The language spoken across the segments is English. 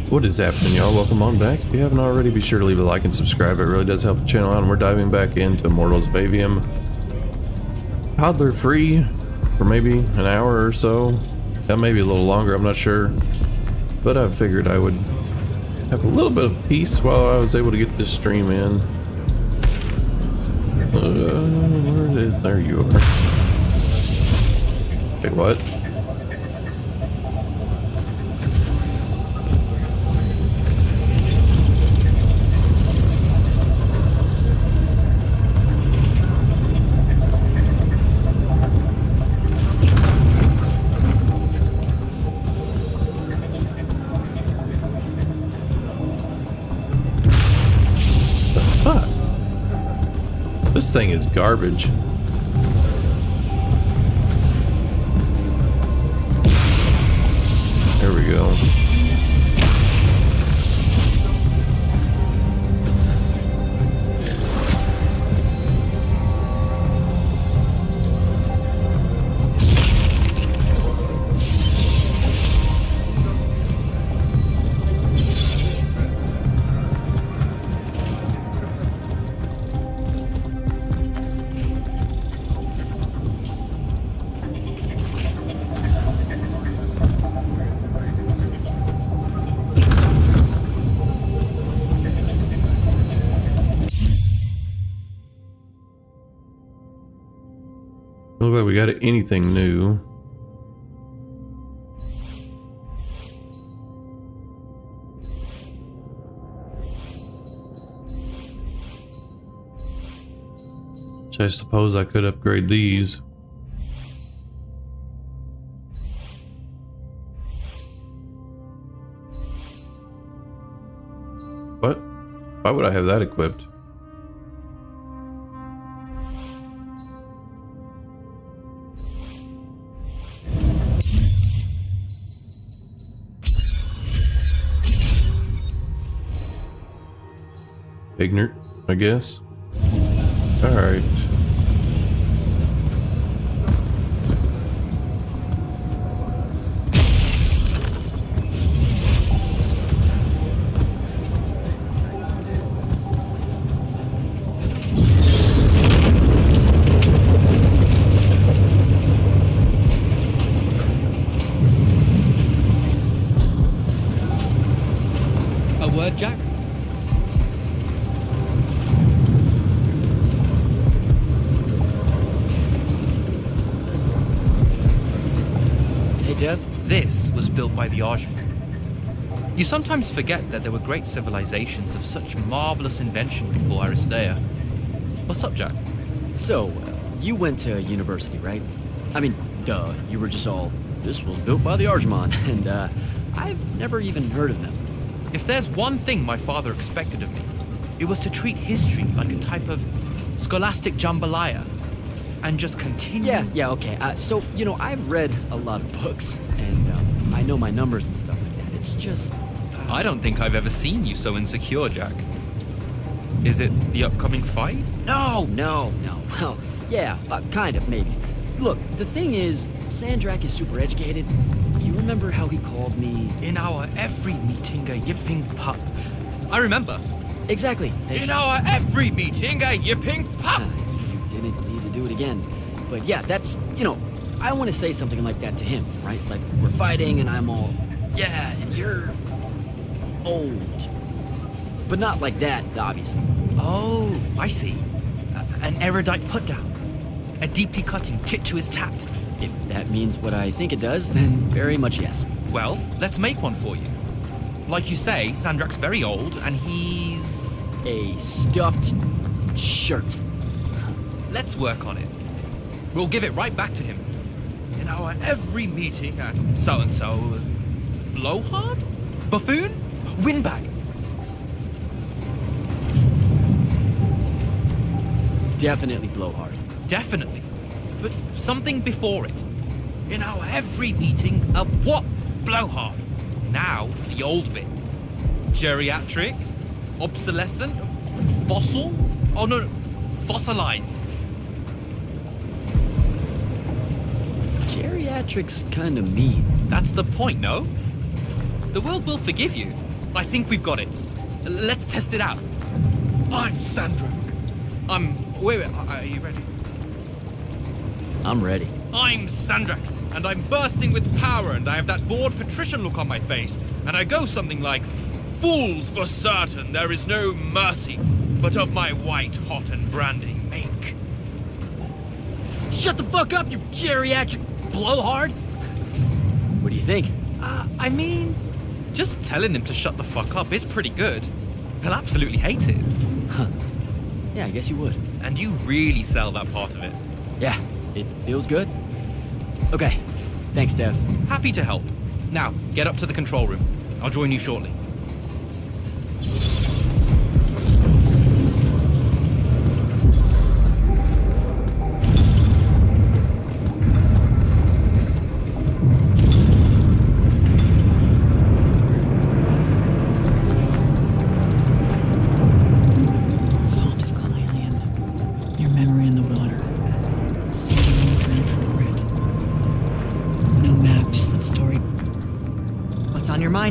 What is happening, y'all? Welcome on back. If you haven't already, be sure to leave a like and subscribe. It really does help the channel out, and we're diving back into Immortals of Aveum. Toddler free for maybe an hour or so. Maybe a little longer, I'm not sure. But I figured I would have a little bit of peace while I was able to get this stream in. There you are. Wait, what? This thing is garbage. There we go. Look like we got anything new. Which I suppose I could upgrade these. What? Why would I have that equipped? Ignorant, I guess. Alright. A word, Jack? Dev? This was built by the Aveums. You sometimes forget that there were great civilizations of such marvelous invention before Aristea. What's up, Jack? So, you went to university, right? I mean, duh, you were just all, this was built by the Aveums, and I've never even heard of them. If there's one thing my father expected of me, it was to treat history like a type of scholastic jambalaya, and just continue. Yeah, okay. So, you know, I've read a lot of books, and I know my numbers and stuff like that. It's just... I don't think I've ever seen you so insecure, Jack. Is it the upcoming fight? No. Well, yeah, kind of, maybe. Look, the thing is, Sandrak is super educated. You remember how he called me... In our every meeting, a yipping pup. I remember. Exactly. In our every meeting, a yipping pup. You didn't need to do it again. But yeah, that's, you know, I want to say something like that to him, right? Like, we're fighting and I'm all, yeah, and you're old. But not like that, obviously. Oh, I see. An erudite put-down. A deeply cutting tit to his tat. If that means what I think it does, then very much yes. Well, let's make one for you. Like you say, Sandrak's very old, and he's... a stuffed shirt. Let's work on it. We'll give it right back to him. In our every meeting, so-and-so... Blowhard? Buffoon? Windbag? Definitely blowhard. Definitely. But something before it. In our every meeting, a what? Blowhard. Now, the old bit. Geriatric? Obsolescent? Fossil? Oh no, fossilized. Geriatric's kinda mean. That's the point, no? The world will forgive you. I think we've got it. Let's test it out. I'm Sandrak. Wait, are you ready? I'm ready. I'm Sandrak, and I'm bursting with power, and I have that bored patrician look on my face, and I go something like, "Fools, for certain, there is no mercy, but of my white, hot, and branding make." Shut the fuck up, you geriatric blowhard! What do you think? I mean, just telling him to shut the fuck up is pretty good. He'll absolutely hate it. Huh. Yeah, I guess you would. And you really sell that part of it. Yeah, it feels good. Okay, thanks, Dev. Happy to help. Now, get up to the control room. I'll join you shortly.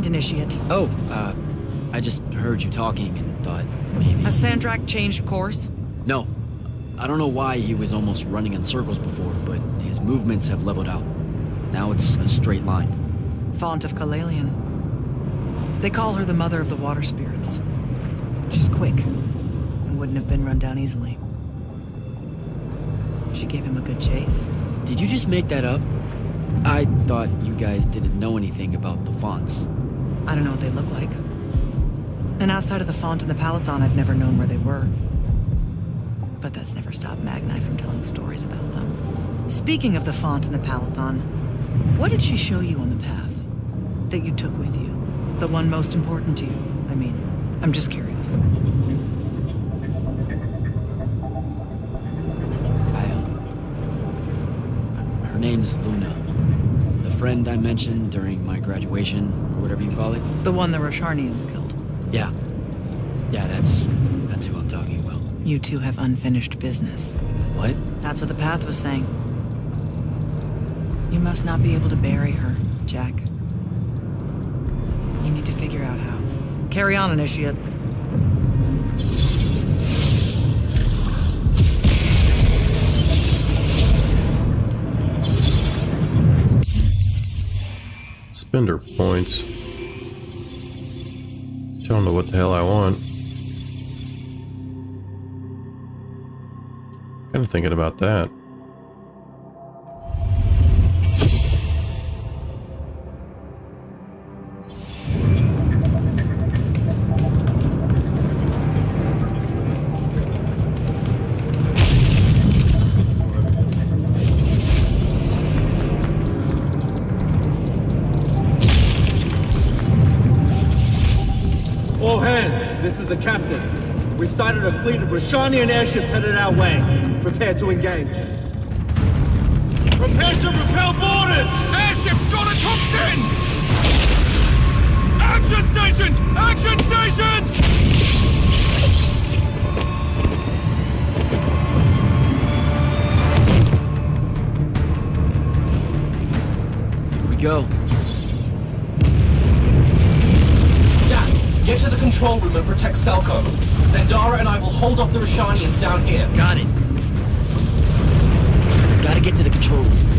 Initiate. Oh, I just heard you talking and thought maybe... Has Sandrak changed course? No. I don't know why he was almost running in circles before, but his movements have leveled out. Now it's a straight line. Font of Kalalian. They call her the mother of the water spirits. She's quick and wouldn't have been run down easily. She gave him a good chase. Did you just make that up? I thought you guys didn't know anything about the fonts. I don't know what they look like. And outside of the font and the Palathon, I've never known where they were. But that's never stopped Magni from telling stories about them. Speaking of the font and the Palathon, what did she show you on the path that you took with you? The one most important to you, I mean. I'm just curious. Her name's Luna. The friend I mentioned during my graduation, or whatever you call it. The one the Rosharnians killed. Yeah. Yeah, that's who I'm talking about. You two have unfinished business. What? That's what the path was saying. You must not be able to bury her, Jack. You need to figure out how. Carry on, Initiate. Spender points. Don't know what the hell I want. Kind of thinking about that. All hands, this is the captain. We've sighted a fleet of Rosharnian airships headed our way. Prepare to engage. Prepare to repel boarders! Airships got a toxin! Action stations! Action stations! Here we go. Get to the control room and protect Selko. Zendara and I will hold off the Rosharnians down here. Got it. Gotta get to the control room.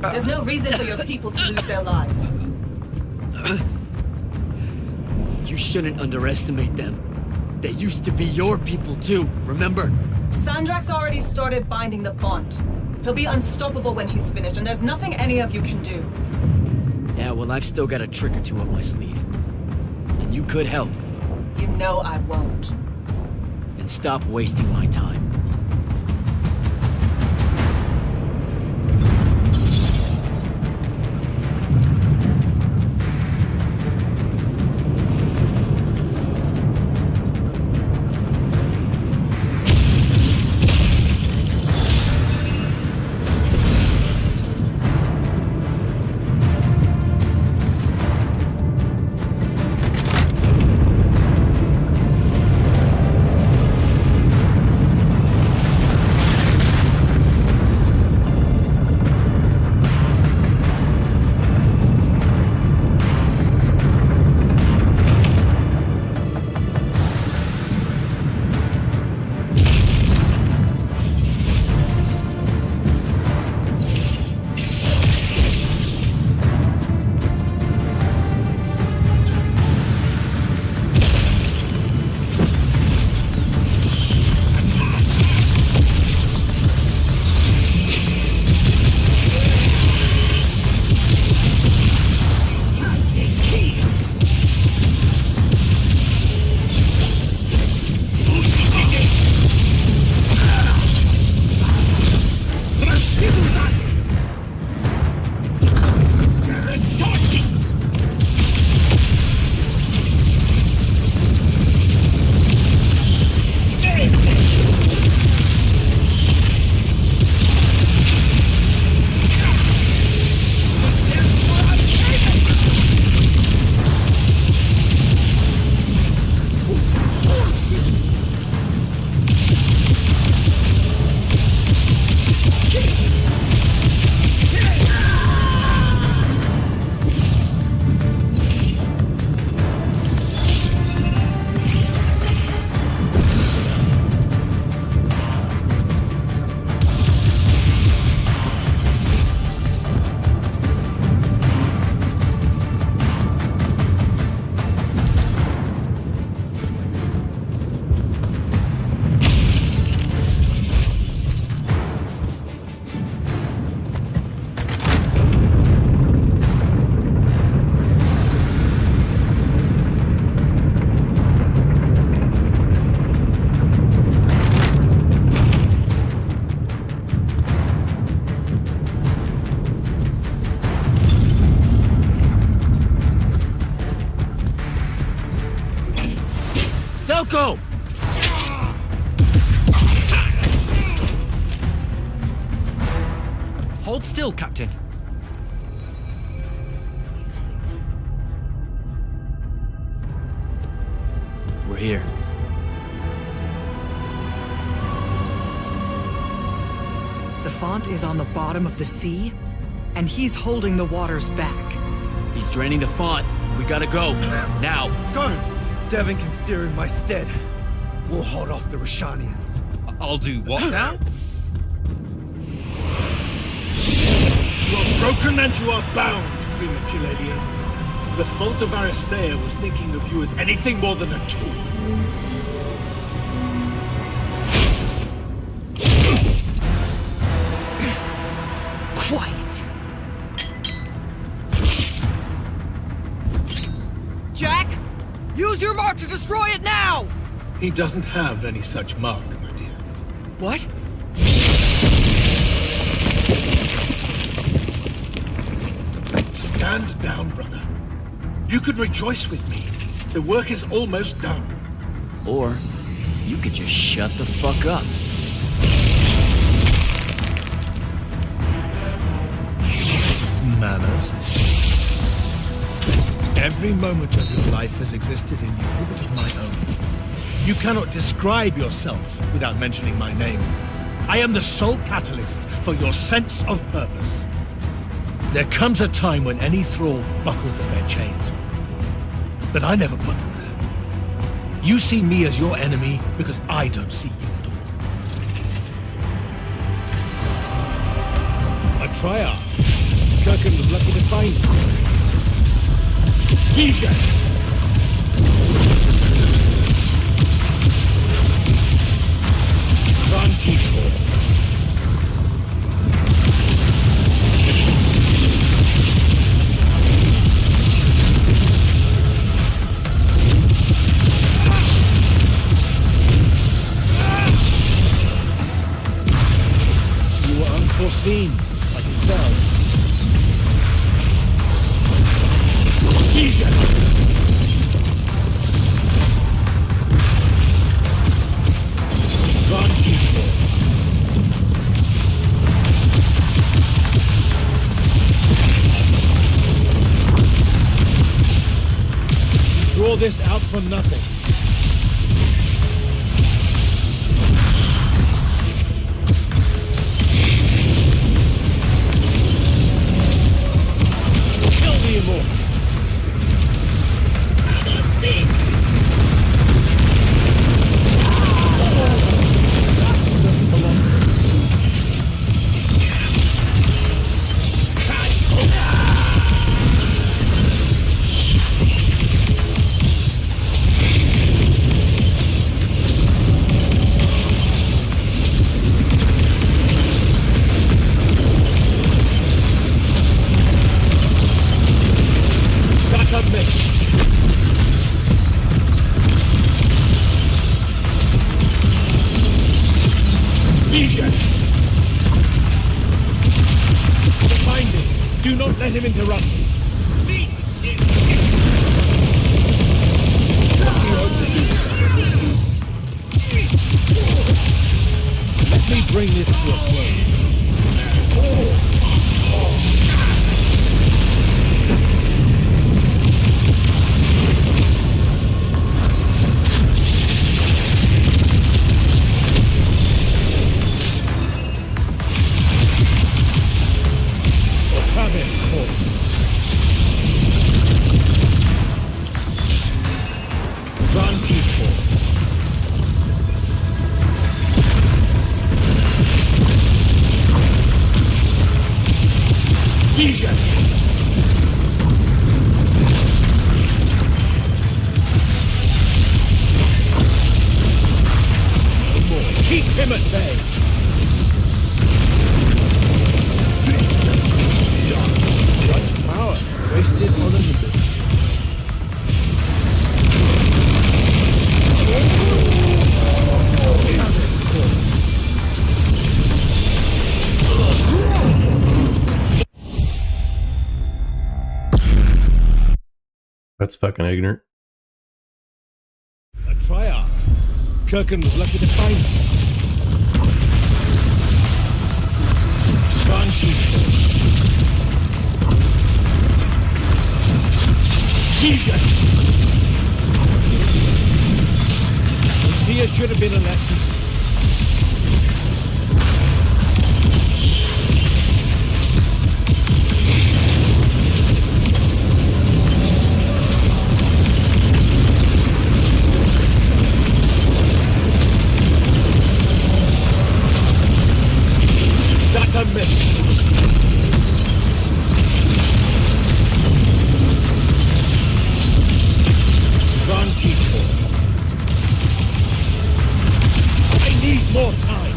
There's no reason for your people to lose their lives. You shouldn't underestimate them. They used to be your people too, remember? Sandrak's already started binding the font. He'll be unstoppable when he's finished, and there's nothing any of you can do. Yeah, well, I've still got a trick or two up my sleeve. And you could help. You know I won't. And stop wasting my time. Selko! Hold still, Captain. We're here. The font is on the bottom of the sea, and he's holding the waters back. He's draining the font. We gotta go. Now. Go! Devin can steer in my stead. We'll hold off the Rashanians. I'll do what now? You are broken and you are bound, Dream of Culadia. The fault of Aristea was thinking of you as anything more than a tool. Quiet. Jack! Use your mark to destroy it now! He doesn't have any such mark, my dear. What? Stand down, brother. You could rejoice with me. The work is almost done. Or you could just shut the fuck up. Manners. Every moment of your life has existed in the orbit of my own. You cannot describe yourself without mentioning my name. I am the sole catalyst for your sense of purpose. There comes a time when any thrall buckles at their chains. But I never put them there. You see me as your enemy because I don't see you at all. A Triarch Kirkin was lucky to find you. Giga! Rantifor. You were unforeseen, I can tell. Giga! Rantifor. Draw this out for nothing. Kill the immortal. Find him. Do not let him interrupt. Let me bring this to a close. Keep him at bay. Such power wasted on a little. That's fucking ignorant. A Triarc. Kirkin was lucky to find him. Lucia should have been a lesson. That's a miss. I need more time.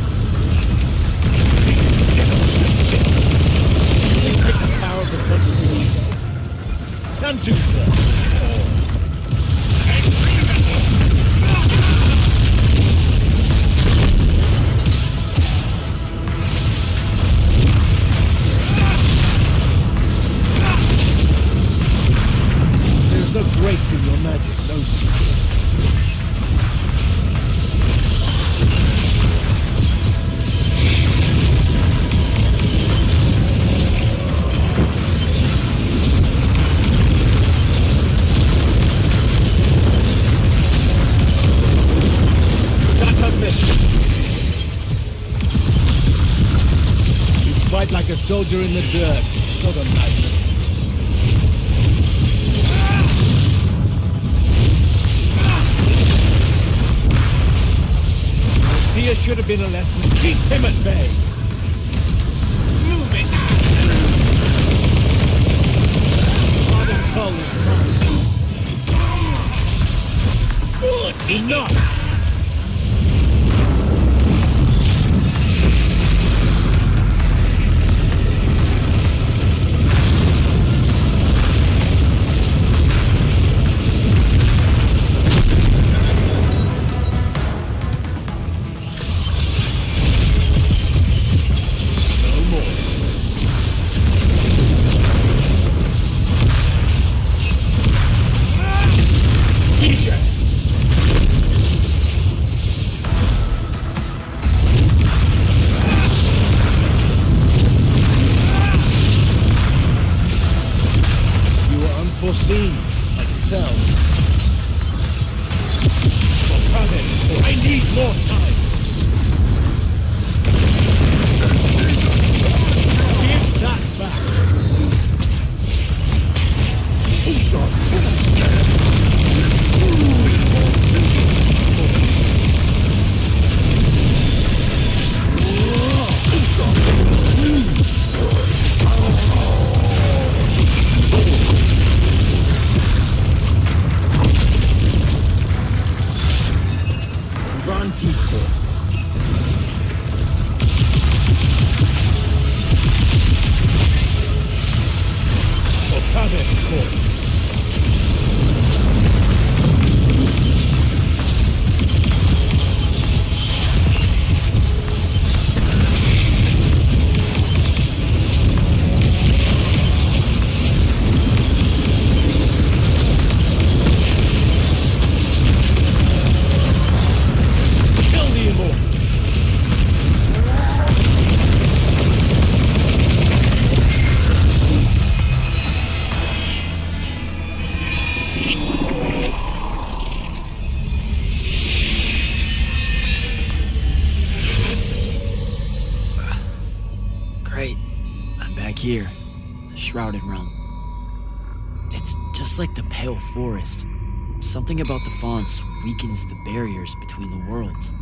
Please take the power of the country. Can't do that. There's no grace in your magic, no skill. Fight like a soldier in the dirt, not a knight. Lucia should have been a lesson. Keep him at bay. Move it. seen and felt. I need more time. Give that back. Here, the Shrouded Realm. It's just like the Pale Forest. Something about the fonts weakens the barriers between the worlds.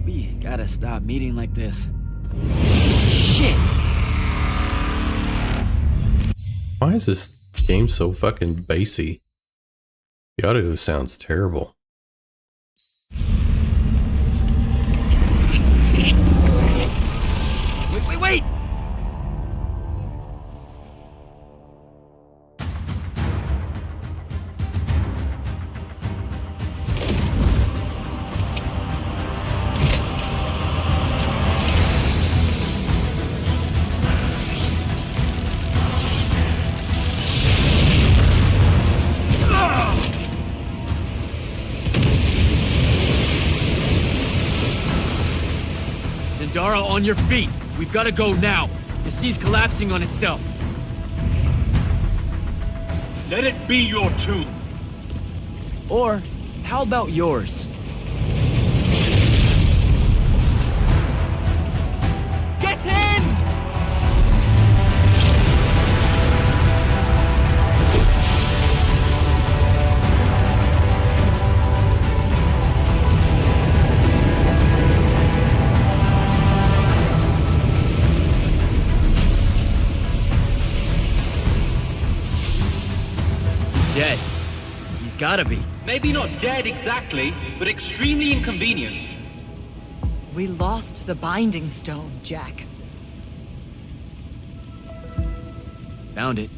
We gotta stop meeting like this. Shit! Why is this game so fucking bassy? The audio sounds terrible. Wait! Zendara, on your feet! We've gotta go now! The sea's collapsing on itself! Let it be your tomb! Or, how about yours? Get in! Dead. He's gotta be. Maybe not dead exactly, but extremely inconvenienced. We lost the Binding Stone, Jack. Found it.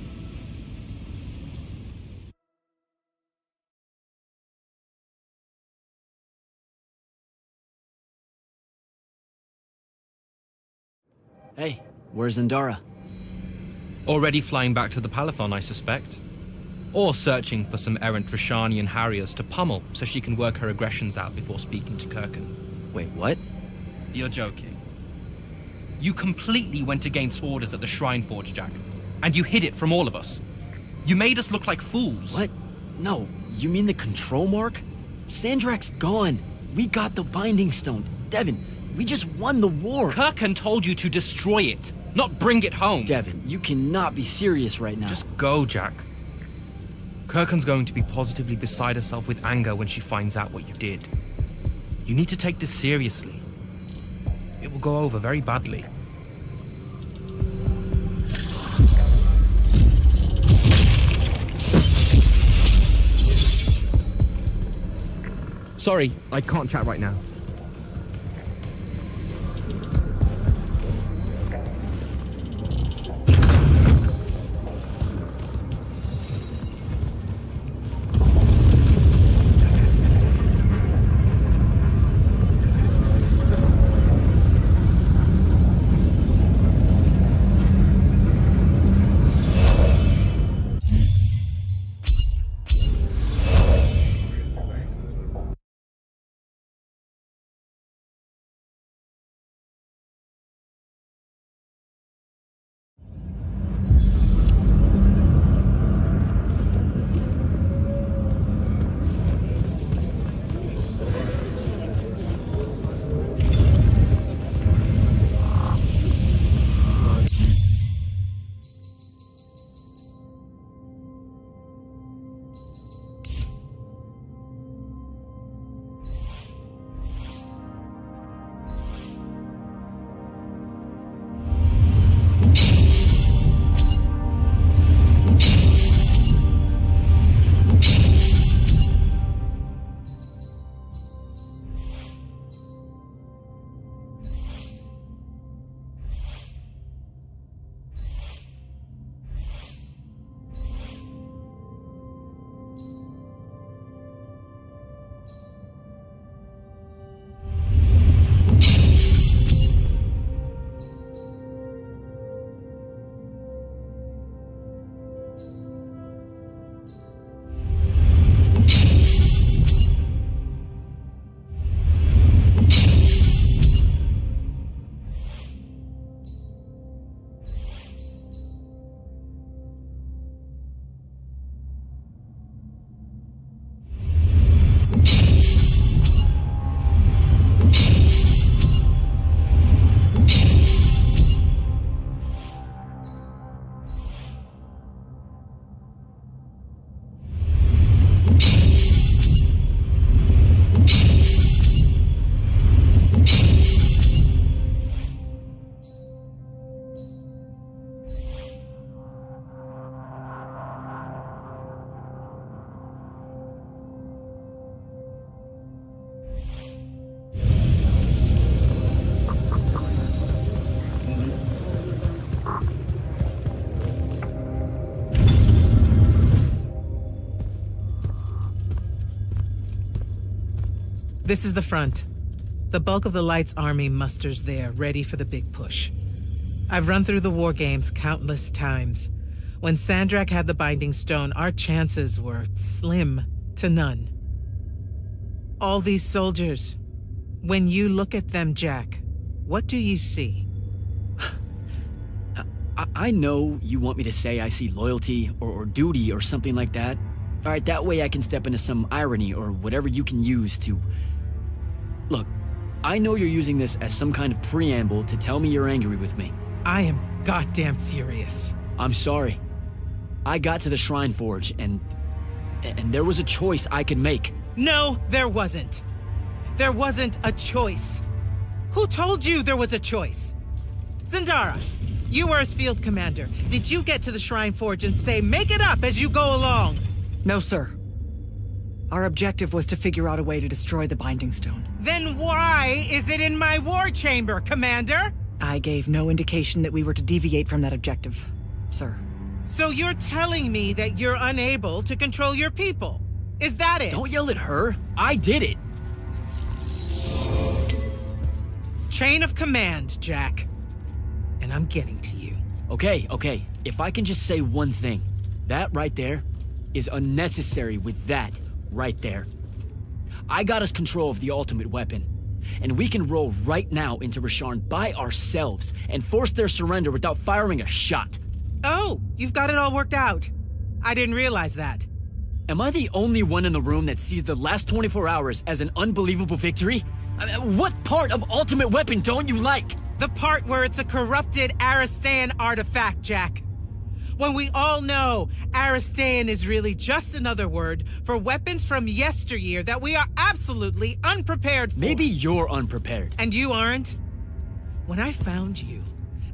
Hey, where's Zendara? Already flying back to the Palathon, I suspect. Or searching for some errant Rashanian harriers to pummel so she can work her aggressions out before speaking to Kirkan. Wait, what? You're joking. You completely went against orders at the Shrine Forge, Jack. And you hid it from all of us. You made us look like fools. What? No, you mean the control mark? Sandrak's gone. We got the Binding Stone. Devin, we just won the war. Kirkan told you to destroy it, not bring it home. Devin, you cannot be serious right now. Just go, Jack. Kirkan's going to be positively beside herself with anger when she finds out what you did. You need to take this seriously. It will go over very badly. Sorry, I can't chat right now. This is the front. The bulk of the Light's army musters there, ready for the big push. I've run through the war games countless times. When Sandrak had the Binding Stone, our chances were slim to none. All these soldiers, when you look at them, Jack, what do you see? I know you want me to say I see loyalty or duty or something like that. All right, that way I can step into some irony or whatever you can use to... Look, I know you're using this as some kind of preamble to tell me you're angry with me. I am goddamn furious. I'm sorry. I got to the Shrine Forge and there was a choice I could make. No, there wasn't. There wasn't a choice. Who told you there was a choice? Zendara, you were as field commander. Did you get to the Shrine Forge and say, make it up as you go along? No, sir. Our objective was to figure out a way to destroy the Binding Stone. Then why is it in my war chamber, Commander? I gave no indication that we were to deviate from that objective, sir. So you're telling me that you're unable to control your people? Is that it? Don't yell at her. I did it. Chain of command, Jack. And I'm getting to you. Okay. If I can just say one thing. That right there is unnecessary with that right there. I got us control of the ultimate weapon. And we can roll right now into Rasharn by ourselves and force their surrender without firing a shot. Oh, you've got it all worked out. I didn't realize that. Am I the only one in the room that sees the last 24 hours as an unbelievable victory? I mean, what part of Ultimate Weapon don't you like? The part where it's a corrupted Aristean artifact, Jack. When we all know Aristean is really just another word for weapons from yesteryear that we are absolutely unprepared for. Maybe you're unprepared. And you aren't? When I found you,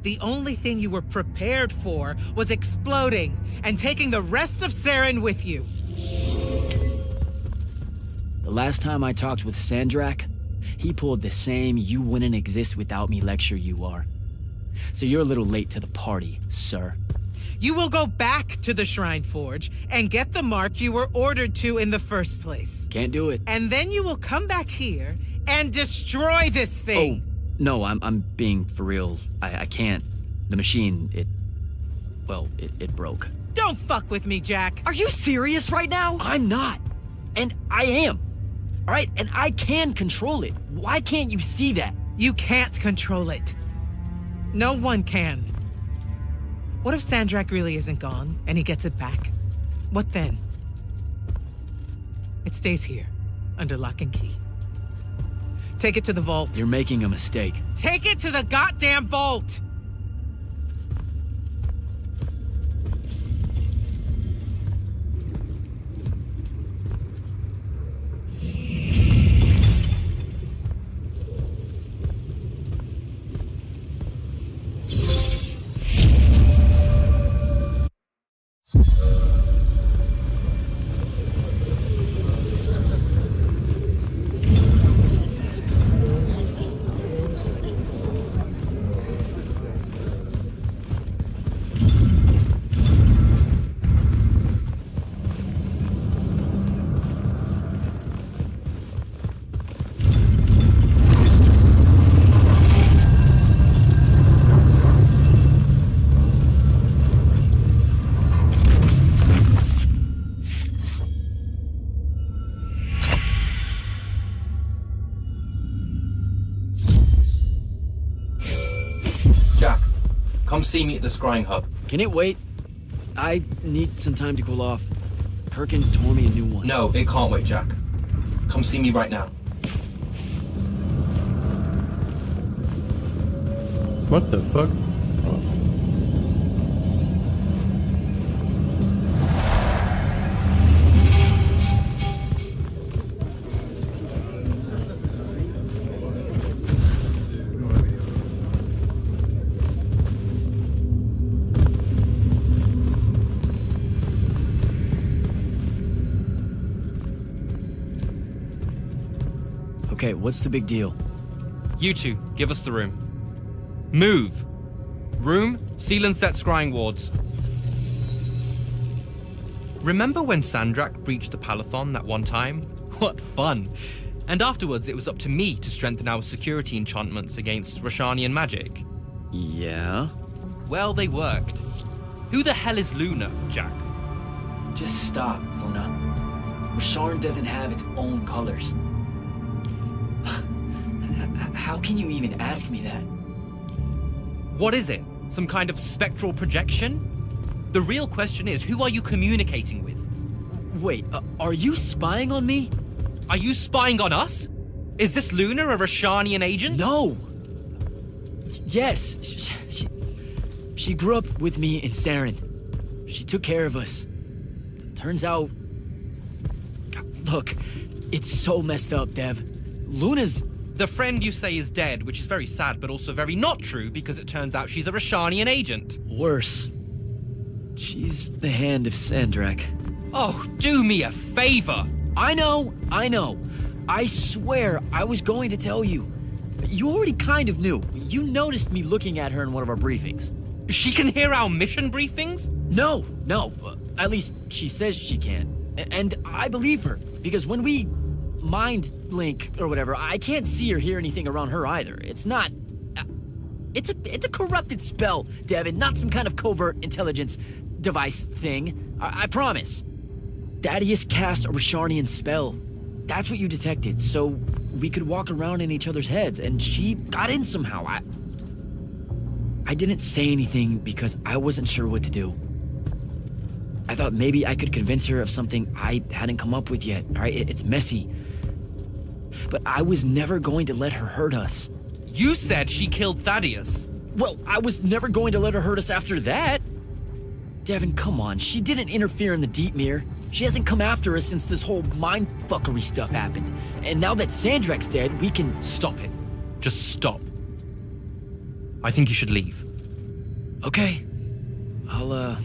the only thing you were prepared for was exploding and taking the rest of Saren with you. The last time I talked with Sandrak, he pulled the same "you wouldn't exist without me" lecture you are. So you're a little late to the party, sir. You will go back to the Shrine Forge and get the mark you were ordered to in the first place. Can't do it. And then you will come back here and destroy this thing. Oh, no, I'm being for real. I can't. The machine, it broke. Don't fuck with me, Jack. Are you serious right now? I'm not. And I am. All right? And I can control it. Why can't you see that? You can't control it. No one can. What if Sandrak really isn't gone and he gets it back? What then? It stays here, under lock and key. Take it to the vault. You're making a mistake. Take it to the goddamn vault! Come see me at the scrying hub. Can it wait? I need some time to cool off. Perkin tore me a new one. No, it can't wait, Jack. Come see me right now. What the fuck? Okay, what's the big deal? You two, give us the room. Move! Room, seal and set scrying wards. Remember when Sandrak breached the Palathon that one time? What fun! And afterwards, it was up to me to strengthen our security enchantments against Roshanian magic. Yeah? Well, they worked. Who the hell is Luna, Jack? Just stop, Luna. Rasharn doesn't have its own colors. How can you even ask me that? What is it? Some kind of spectral projection? The real question is, who are you communicating with? Wait, are you spying on me? Are you spying on us? Is this Luna a Roshanian agent? No! Yes, she grew up with me in Saren. She took care of us. Turns out... Look, it's so messed up, Dev. Luna's... The friend you say is dead, which is very sad, but also very not true, because it turns out she's a Roshanian agent. Worse. She's the hand of Sandrak. Oh, do me a favor! I know. I swear I was going to tell you. You already kind of knew. You noticed me looking at her in one of our briefings. She can hear our mission briefings? No. At least she says she can. And I believe her, because when we mind link or whatever, I can't see or hear anything around her either. It's not... It's a corrupted spell, Devin, not some kind of covert intelligence device thing. I promise. Thaddeus cast a Rasharnian spell. That's what you detected, so we could walk around in each other's heads, and she got in somehow. I didn't say anything because I wasn't sure what to do. I thought maybe I could convince her of something I hadn't come up with yet, alright? It's messy. But I was never going to let her hurt us. You said she killed Thaddeus. Well, I was never going to let her hurt us after that. Devin, come on. She didn't interfere in the Deep Mirror. She hasn't come after us since this whole mindfuckery stuff happened. And now that Sandrak's dead, we can... Stop it. Just stop. I think you should leave. Okay. I'll,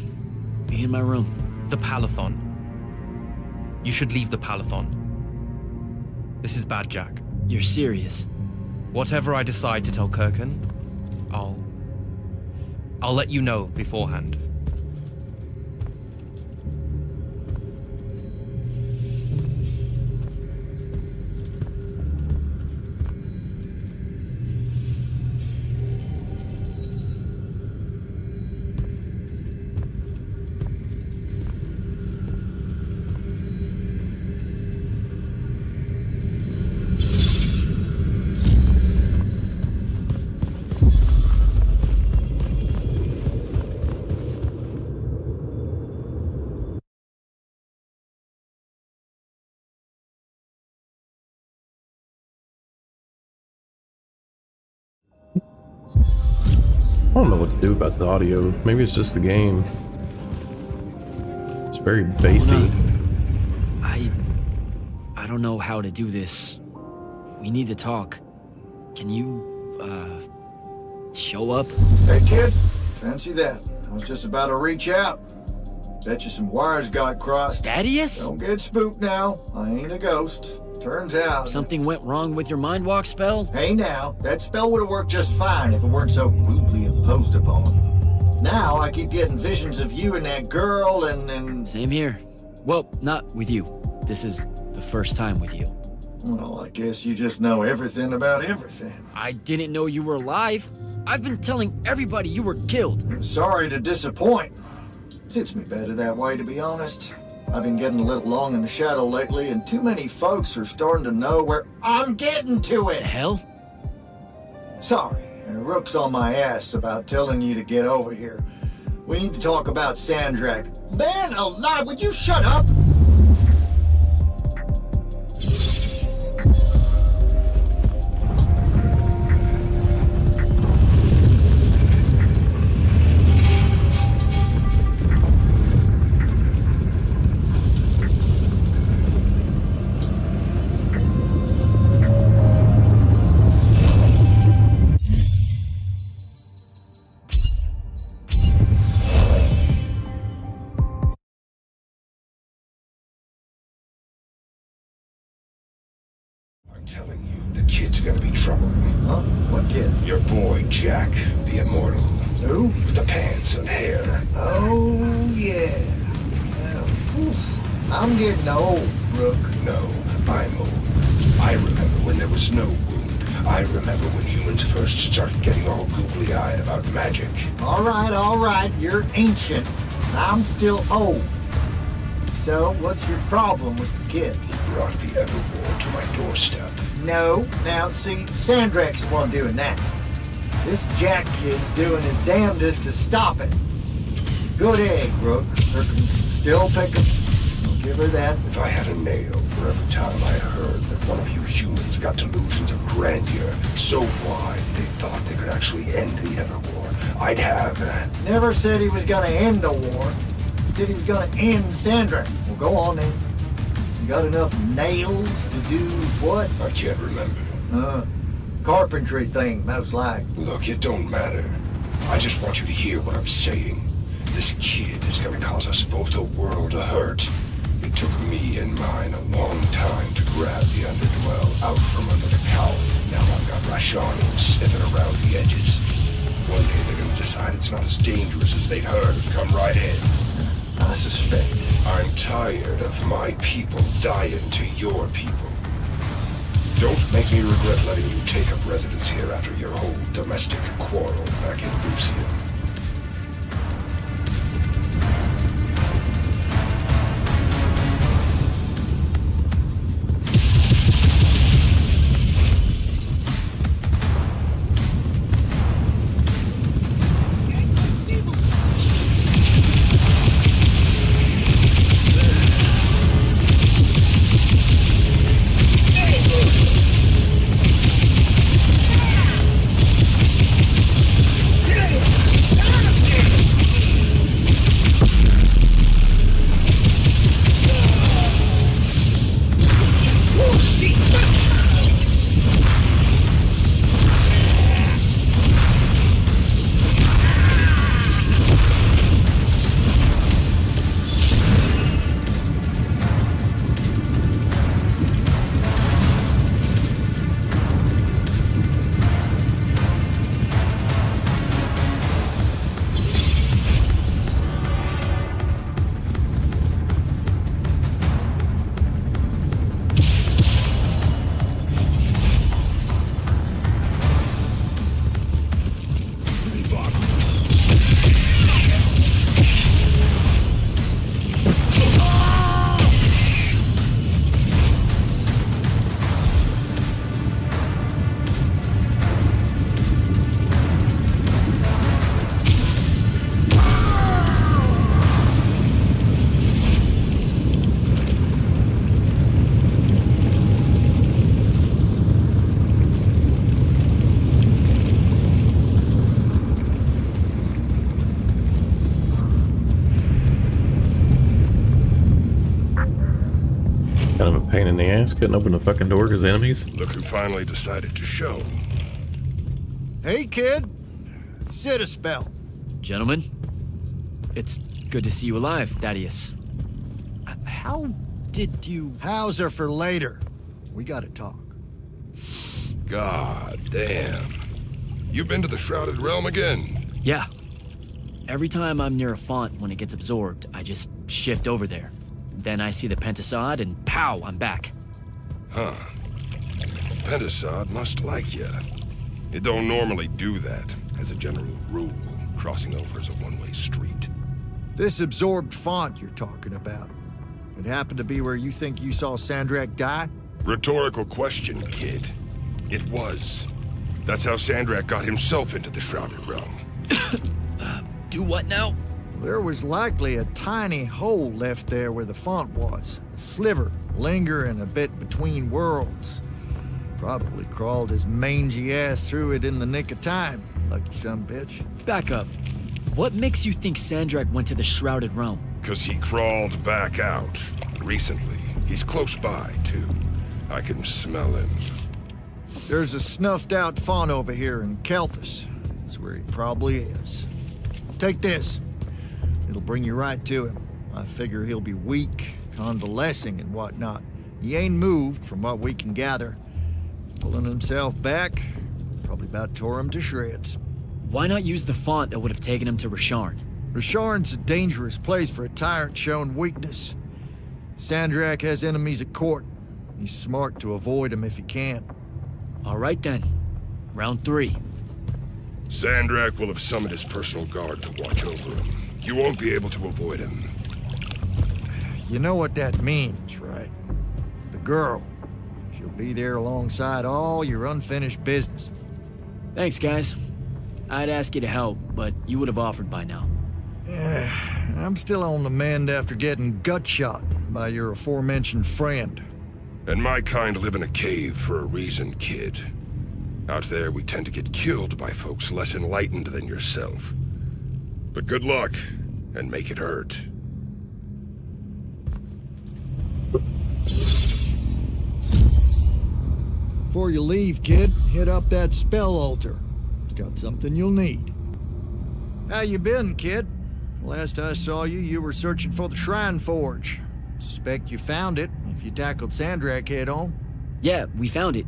be in my room. The Palathon. You should leave the Palathon. This is bad, Jack. You're serious? Whatever I decide to tell Kirkan, I'll let you know beforehand. I don't know what to do about the audio. Maybe it's just the game. It's very bassy. I don't know how to do this. We need to talk. Can you, show up? Hey, kid. Fancy that. I was just about to reach out. Bet you some wires got crossed. Thaddeus? Don't get spooked now. I ain't a ghost. Turns out... Something went wrong with your mind walk spell? Hey now, that spell would have worked just fine if it weren't so rudely imposed upon. Now I keep getting visions of you and that girl and... Same here. Well, not with you. This is the first time with you. Well, I guess you just know everything about everything. I didn't know you were alive. I've been telling everybody you were killed. I'm sorry to disappoint. Suits me better that way, to be honest. I've been getting a little long in the shadow lately, and too many folks are starting to know where I'm getting to it. The hell? Sorry, Rook's on my ass about telling you to get over here. We need to talk about Sandrak. Man alive, would you shut up? Telling you, the kid's gonna be trouble. Huh? What kid? Your boy, Jack, the Immortal. Who? With the pants and hair. Oh, yeah. I'm getting old, Rook. No, I'm old. I remember when there was no wound. I remember when humans first started getting all googly-eyed about magic. All right, you're ancient. I'm still old. So, what's your problem with the kid? He brought the Everwar to my doorstep. No, now see, Sandrak's the one doing that. This Jack kid's doing his damnedest to stop it. Good egg, Rook. Her can still pick him. I'll give her that. If I had a nail for every time I heard that one of you humans got delusions of grandeur so wide they thought they could actually end the Everwar, I'd have... Never said he was gonna end the war. He said he was gonna end Sandrak. Well, go on then. You got enough nails to do what? I can't remember. Carpentry thing, most like. Look, it don't matter. I just want you to hear what I'm saying. This kid is gonna cause us both a world of hurt. It took me and mine a long time to grab the Underdwell out from under the cowl. Now I've got Rashanians sniffing around the edges. One day they're gonna decide it's not as dangerous as they'd heard and come right in. I suspect. I'm tired of my people dying to your people. Don't make me regret letting you take up residence here after your whole domestic quarrel back in Lucian. Pain in the ass, couldn't open the fucking door because enemies. Look who finally decided to show. Hey, kid. Sit a spell. Gentlemen, it's good to see you alive, Thaddeus. How did you... How's are for later. We gotta talk. God damn. You've been to the Shrouded Realm again? Yeah. Every time I'm near a font when it gets absorbed, I just shift over there. Then I see the Pentasod, and pow, I'm back. Huh. Pentasod must like ya. It don't normally do that. As a general rule, crossing over is a one-way street. This absorbed font you're talking about, it happened to be where you think you saw Sandrak die? Rhetorical question, kid. It was. That's how Sandrak got himself into the Shrouded Realm. Do what now? There was likely a tiny hole left there where the font was. A sliver, lingering a bit between worlds. Probably crawled his mangy ass through it in the nick of time. Lucky son bitch. Back up. What makes you think Sandrak went to the Shrouded Realm? 'Cause he crawled back out. Recently. He's close by, too. I can smell him. There's a snuffed out font over here in Kelthus. That's where he probably is. Take this. It'll bring you right to him. I figure he'll be weak, convalescing and whatnot. He ain't moved, from what we can gather. Pulling himself back, probably about tore him to shreds. Why not use the font that would have taken him to Rasharn? Rasharn's a dangerous place for a tyrant showing weakness. Sandrak has enemies at court. Be smart to avoid him if you can. All right then. Round 3. Sandrak will have summoned his personal guard to watch over him. You won't be able to avoid him. You know what that means, right? The girl. She'll be there alongside all your unfinished business. Thanks, guys. I'd ask you to help, but you would have offered by now. I'm still on the mend after getting gut shot by your aforementioned friend. And my kind live in a cave for a reason, kid. Out there, we tend to get killed by folks less enlightened than yourself. But good luck, and make it hurt. Before you leave, kid, hit up that spell altar. It's got something you'll need. How you been, kid? Last I saw you, you were searching for the Shrine Forge. Suspect you found it, if you tackled Sandrak head on. Yeah, we found it.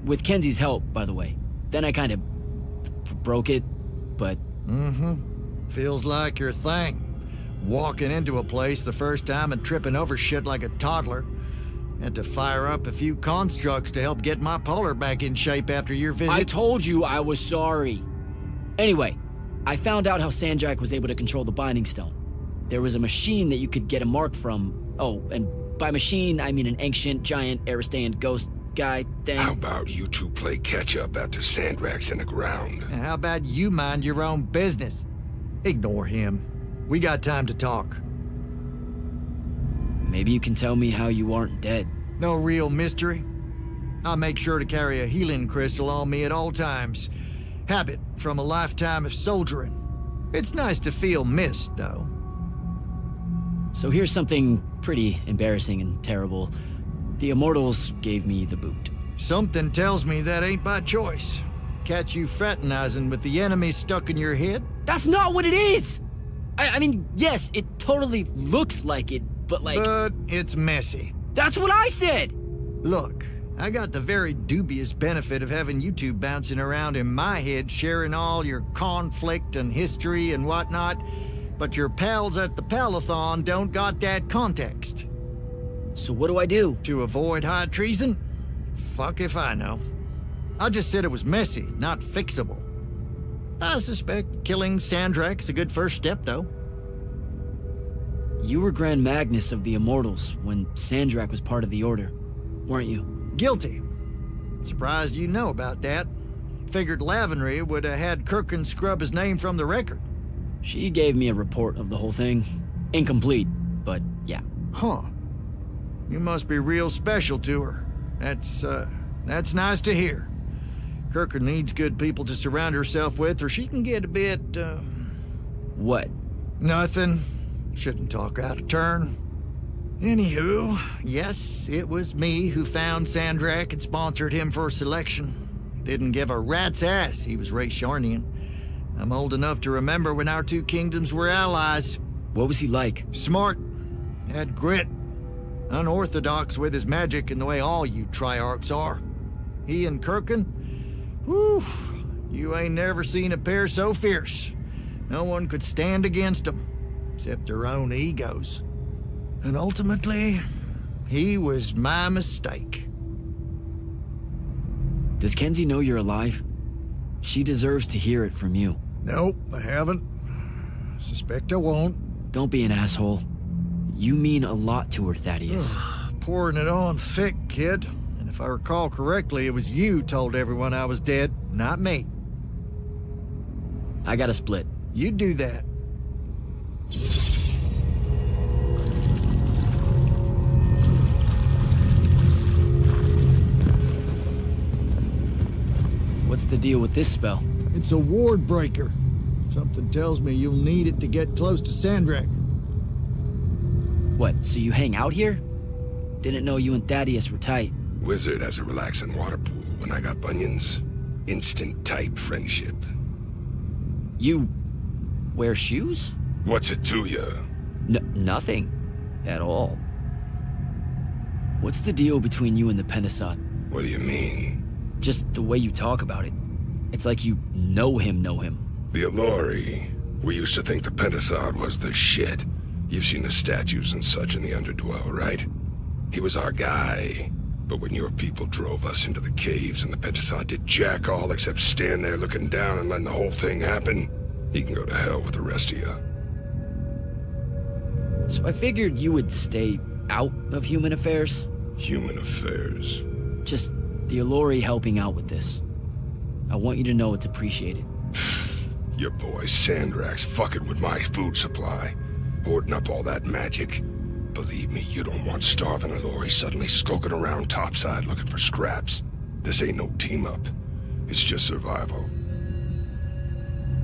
With Kenzie's help, by the way. Then I kind of broke it, but... Feels like your thing. Walking into a place the first time and tripping over shit like a toddler. Had to fire up a few constructs to help get my polar back in shape after your visit. I told you I was sorry. Anyway, I found out how Sandrak was able to control the Binding Stone. There was a machine that you could get a mark from. Oh, and by machine, I mean an ancient, giant, Aristean ghost guy thing. How about you two play catch-up after Sandrak's in the ground? And how about you mind your own business? Ignore him. We got time to talk. Maybe you can tell me how you aren't dead. No real mystery. I make sure to carry a healing crystal on me at all times. Habit from a lifetime of soldiering. It's nice to feel missed, though. So here's something pretty embarrassing and terrible. The Immortals gave me the boot. Something tells me that ain't by choice. Catch you fraternizing with the enemy stuck in your head? That's not what it is! I mean, yes, it totally looks like it, but like... But it's messy. That's what I said! Look, I got the very dubious benefit of having you two bouncing around in my head, sharing all your conflict and history and whatnot, but your pals at the Palathon don't got that context. So what do I do? To avoid high treason? Fuck if I know. I just said it was messy, not fixable. I suspect killing Sandrak's a good first step, though. You were Grand Magnus of the Immortals when Sandrak was part of the Order, weren't you? Guilty. Surprised you know about that. Figured Lavenry would have had Kirkin scrub his name from the record. She gave me a report of the whole thing. Incomplete, but yeah. Huh. You must be real special to her. That's nice to hear. Kirkin needs good people to surround herself with, or she can get a bit, What? Nothing. Shouldn't talk out of turn. Anywho, yes, it was me who found Sandrak and sponsored him for selection. Didn't give a rat's ass he was Raysharnian. I'm old enough to remember when our two kingdoms were allies. What was he like? Smart. Had grit. Unorthodox with his magic in the way all you Triarchs are. He and Kirkin, whew, you ain't never seen a pair so fierce. No one could stand against them, except their own egos. And ultimately, he was my mistake. Does Kenzie know you're alive? She deserves to hear it from you. Nope, I haven't. Suspect I won't. Don't be an asshole. You mean a lot to her, Thaddeus. Pouring it on thick, kid. And if I recall correctly, it was you told everyone I was dead, not me. I got a split. You do that. What's the deal with this spell? It's a ward breaker. Something tells me you'll need it to get close to Sandrak. What, so you hang out here? Didn't know you and Thaddeus were tight. Wizard has a relaxing water pool when I got bunions. Instant type friendship. You wear shoes? What's it to you? Nothing. At all. What's the deal between you and the Pentasod? What do you mean? Just the way you talk about it. It's like you know him. The Allori. We used to think the Pentasod was the shit. You've seen the statues and such in the Underdwell, right? He was our guy. But when your people drove us into the caves and the Pentasod did jack all except stand there looking down and letting the whole thing happen, he can go to hell with the rest of you. So I figured you would stay out of human affairs. Human affairs. Just the Allori helping out with this. I want you to know it's appreciated. Your boy Sandrak's fucking with my food supply, hoarding up all that magic. Believe me, you don't want starving Allori suddenly skulking around topside looking for scraps. This ain't no team-up. It's just survival.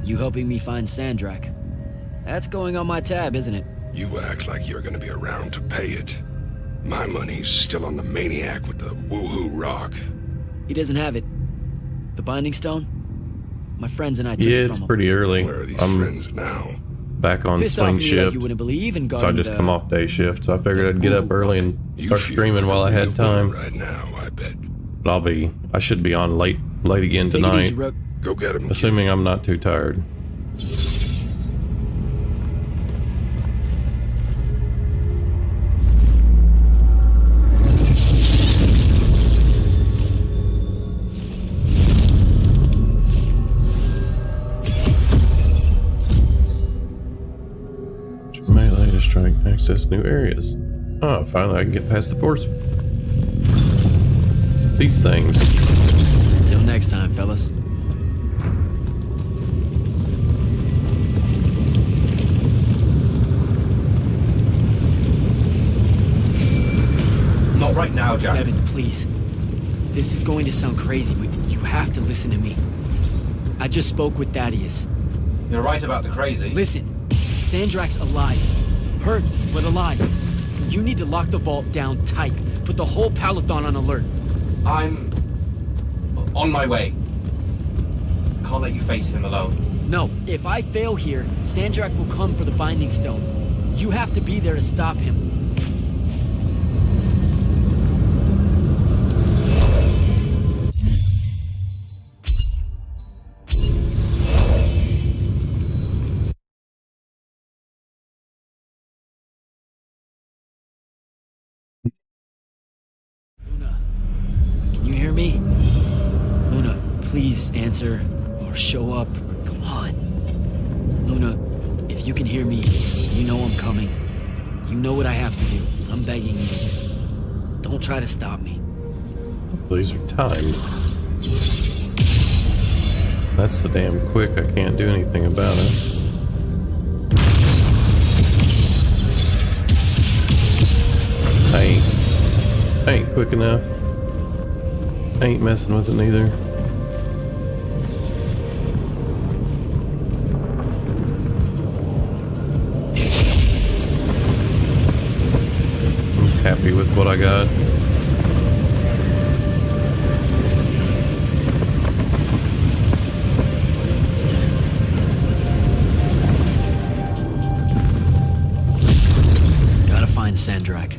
You helping me find Sandrak. That's going on my tab, isn't it? You act like you're gonna be around to pay it. My money's still on the maniac with the woohoo rock. He doesn't have it. The Binding Stone? My friends and I took Yeah, it from it's him. pretty early. Where are these I'm friends now? back on Pissed off swing at me like shift, you wouldn't believe and so I just come off day shift. So I figured I'd get up early and start You feel streaming while I real had good time. right now, I bet. But I should be on late again Take it easy, tonight, Rook. Go get him. assuming I'm not too tired. Melee to strike, access new areas. Oh, finally I can get past the force. These things. Till next time, fellas. Not right now, Jack. Devin, please. This is going to sound crazy, but you have to listen to me. I just spoke with Thaddeus. You're right about the crazy. Listen, Sandrak's alive. Hurt, but alive. You need to lock the vault down tight. Put the whole Palathon on alert. I'm on my way. Can't let you face him alone. No, if I fail here, Sandrak will come for the Binding Stone. You have to be there to stop him. Luna, can you hear me? Luna, please answer or show up. Come on. Luna, if you can hear me, you know I'm coming. You know what I have to do. I'm begging you. Don't try to stop me. These are timed. That's the damn quick. I can't do anything about it. I ain't quick enough. I ain't messing with it neither. I'm happy with what I got. Gotta find Sandrak.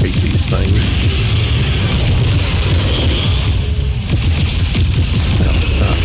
Hate these things. Now stop.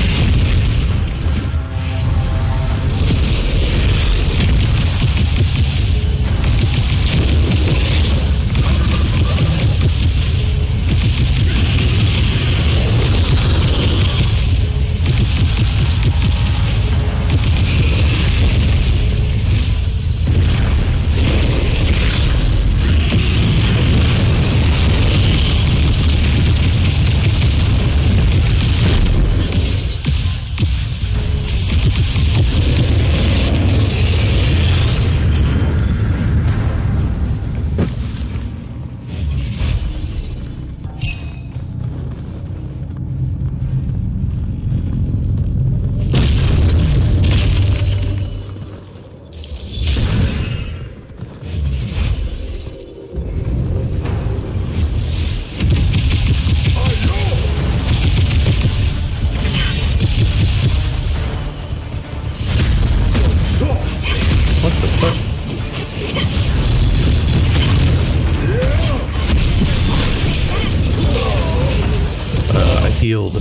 healed.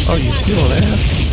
Oh, you don't ask.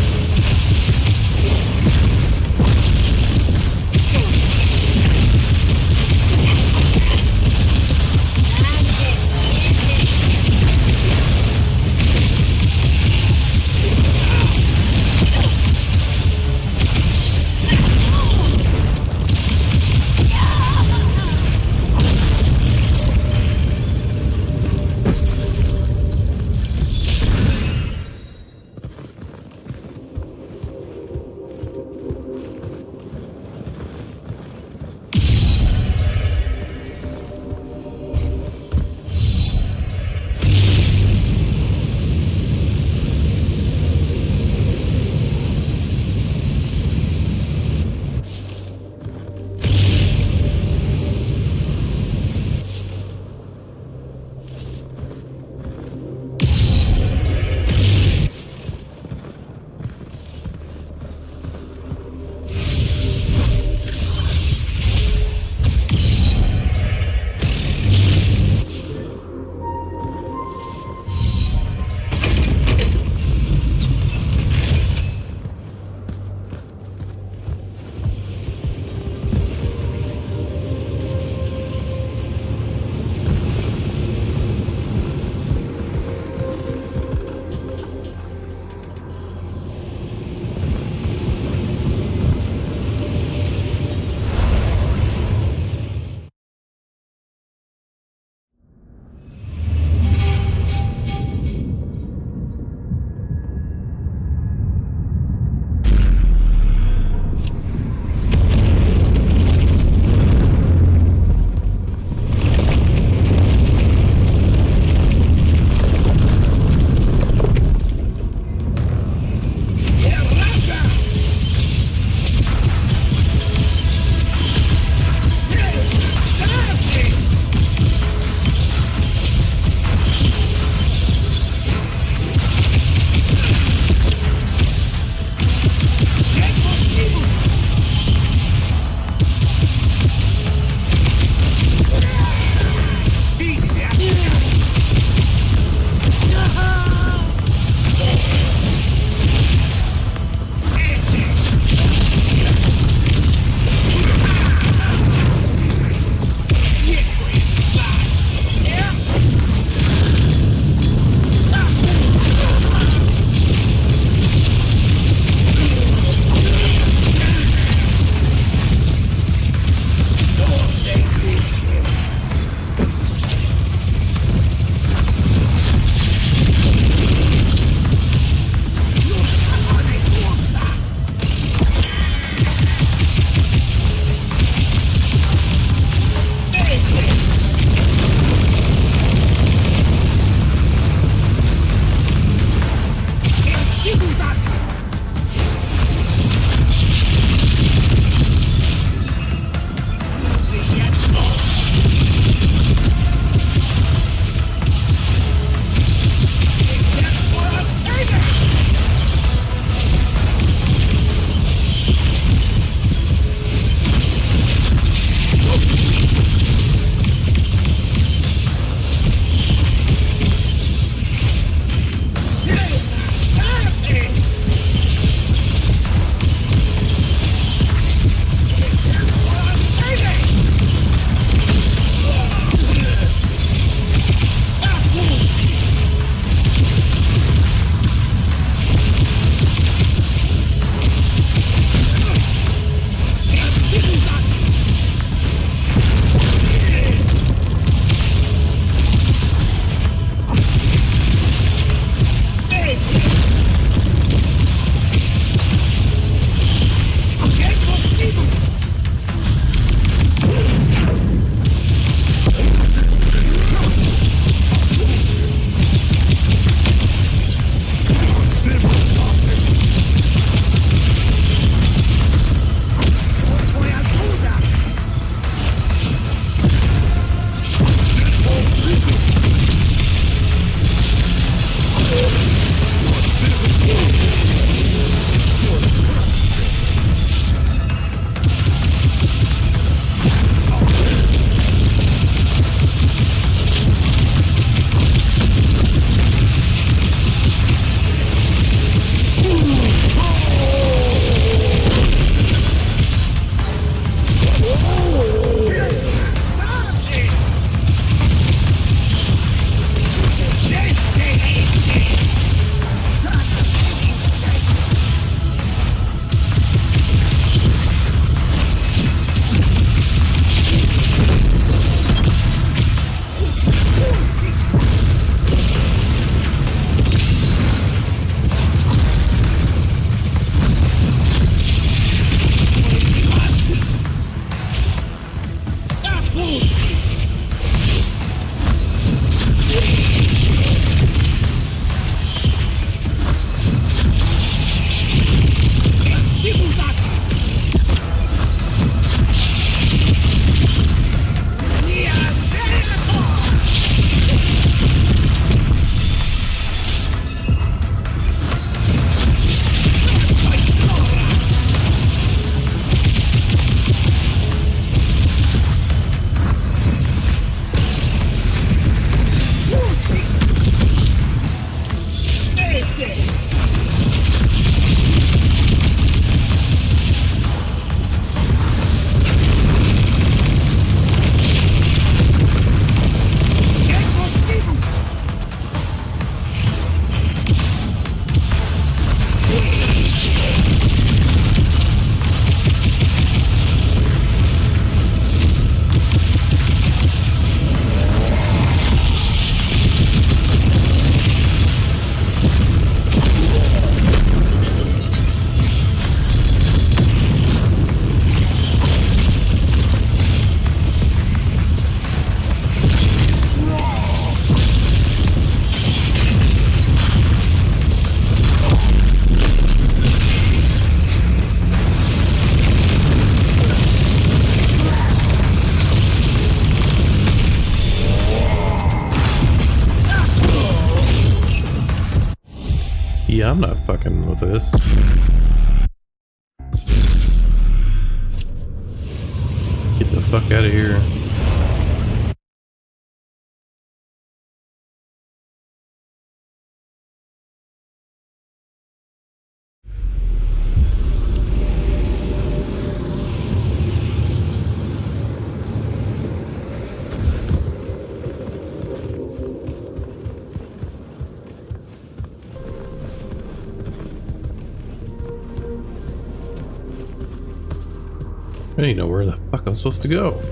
Yeah, I'm not fucking with this. Get the fuck out of here. I didn't know where the fuck I was supposed to go.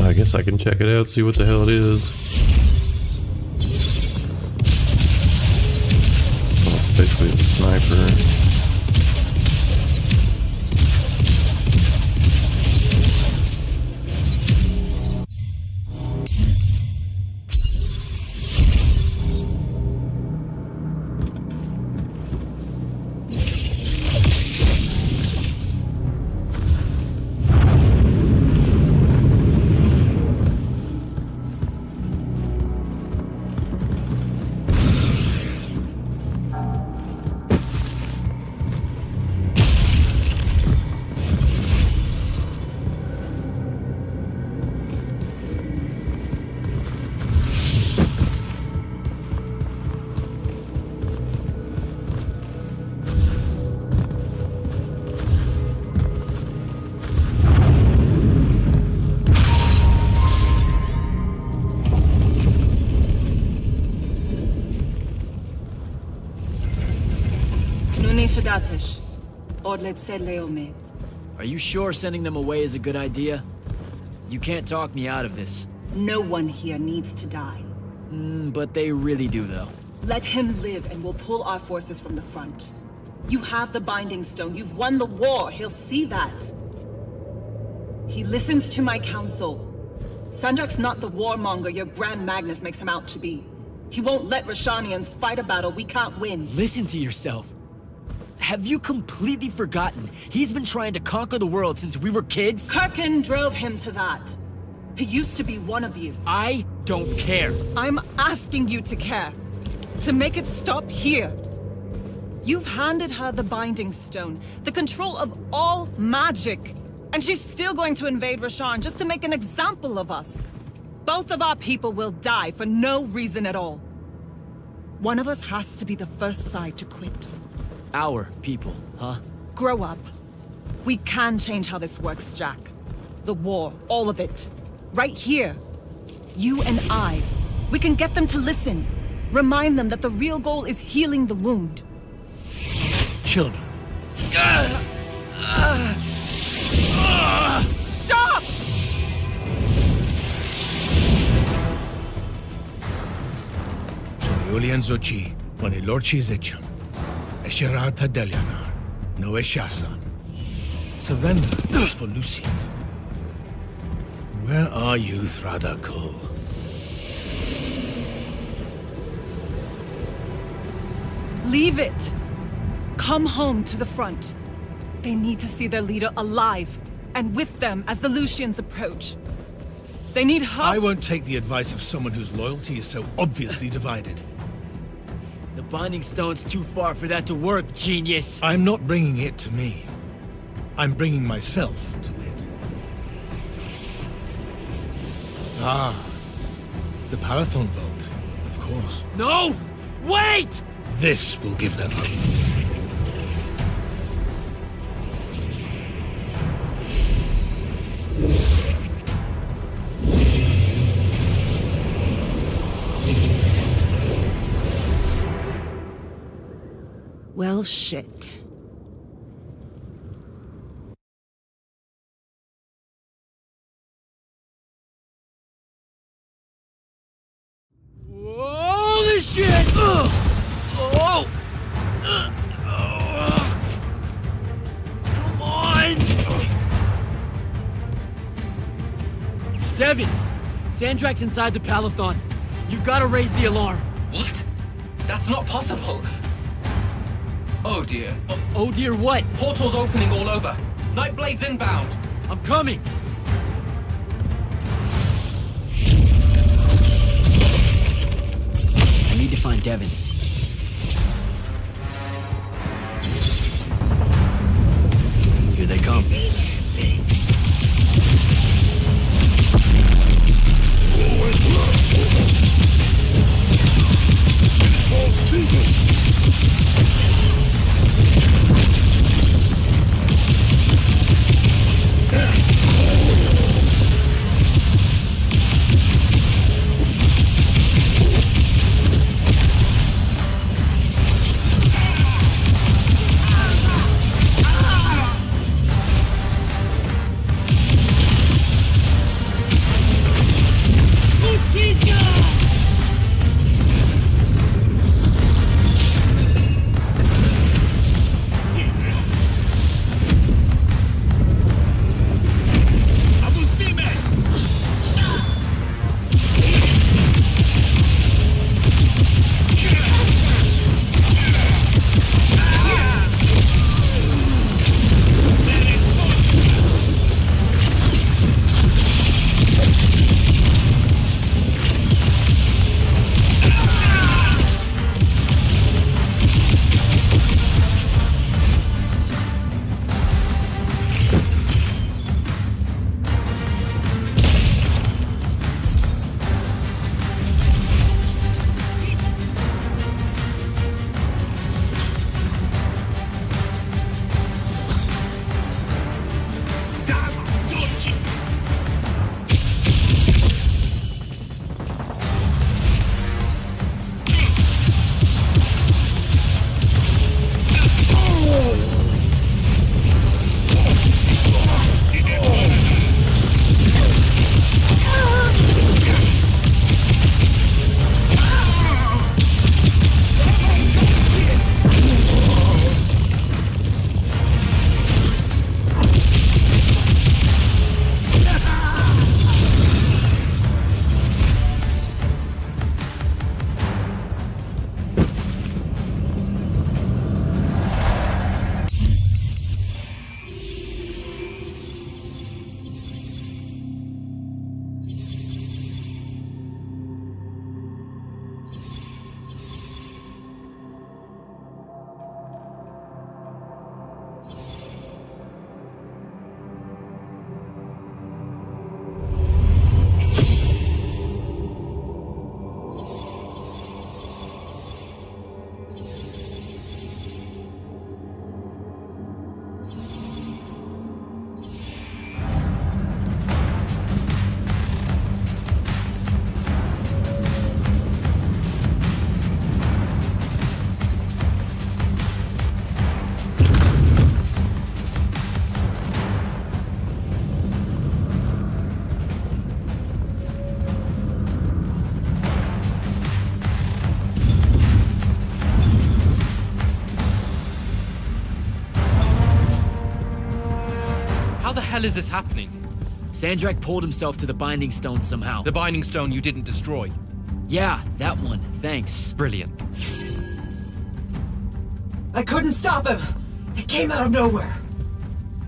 I guess I can check it out, see what the hell it is. Well, it's basically the sniper. Are you sure sending them away is a good idea? You can't talk me out of this. No one here needs to die. But they really do, though. Let him live and we'll pull our forces from the front. You have the Binding Stone. You've won the war. He'll see that. He listens to my counsel. Sandrak's not the warmonger your Grand Magnus makes him out to be. He won't let Rashanians fight a battle we can't win. Listen to yourself. Have you completely forgotten? He's been trying to conquer the world since we were kids? Kirkin drove him to that. He used to be one of you. I don't care. I'm asking you to care. To make it stop here. You've handed her the Binding Stone, the control of all magic. And she's still going to invade Rasharn just to make an example of us. Both of our people will die for no reason at all. One of us has to be the first side to quit. Our people, huh? Grow up. We can change how this works, Jack. The war, all of it. Right here. You and I. We can get them to listen. Remind them that the real goal is healing the wound. Children. Stop! Julian Zochi, when a lorchi zecham. Esherar Tadelianar, no Eshasan. Surrender is for Lucians. Where are you, Thradakul? Leave it. Come home to the front. They need to see their leader alive, and with them as the Lucians approach. They need help. I won't take the advice of someone whose loyalty is so obviously divided. The Binding Stone's too far for that to work, genius. I'm not bringing it to me. I'm bringing myself to it. Ah, the Parathon Vault, of course. No! Wait! This will give them hope. Well, shit. Holy shit! Ugh. Oh! Come on! Devin! Sandrak's inside the Palathon. You gotta raise the alarm. What? That's not possible. Oh dear. Oh dear what? Portals opening all over. Nightblade's inbound. I'm coming! I need to find Devin. Here they come. How the hell is this happening? Sandrak pulled himself to the Binding Stone somehow. The Binding Stone you didn't destroy. Yeah, that one. Thanks. Brilliant. I couldn't stop him! It came out of nowhere!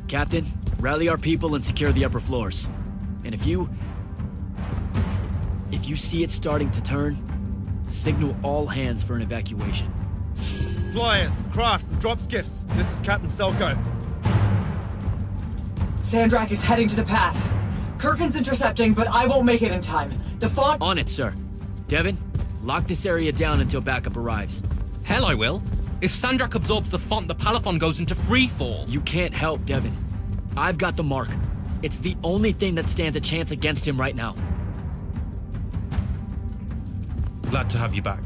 Captain, rally our people and secure the upper floors. And if you see it starting to turn, signal all hands for an evacuation. Flyers, crafts, and drop skiffs. This is Captain Selko. Sandrak is heading to the path. Kirkin's intercepting, but I won't make it in time. The font— On it, sir. Devin, lock this area down until backup arrives. Hell I will. If Sandrak absorbs the font, the Palathon goes into freefall. You can't help, Devin. I've got the mark. It's the only thing that stands a chance against him right now. Glad to have you back.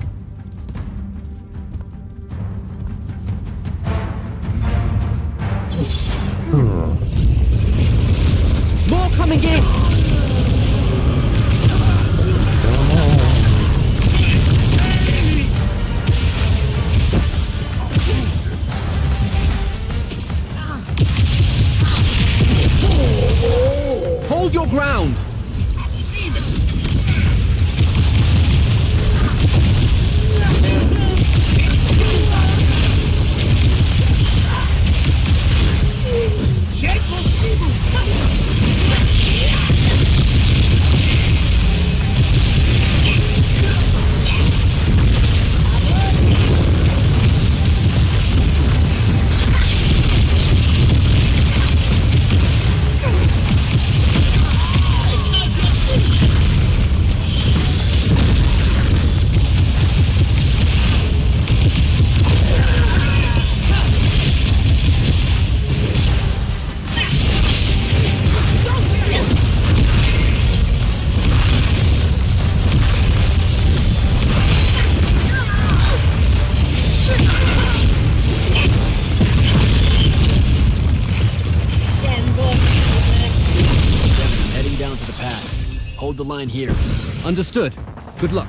More coming in! Hold your ground! Hold the line here. Understood. Good luck.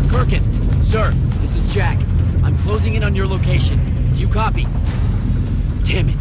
Kirkin, sir, this is Jack. I'm closing in on your location. Do you copy? Damn it.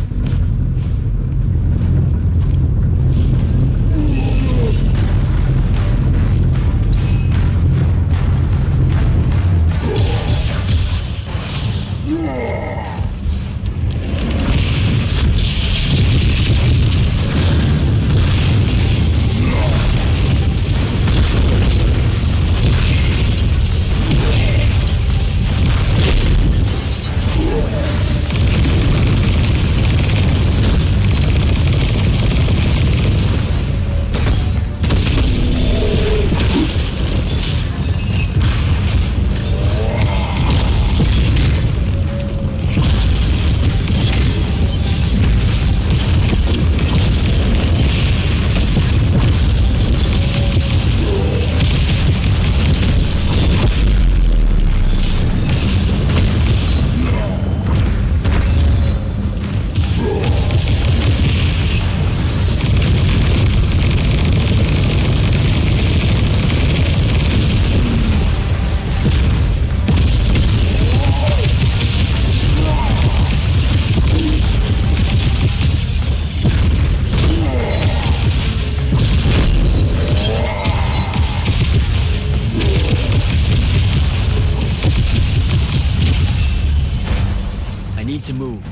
To move.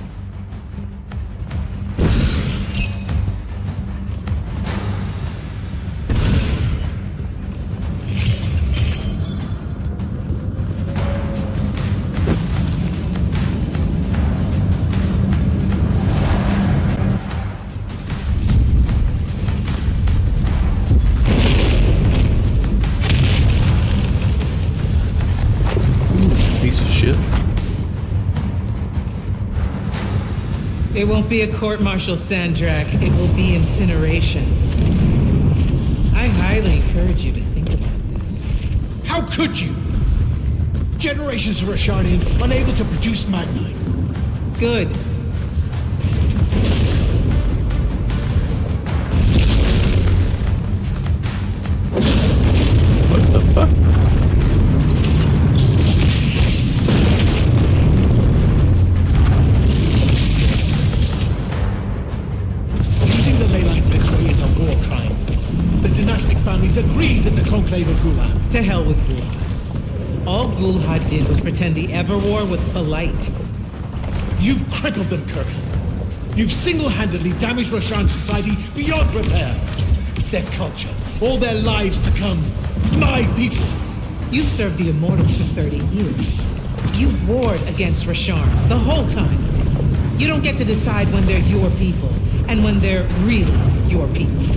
Piece of shit. It won't be a court-martial, Sandrak. It will be incineration. I highly encourage you to think about this. How could you? Generations of Rashanians unable to produce Magnite. Good. armies agreed in the Conclave of Gul'ad. To hell with Gul'ad. All Gul'ad did was pretend the Everwar was polite. You've crippled them, Kirk. You've single-handedly damaged Roshan's society beyond repair. Their culture, all their lives to come. My people. You've served the Immortals for 30 years. You've warred against Rasharn the whole time. You don't get to decide when they're your people and when they're really your people.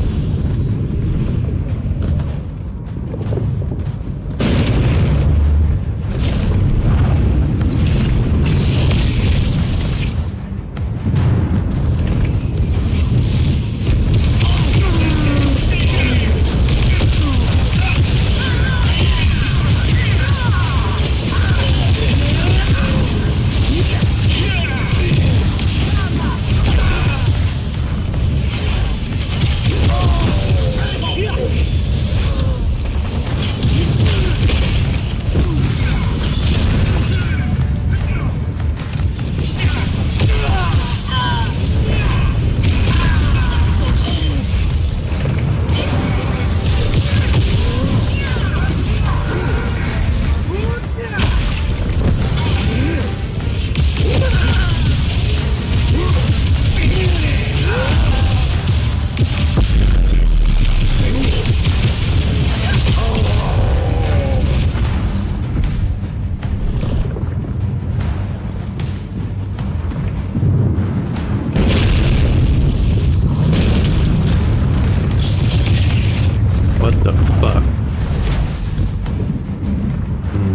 What the fuck?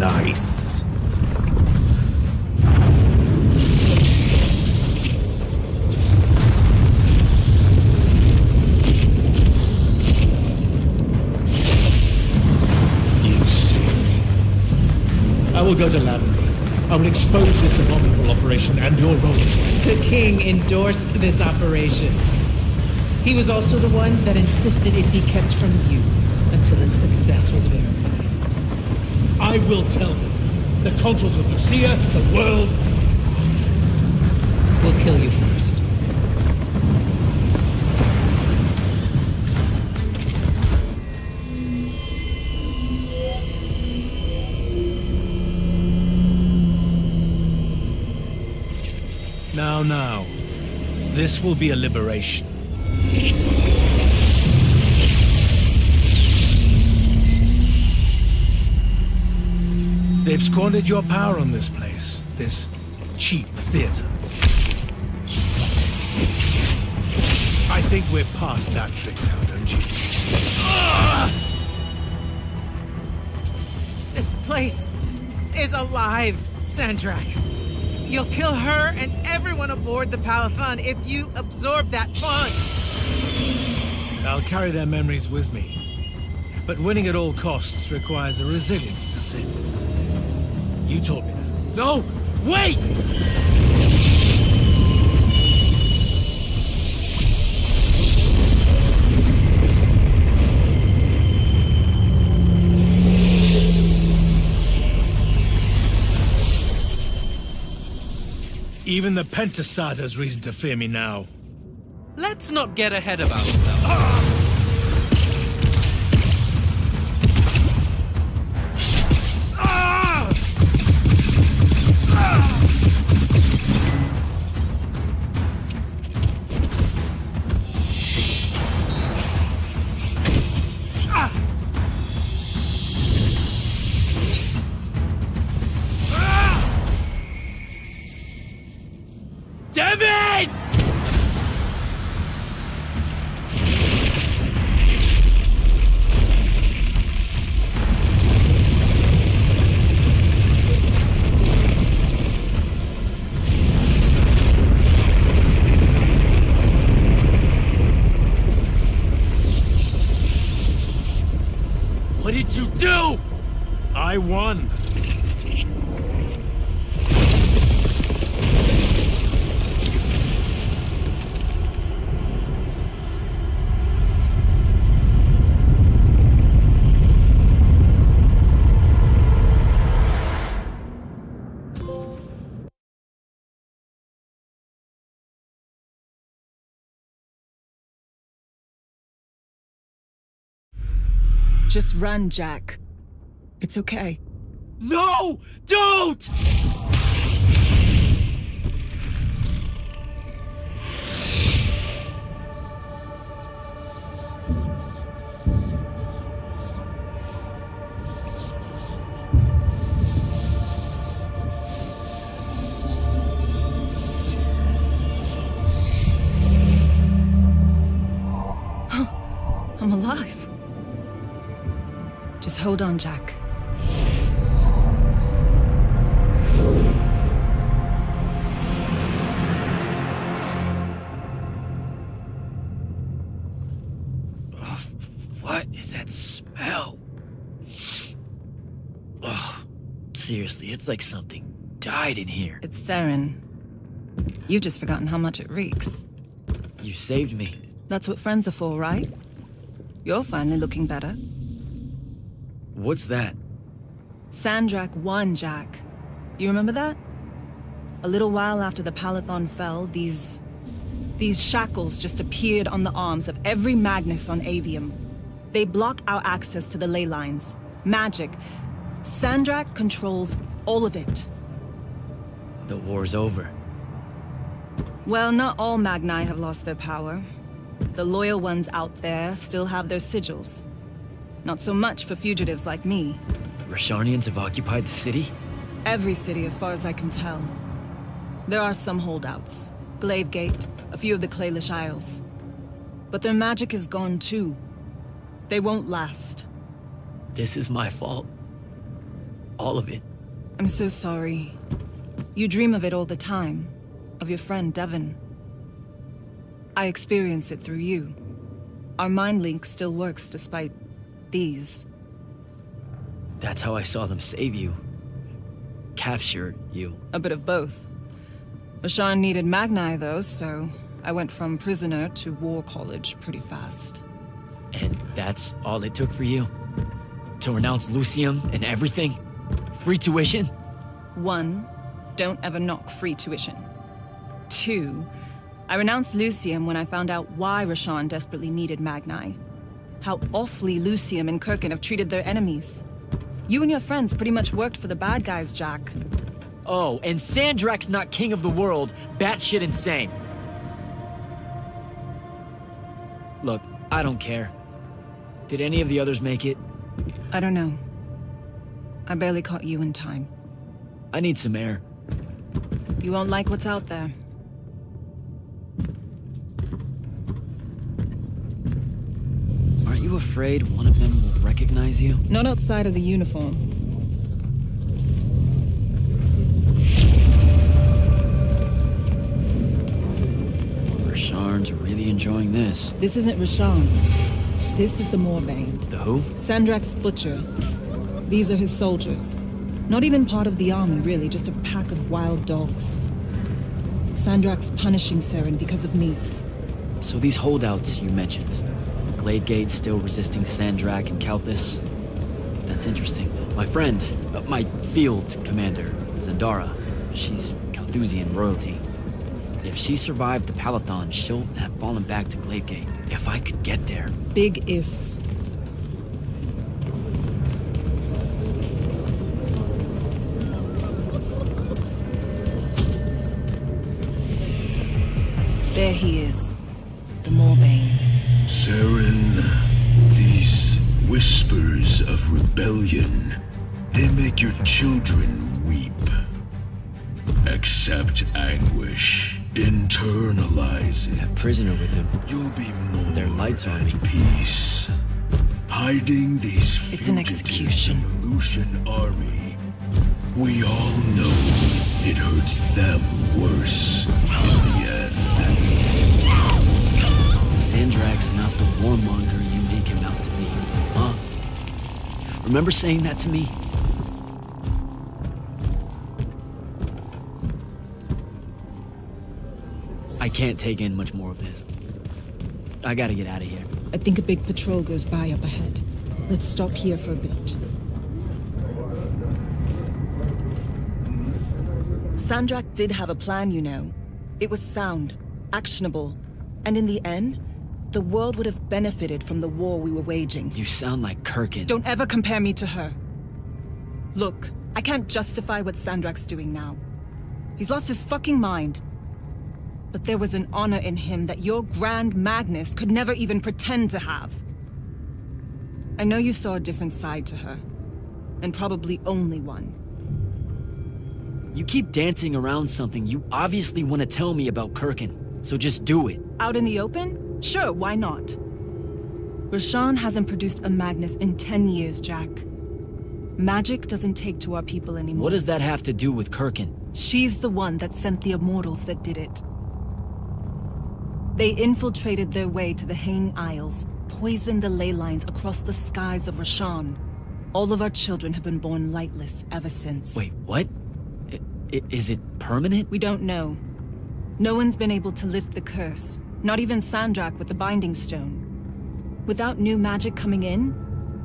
Nice. You see. I will go to Lavender. I will expose this abominable operation and your role. The king endorsed this operation. He was also the one that insisted it be kept from you until its success was verified. I will tell them. The consuls of Lucia, the world. We'll kill you first. Now. This will be a liberation. They've squandered your power on this place, this cheap theater. I think we're past that trick now, don't you? This place is alive, Sandrak. You'll kill her and everyone aboard the Palathon if you absorb that font. I'll carry their memories with me. But winning at all costs requires a resilience to sin. You taught me that. No! Wait! Even the Pentasad has reason to fear me now. Let's not get ahead of ourselves. David! What did you do? I won. just run, Jack. It's okay. No! Don't! I'm alive. Just hold on, Jack. What is that smell? Oh, seriously, it's like something died in here. It's sarin. You've just forgotten how much it reeks. You saved me. That's what friends are for, right? You're finally looking better. What's that? Sandrak won, Jack. You remember that? A little while after the Palathon fell, these shackles just appeared on the arms of every Magnus on Aveum. They block our access to the ley lines. Magic. Sandrak controls all of it. The war's over. Well, not all Magni have lost their power. The loyal ones out there still have their sigils. Not so much for fugitives like me. Rashanians have occupied the city? Every city, as far as I can tell. There are some holdouts. Glavegate, a few of the Claylish Isles. But their magic is gone too. They won't last. This is my fault. All of it. I'm so sorry. You dream of it all the time. Of your friend, Devon. I experience it through you. Our mind link still works despite these. That's how I saw them save you. Capture you. A bit of both. Lucian needed Magni, though, so I went from prisoner to war college pretty fast. And that's all it took for you? To renounce Lucian and everything? Free tuition? 1, don't ever knock free tuition. 2, I renounced Lucian when I found out why Rashawn desperately needed Magni. How awfully Lucian and Kirkin have treated their enemies. You and your friends pretty much worked for the bad guys, Jack. Oh, and Sandrak's not king of the world. Batshit insane. Look, I don't care. Did any of the others make it? I don't know. I barely caught you in time. I need some air. You won't like what's out there. Aren't you afraid one of them will recognize you? Not outside of the uniform. Rasharn's really enjoying this. This isn't Rashawn. This is the Moorbane. The who? Sandrak's butcher. These are his soldiers. Not even part of the army, really, just a pack of wild dogs. Sandrak's punishing Saren because of me. So these holdouts you mentioned, Gladegate still resisting Sandrak and Kalthus? That's interesting. My friend, my field commander, Zandara, she's Kalthusian royalty. If she survived the Palathon, she'll have fallen back to Gladegate. If I could get there. Big if. There he is. The Moorbane. Saren, these whispers of rebellion, they make your children weep. Accept anguish. Internalize it. That prisoner with him. You'll be more Their lights on at peace. Hiding these It's an fugitives execution. in the Lucian army. We all know it hurts them worse in the end. Sandrak's not the warmonger you make him out to be, huh? Remember saying that to me? I can't take in much more of this. I gotta get out of here. I think a big patrol goes by up ahead. Let's stop here for a bit. Sandrak did have a plan, you know. It was sound, actionable, and in the end, the world would have benefited from the war we were waging. You sound like Kirkin. Don't ever compare me to her. Look, I can't justify what Sandrak's doing now. He's lost his fucking mind. But there was an honor in him that your Grand Magnus could never even pretend to have. I know you saw a different side to her. And probably only one. You keep dancing around something you obviously want to tell me about Kirkin. So just do it. Out in the open? Sure, why not? Roshan hasn't produced a Magnus in 10 years, Jack. Magic doesn't take to our people anymore. What does that have to do with Kirkin? She's the one that sent the Immortals that did it. They infiltrated their way to the Hanging Isles, poisoned the ley lines across the skies of Roshan. All of our children have been born lightless ever since. Wait, what? Is it permanent? We don't know. No one's been able to lift the curse. Not even Sandrak with the Binding Stone. Without new magic coming in,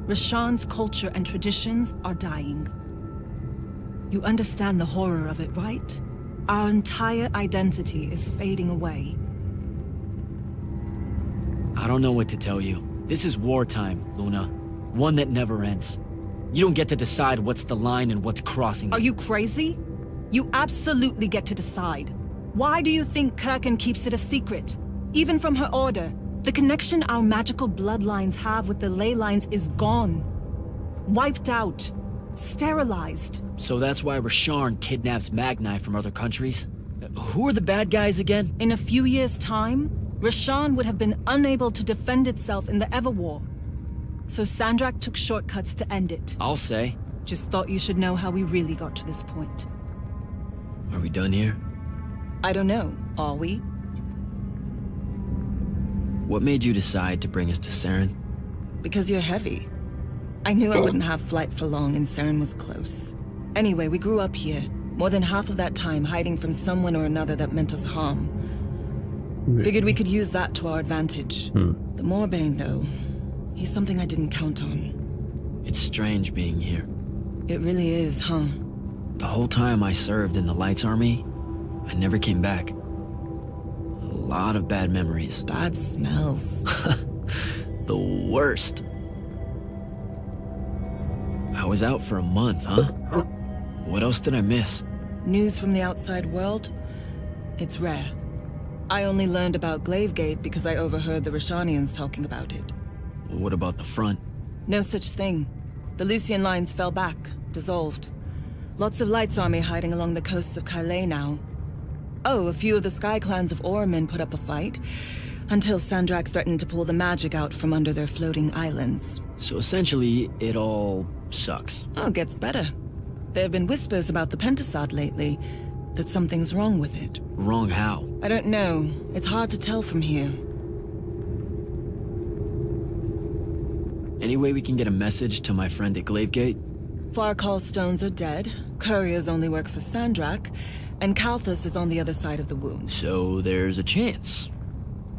Roshan's culture and traditions are dying. You understand the horror of it, right? Our entire identity is fading away. I don't know what to tell you. This is wartime, Luna. One that never ends. You don't get to decide what's the line and what's crossing it. Are you crazy? You absolutely get to decide. Why do you think Kirkin keeps it a secret? Even from her order, the connection our magical bloodlines have with the ley lines is gone. Wiped out. Sterilized. So that's why Roshan kidnaps Magni from other countries? Who are the bad guys again? In a few years' time, Roshan would have been unable to defend itself in the Everwar. So Sandrak took shortcuts to end it. I'll say. Just thought you should know how we really got to this point. Are we done here? I don't know. Are we? What made you decide to bring us to Saren? Because you're heavy. I knew I wouldn't have flight for long and Saren was close. Anyway, we grew up here. More than half of that time hiding from someone or another that meant us harm. Figured we could use that to our advantage. The Moorbane, though, he's something I didn't count on. It's strange being here. It really is, huh? The whole time I served in the Lights Army, I never came back. A lot of bad memories. Bad smells. The worst. I was out for a month, huh? What else did I miss? News from the outside world? It's rare. I only learned about Glavegate because I overheard the Roshanians talking about it. What about the front? No such thing. The Lucian lines fell back, dissolved. Lots of Lights Army hiding along the coasts of Calais now. Oh, a few of the Sky Clans of Ormen put up a fight, until Sandrak threatened to pull the magic out from under their floating islands. So essentially, it all sucks. Oh, it gets better. There have been whispers about the Pentasod lately, that something's wrong with it. Wrong how? I don't know. It's hard to tell from here. Any way we can get a message to my friend at Glavegate? Farcall stones are dead, couriers only work for Sandrak, and Kalthus is on the other side of the wound. So there's a chance.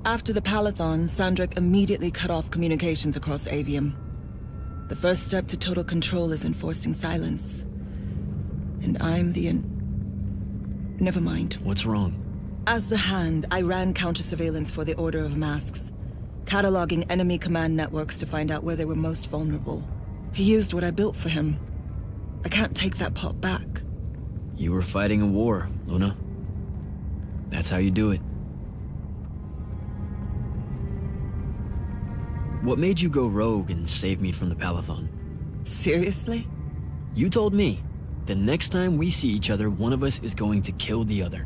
After the Palathon, Sandrak immediately cut off communications across Aveum. The first step to total control is enforcing silence. And I'm the Never mind. What's wrong? As the Hand, I ran counter-surveillance for the Order of Masks, cataloging enemy command networks to find out where they were most vulnerable. He used what I built for him. I can't take that pot back. You were fighting a war, Luna. That's how you do it. What made you go rogue and save me from the Palathon? Seriously? You told me. The next time we see each other, one of us is going to kill the other.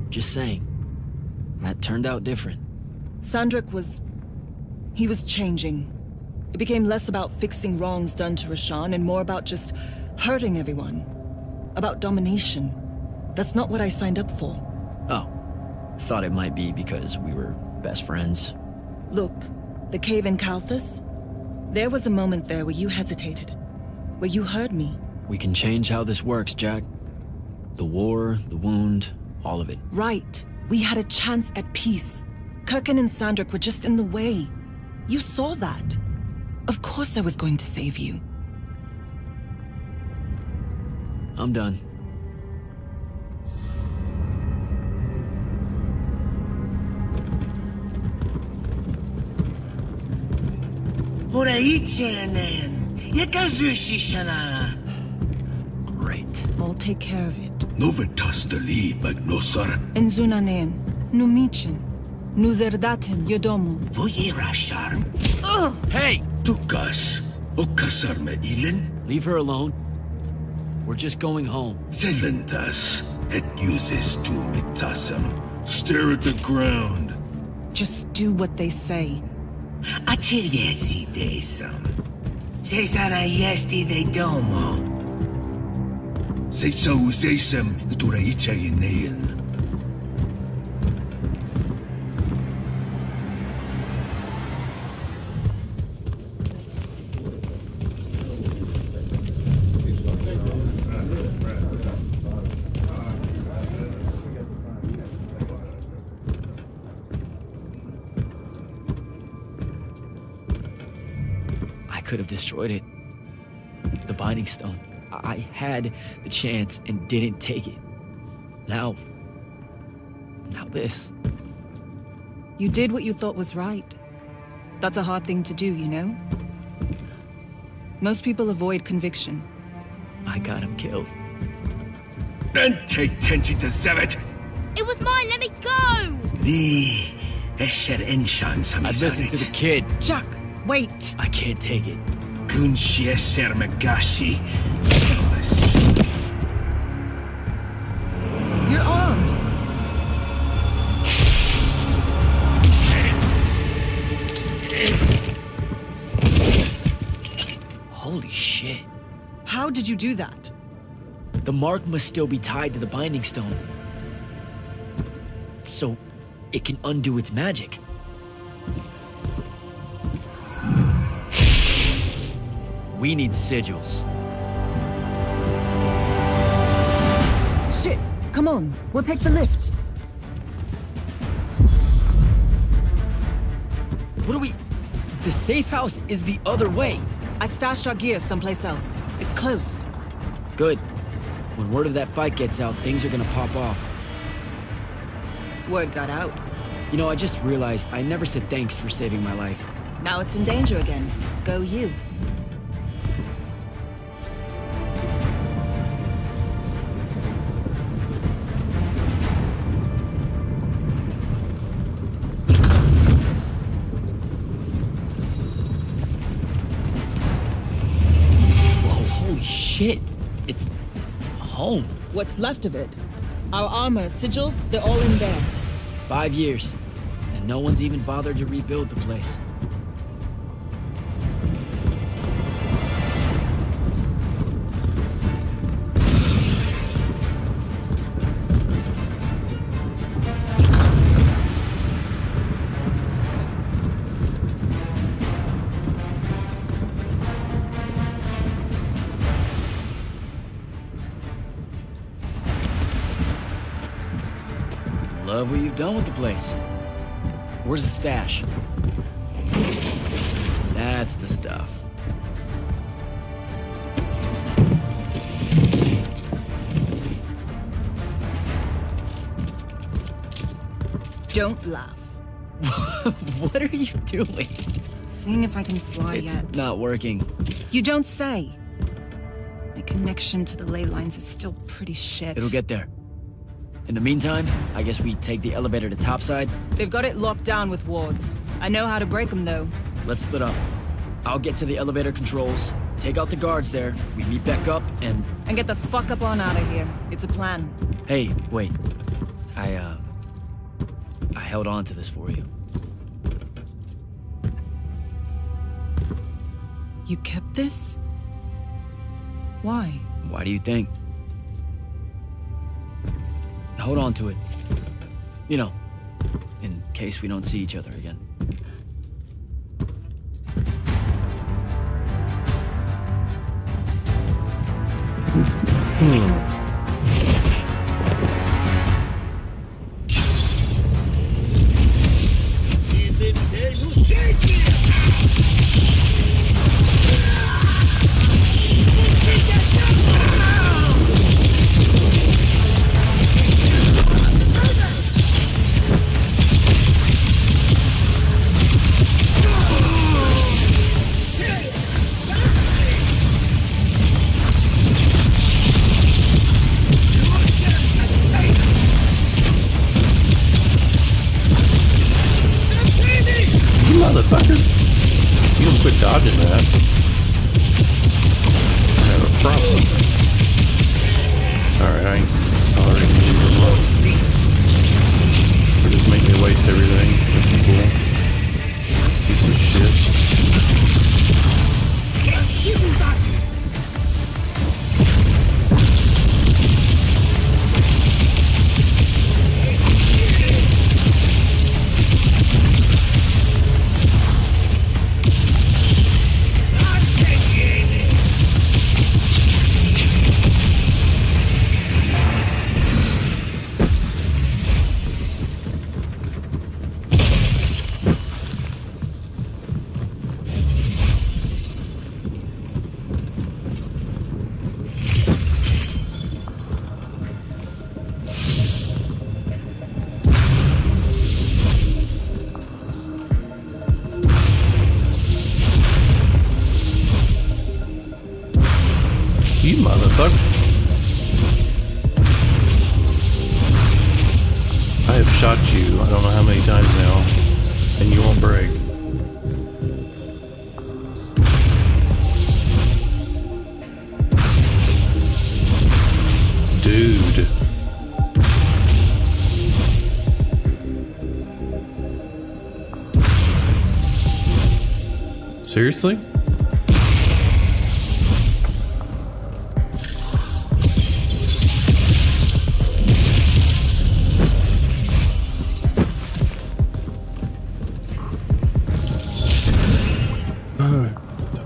Just saying. That turned out different. Sandrak was... he was changing. It became less about fixing wrongs done to Roshan and more about just hurting everyone. About domination. That's not what I signed up for. Oh. Thought it might be because we were best friends. Look, the cave in Kalthus? There was a moment there where you hesitated. Where you heard me. We can change how this works, Jack. The war, the wound, all of it. Right. We had a chance at peace. Kirkin and Sandrak were just in the way. You saw that. Of course I was going to save you. I'm done. Great. I'll take care of it. Novitas dali magnosar. Enzunanen, numichin, nuzerdatin yodomu. Voyerashar. Hey! Tukas. Okasar me ilen. Leave her alone. We're just going home. Zelentas. Et uses to mitasam. Stare at the ground. Just do what they say. Achiriesi desam. Cesara yesti de domo. Sesa usesam duraicha yenean. Could have destroyed it. The Binding Stone. I had the chance and didn't take it. Now this. You did what you thought was right. That's a hard thing to do, you know? Most people avoid conviction. I got him killed. Then take tension to Zevet. It was mine, let me go! The Esher Enshan I listened to the kid. Jack, wait! I can't take it. Kunshia Sermagashi. Your arm! Holy shit. How did you do that? The mark must still be tied to the Binding Stone. So it can undo its magic. We need sigils. Shit! Come on, we'll take the lift. What do we... The safe house is the other way. I stashed our gear someplace else. It's close. Good. When word of that fight gets out, things are gonna pop off. Word got out. You know, I just realized I never said thanks for saving my life. Now it's in danger again. Go you. Shit, it's home. What's left of it? Our armor, sigils, they're all in there. 5 years, and no one's even bothered to rebuild the place. Love what you've done with the place. Where's the stash? That's the stuff. Don't laugh. What are you doing? Seeing if I can fly It's yet. not working. You don't say. My connection to the ley lines is still pretty shit. It'll get there. In the meantime, I guess we take the elevator to topside. They've got it locked down with wards. I know how to break them, though. Let's split up. I'll get to the elevator controls, take out the guards there, we meet back up, and... And get the fuck up on out of here. It's a plan. Hey, wait. I held on to this for you. You kept this? Why? Why do you think? Hold on to it. You know, in case we don't see each other again. motherfucker. You don't quit dodging that. I have a problem. Alright, I ain't already leave him alone. Or just make me waste everything. That's cool. Piece of shit. You motherfucker. I have shot you, I don't know how many times now, and you won't break. Dude. Seriously?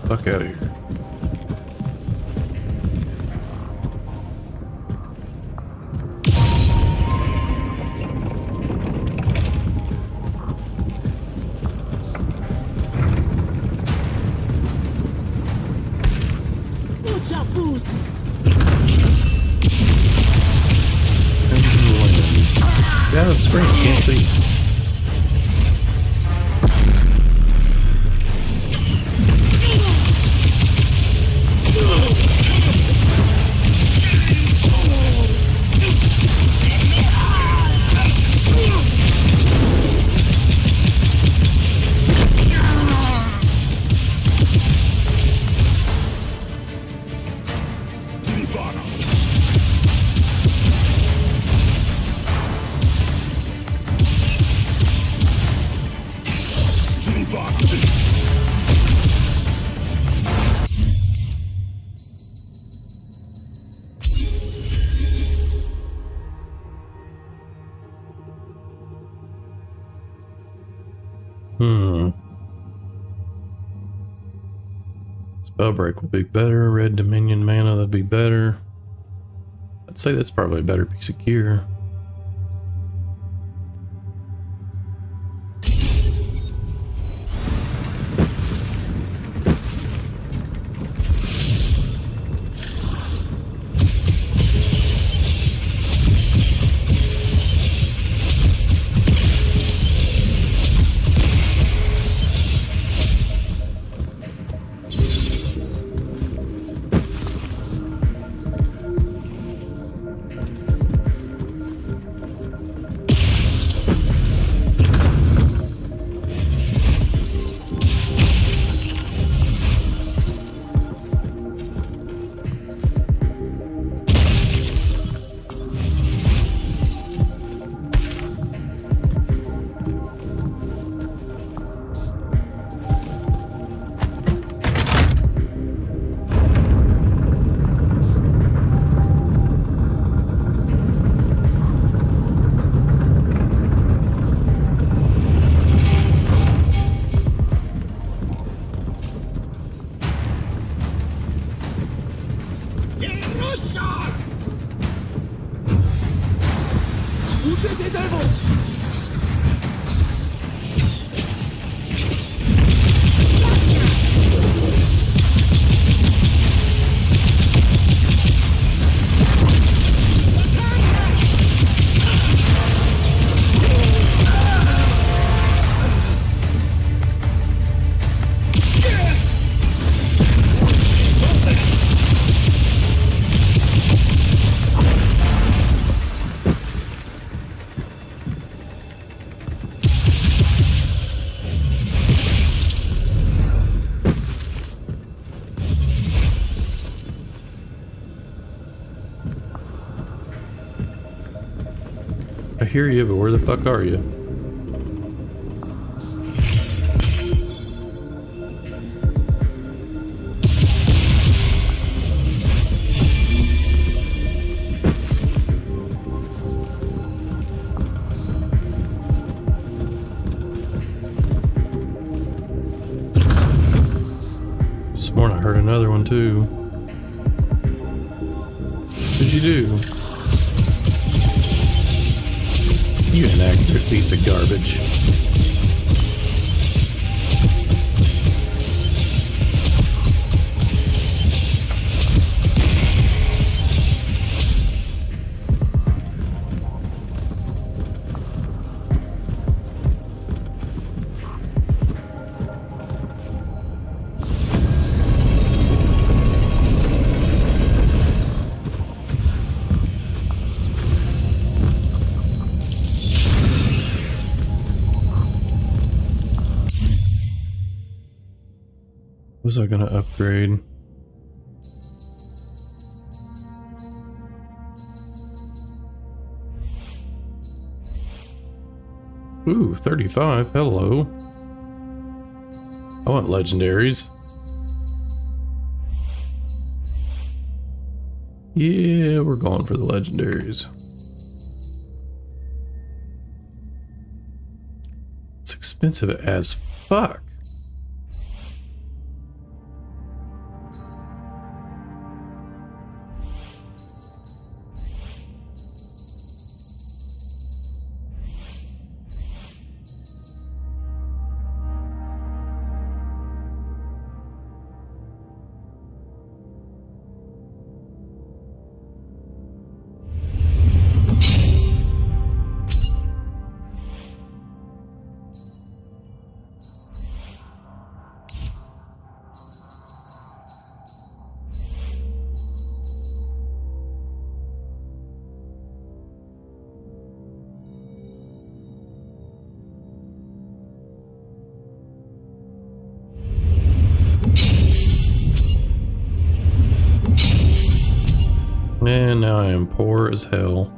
Fuck out of here. Get out of the screen, you can't see. Spellbreak will be better. Red Dominion mana, that'd be better. I'd say that's probably a better piece of gear. hear you, but where the fuck are you? Sworn I heard another one too. What'd you do? You inaccurate piece of garbage. Was I gonna upgrade? Ooh, 35. Hello. I want legendaries. Yeah, we're going for the legendaries. It's expensive as fuck. And now I am poor as hell.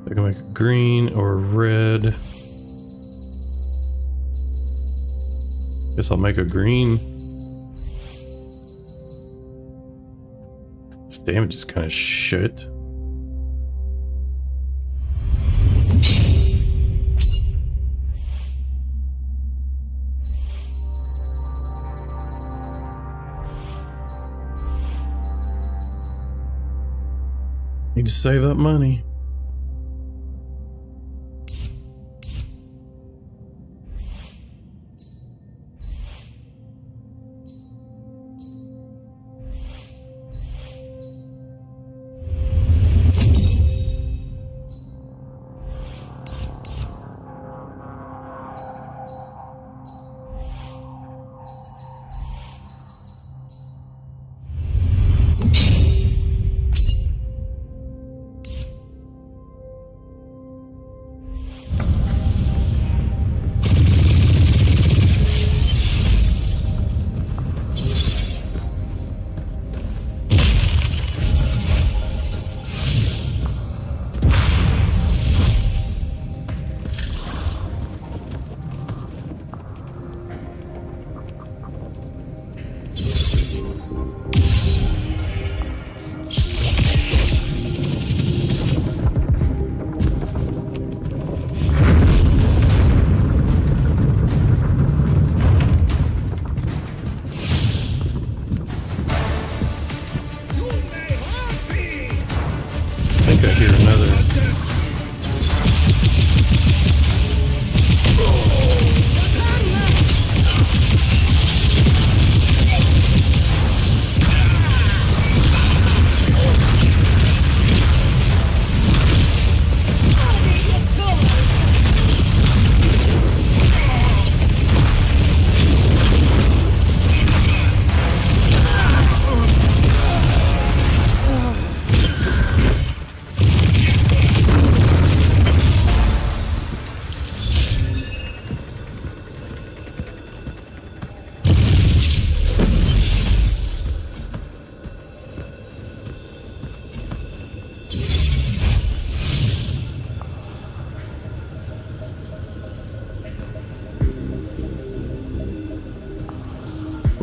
I can make a green or red. Guess I'll make a green. This damage is kind of shit. Need to save up money.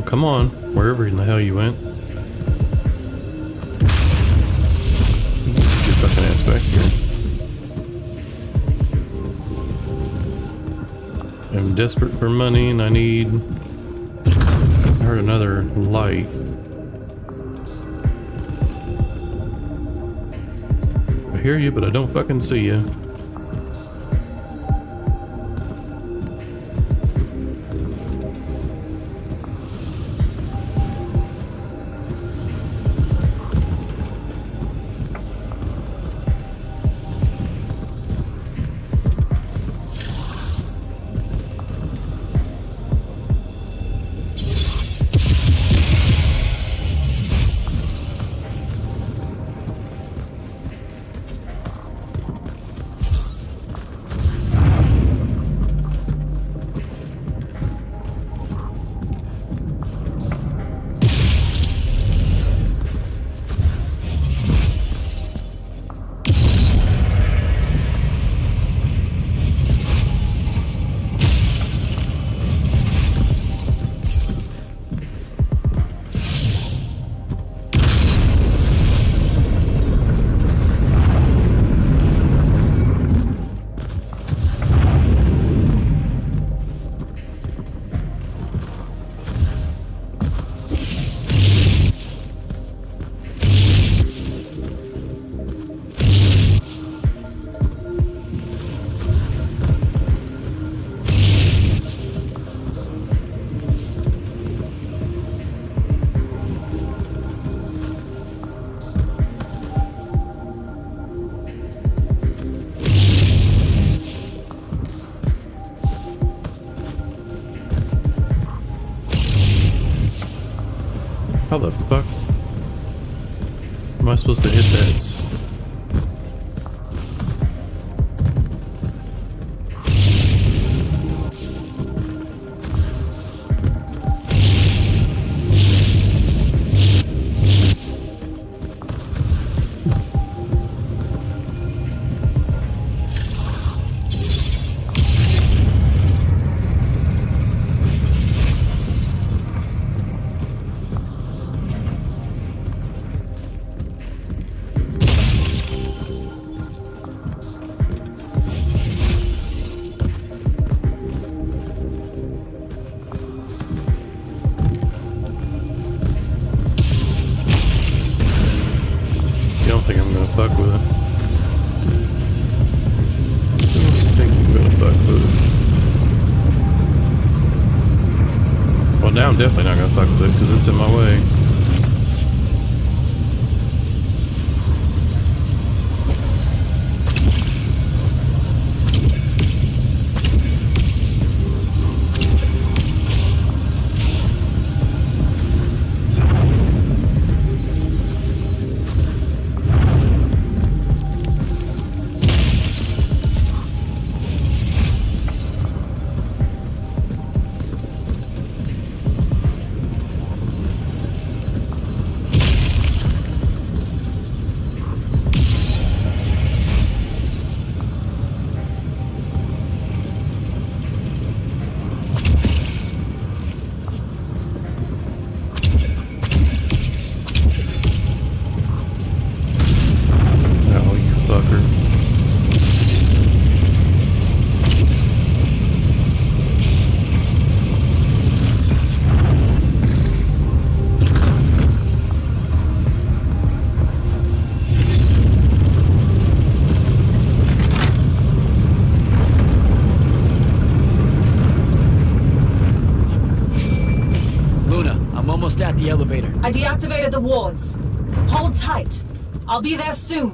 Well, come on, wherever in the hell you went. Get your fucking ass back here. I'm desperate for money and I heard another light. I hear you, but I don't fucking see you. How the fuck am I supposed to hit this? Fuck with it. I think I'm gonna fuck with it. Well, now I'm definitely not gonna fuck with it because it's in my way. At the elevator. I deactivated the wards. Hold tight. I'll be there soon.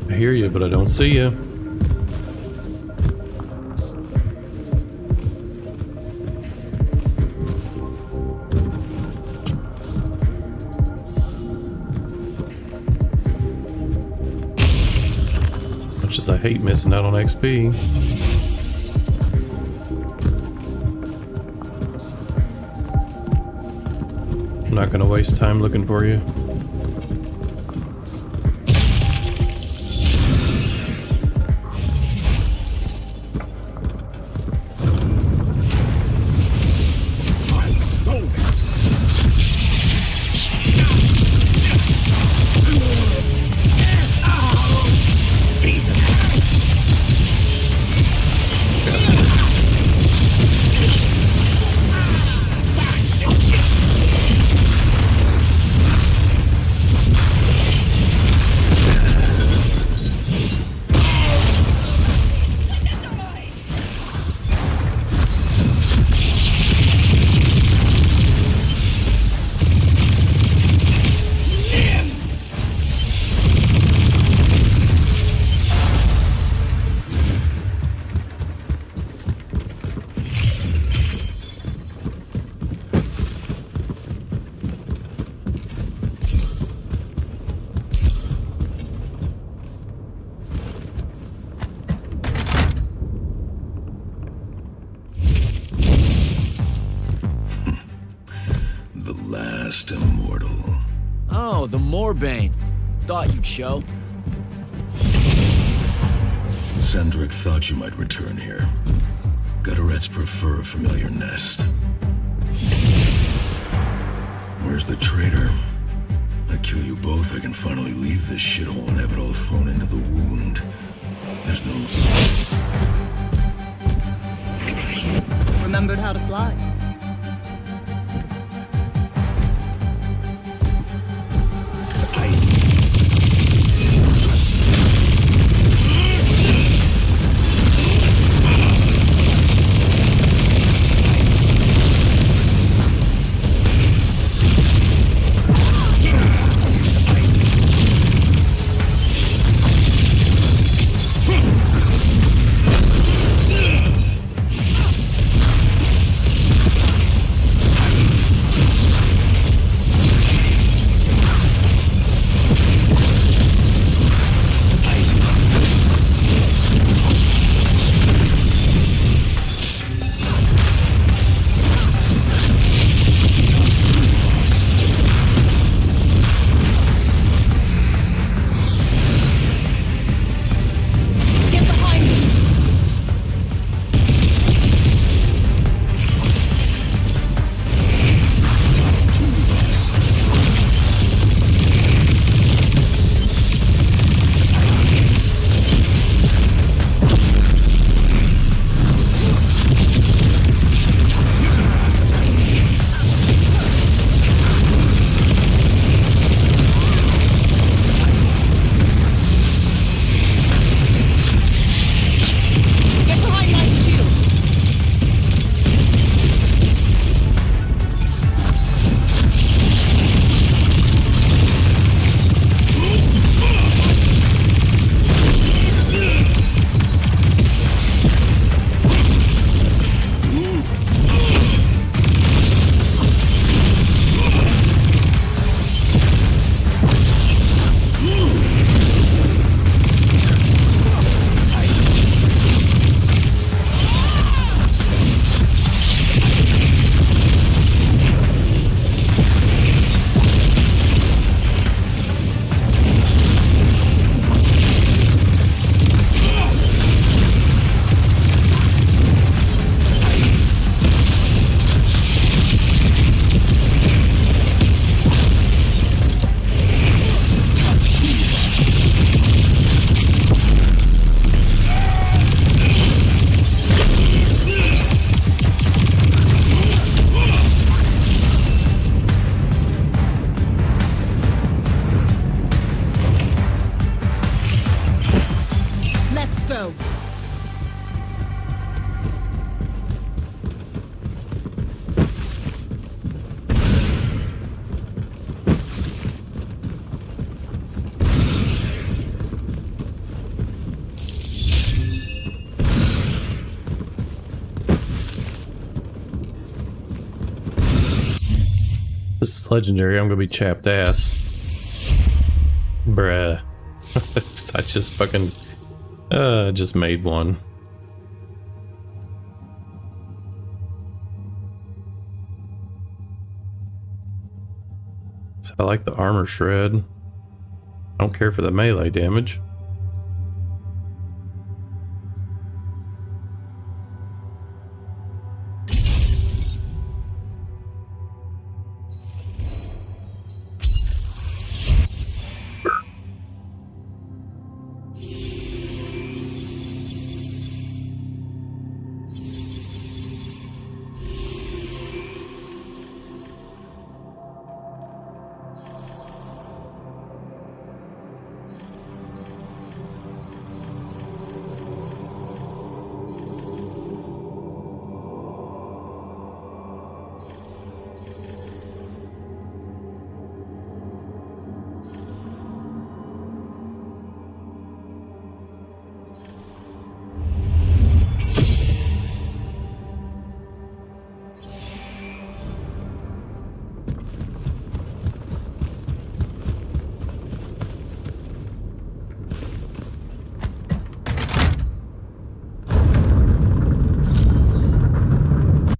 I hear you, but I don't see you. I hate missing out on XP. I'm not gonna waste time looking for you. the Moorbane. Thought you'd show. Sandrick thought you might return here. Gutterets prefer a familiar nest. Where's the traitor? I kill you both, I can finally leave this shithole and have it all thrown into the wound. There's no... Remembered how to fly. This is legendary. I'm gonna be chapped ass. Bruh. I just fucking just made one. So I like the armor shred. I don't care for the melee damage.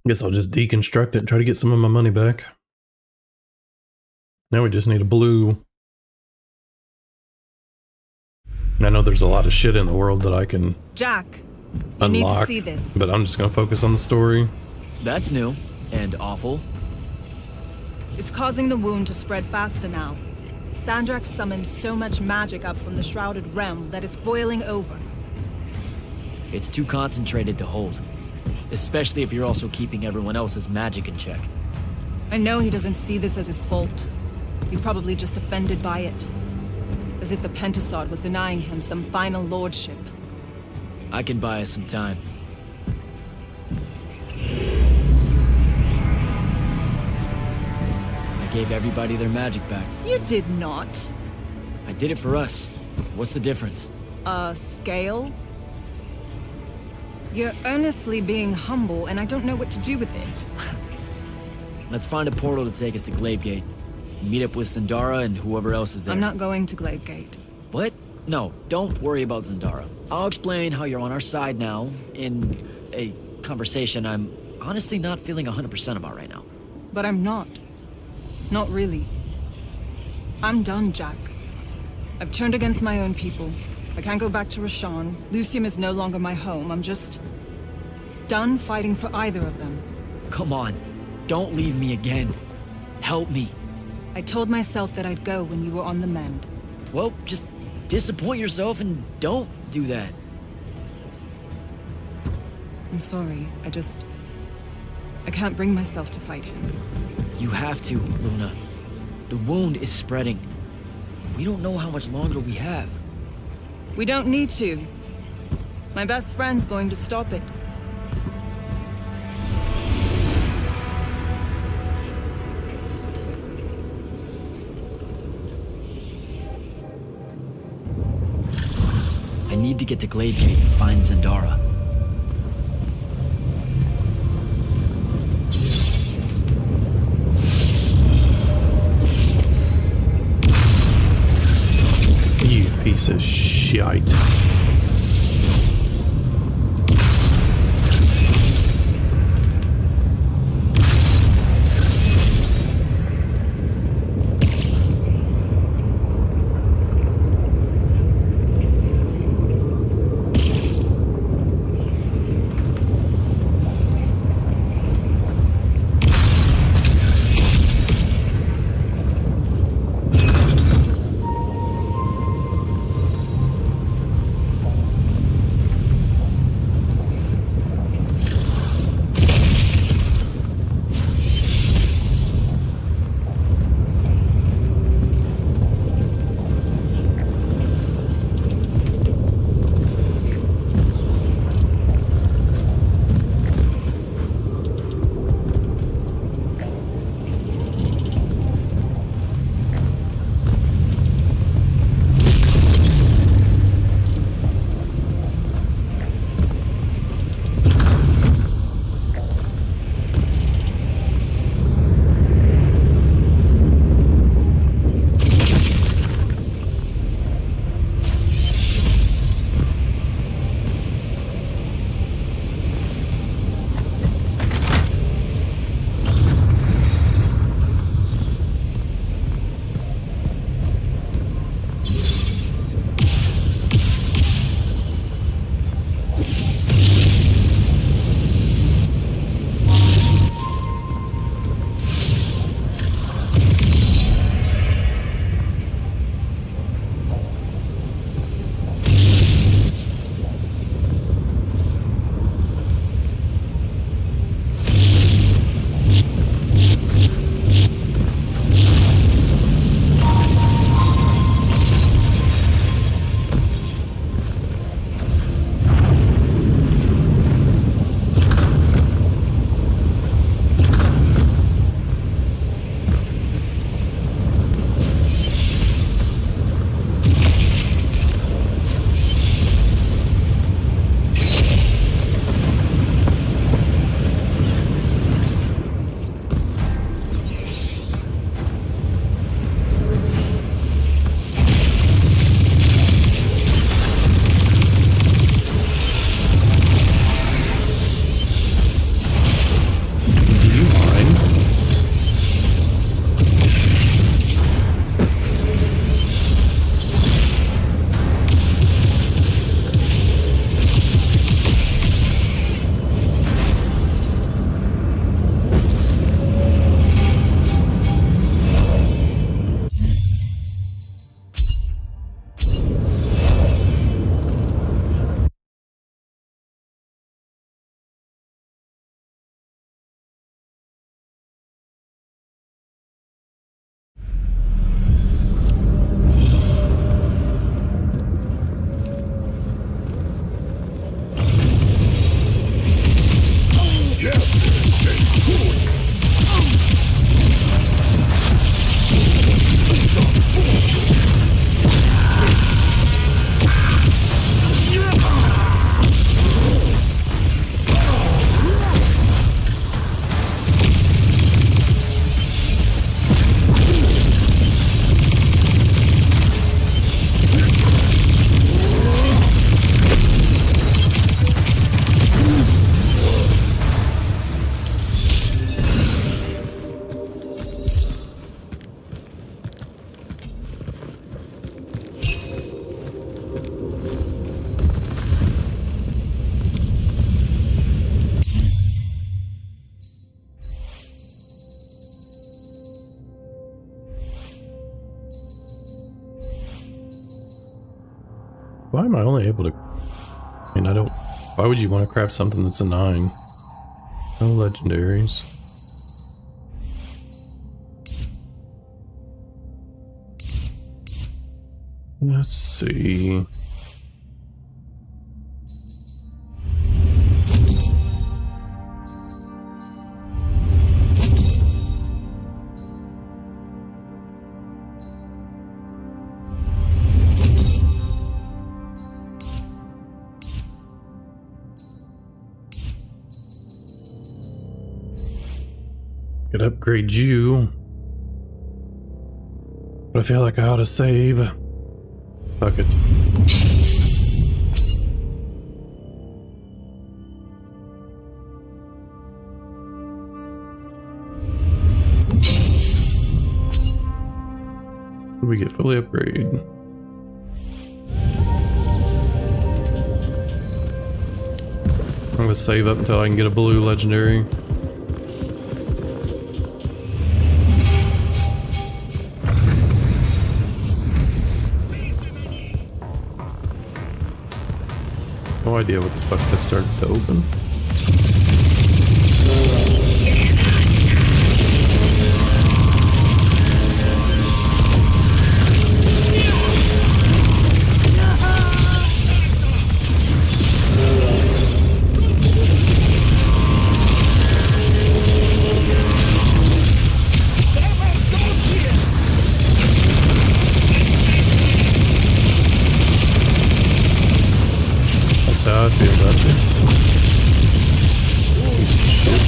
Guess I'll just deconstruct it and try to get some of my money back. Now we just need a blue I know there's a lot of shit in the world that I can Jack, you need to unlock, see this. but I'm just gonna focus on the story. That's new and awful. It's causing the wound to spread faster now. Sandrak summoned so much magic up from the Shrouded Realm that it's boiling over. It's too concentrated to hold. Especially if you're also keeping everyone else's magic in check. I know he doesn't see this as his fault. He's probably just offended by it. As if the Pentasod was denying him some final lordship. I can buy us some time. I gave everybody their magic back. You did not. I did it for us. What's the difference? Scale? You're earnestly being humble, and I don't know what to do with it. Let's find a portal to take us to Gladegate. Meet up with Zendara and whoever else is there. I'm not going to Gladegate. What? No, don't worry about Zendara. I'll explain how you're on our side now in a conversation I'm honestly not feeling 100% about right now. But I'm not. Not really. I'm done, Jack. I've turned against my own people. I can't go back to Rashawn. Lucian is no longer my home. I'm just done fighting for either of them. Come on. Don't leave me again. Help me. I told myself that I'd go when you were on the mend. Well, just disappoint yourself and don't do that. I'm sorry. I can't bring myself to fight him. You have to, Luna. The wound is spreading. We don't know how much longer we have. We don't need to. My best friend's going to stop it. I need to get to Gladegate and find Zendara. You piece of shite. Why am I only able to... I mean, I don't... Why would you want to craft something that's a 9? No legendaries. Let's see... Could upgrade you, but I feel like I ought to save. Fuck it. What do we get? Fully upgrade. I'm gonna save up until I can get a blue legendary. No idea what the fuck that started to open. That's how I feel about you. Piece of shit.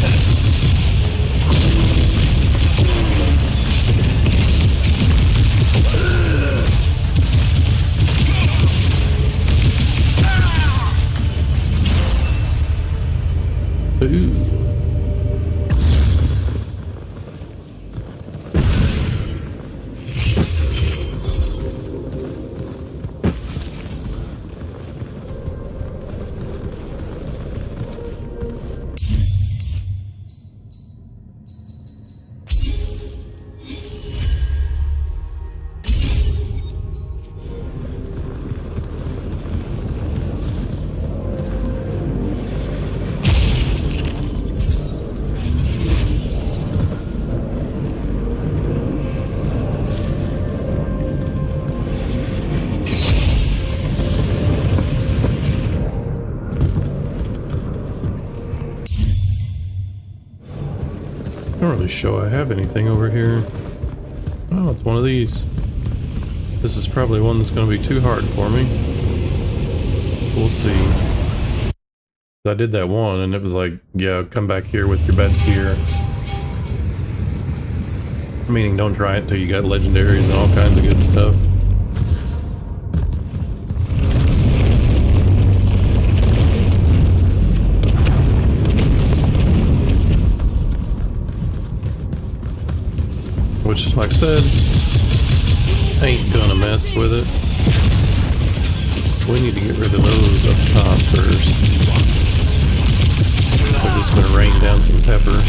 Ooh. I don't really show I have anything over here. Oh, it's one of these. This is probably one that's going to be too hard for me. We'll see. I did that one and it was like, yeah, come back here with your best gear. Meaning don't try it till you got legendaries and all kinds of good stuff. Which, like I said, ain't gonna mess with it. We need to get rid of those up top first. We're just gonna rain down some pepper.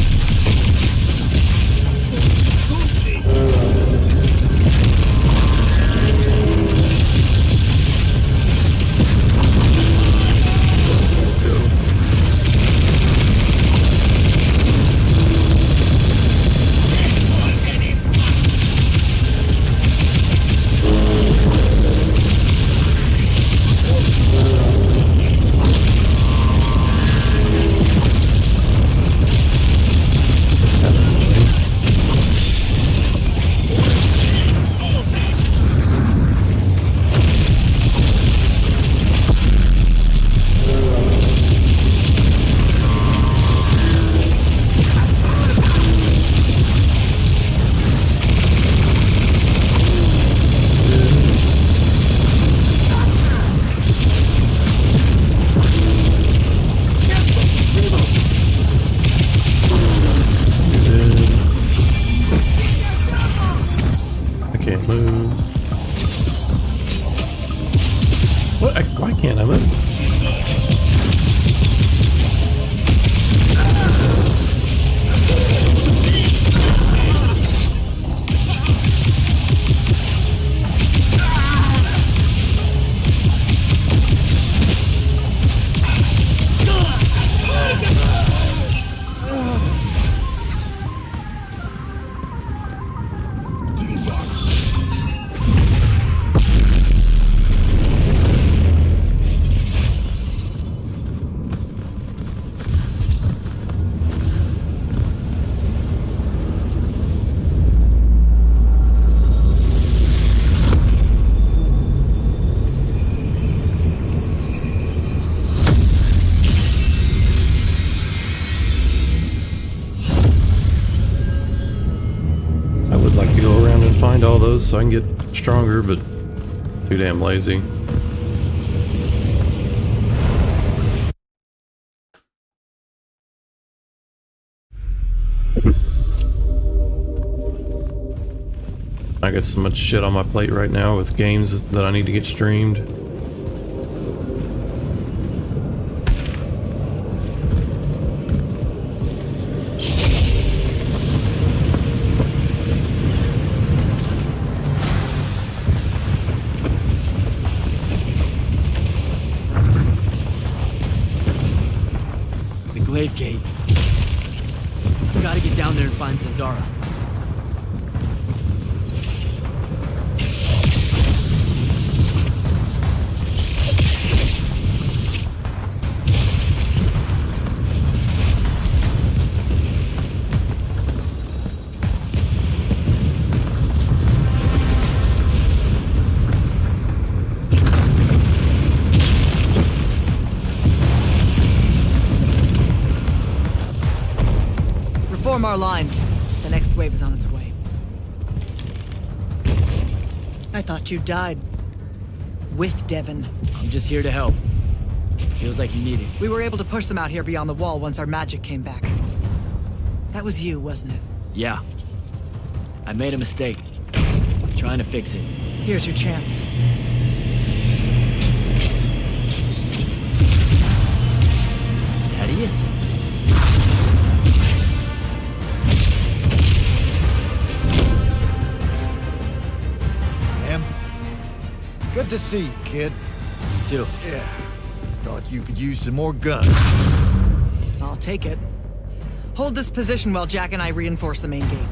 Why can't I move? those so I can get stronger, but too damn lazy. I got so much shit on my plate right now with games that I need to get streamed. The glaive gate. We gotta get down there and find Zendara. Form our lines. The next wave is on its way. I thought you died. With Devon. I'm just here to help. Feels like you need it. We were able to push them out here beyond the wall once our magic came back. That was you, wasn't it? Yeah. I made a mistake. I'm trying to fix it. Here's your chance. Thaddeus? Good to see you, kid. You too. Yeah. Thought you could use some more guns. I'll take it. Hold this position while Jack and I reinforce the main gate.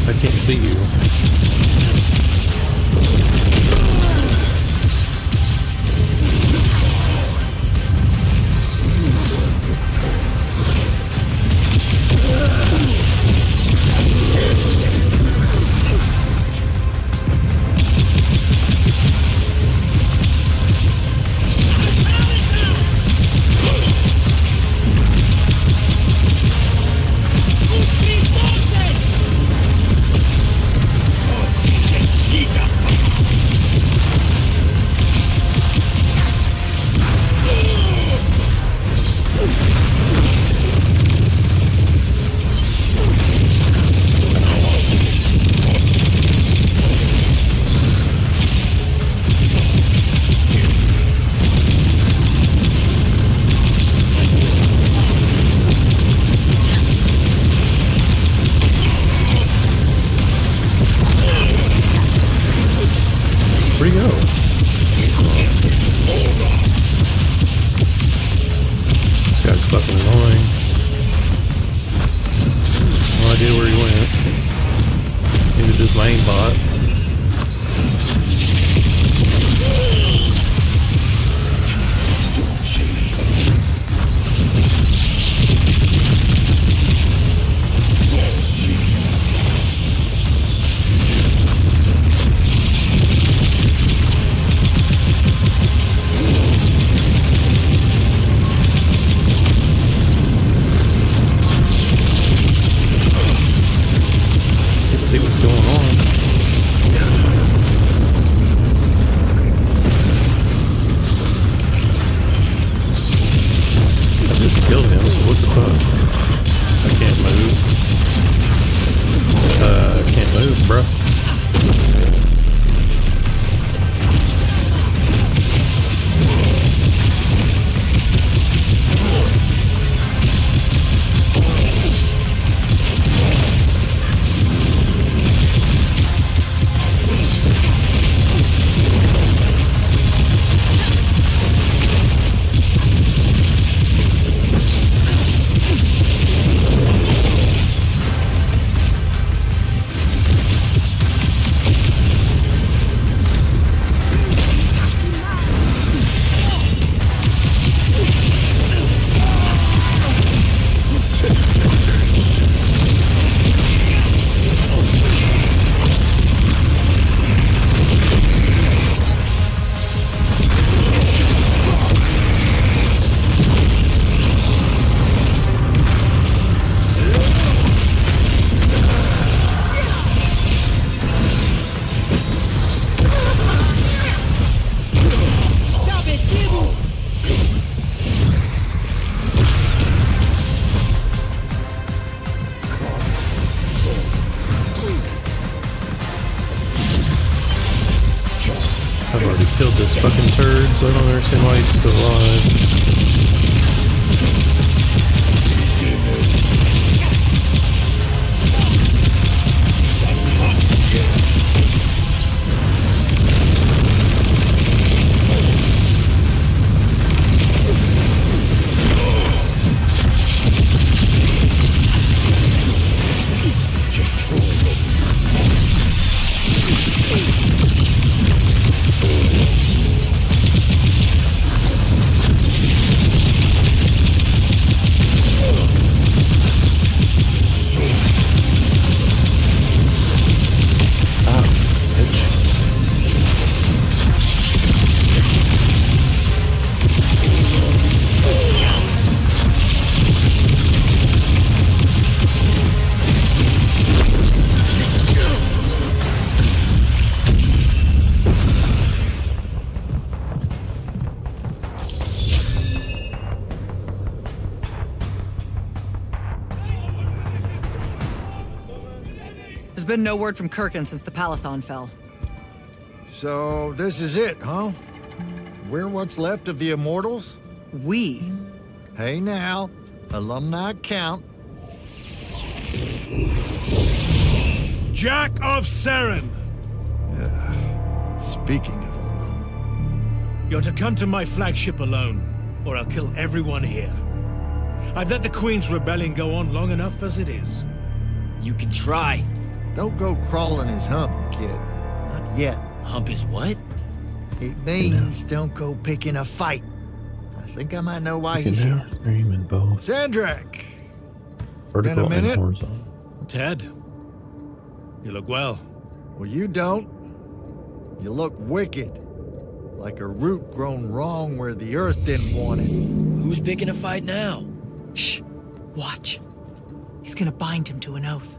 I can't see you. Where'd he go? This guy's fucking annoying. No idea where he went. Maybe just my aimbot. So I don't understand why he's still alive. There's been no word from Kirkin since the Palathon fell. So, this is it, huh? We're what's left of the Immortals? We? Hey now, alumni count. Jack of Seren! Speaking of alum... You're to come to my flagship alone, or I'll kill everyone here. I've let the Queen's rebellion go on long enough as it is. You can try. Don't go crawling his hump, kid. Not yet. Hump his what? It means don't go picking a fight. I think I might know why he's here. Stream in both. Sandrak! Vertical Been a minute? and horizontal. Ted, you look well. Well, you don't. You look wicked. Like a root grown wrong where the earth didn't want it. Who's picking a fight now? Shh. Watch. He's gonna bind him to an oath.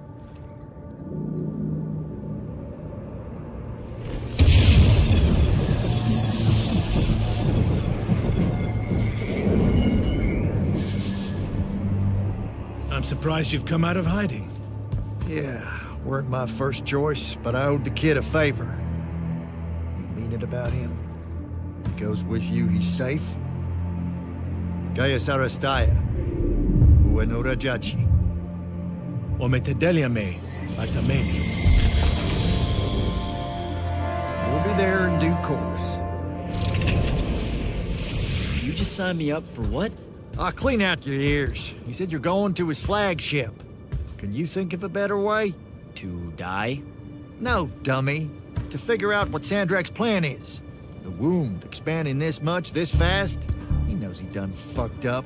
I'm surprised you've come out of hiding. Yeah, weren't my first choice, but I owed the kid a favor. You mean it about him? He goes with you, he's safe? Gaius Arastaya. Bueno Rajachi. Ometedeliame, Atameni. We'll be there in due course. You just signed me up for what? I'll clean out your ears. He said you're going to his flagship. Can you think of a better way? To die? No, dummy. To figure out what Sandrak's plan is. The wound expanding this much, this fast? He knows he done fucked up.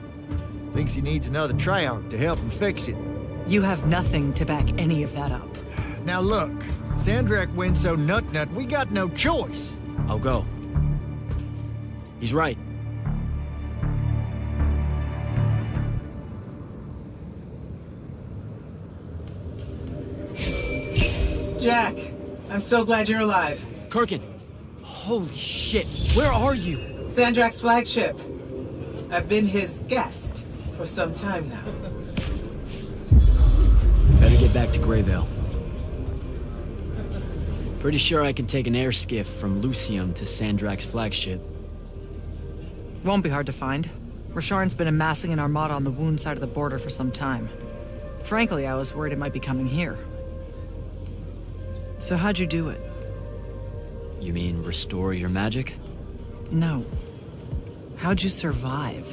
Thinks he needs another Triarch to help him fix it. You have nothing to back any of that up. Now look, Sandrak wins so nut-nut, we got no choice. I'll go. He's right. Jack, I'm so glad you're alive. Kirkin! Holy shit, where are you? Sandrak's flagship. I've been his guest for some time now. Better get back to Greyvale. Pretty sure I can take an air skiff from Lucian to Sandrak's flagship. Won't be hard to find. Rasharn's been amassing an armada on the Wound side of the border for some time. Frankly, I was worried it might be coming here. So how'd you do it? You mean restore your magic? No. How'd you survive?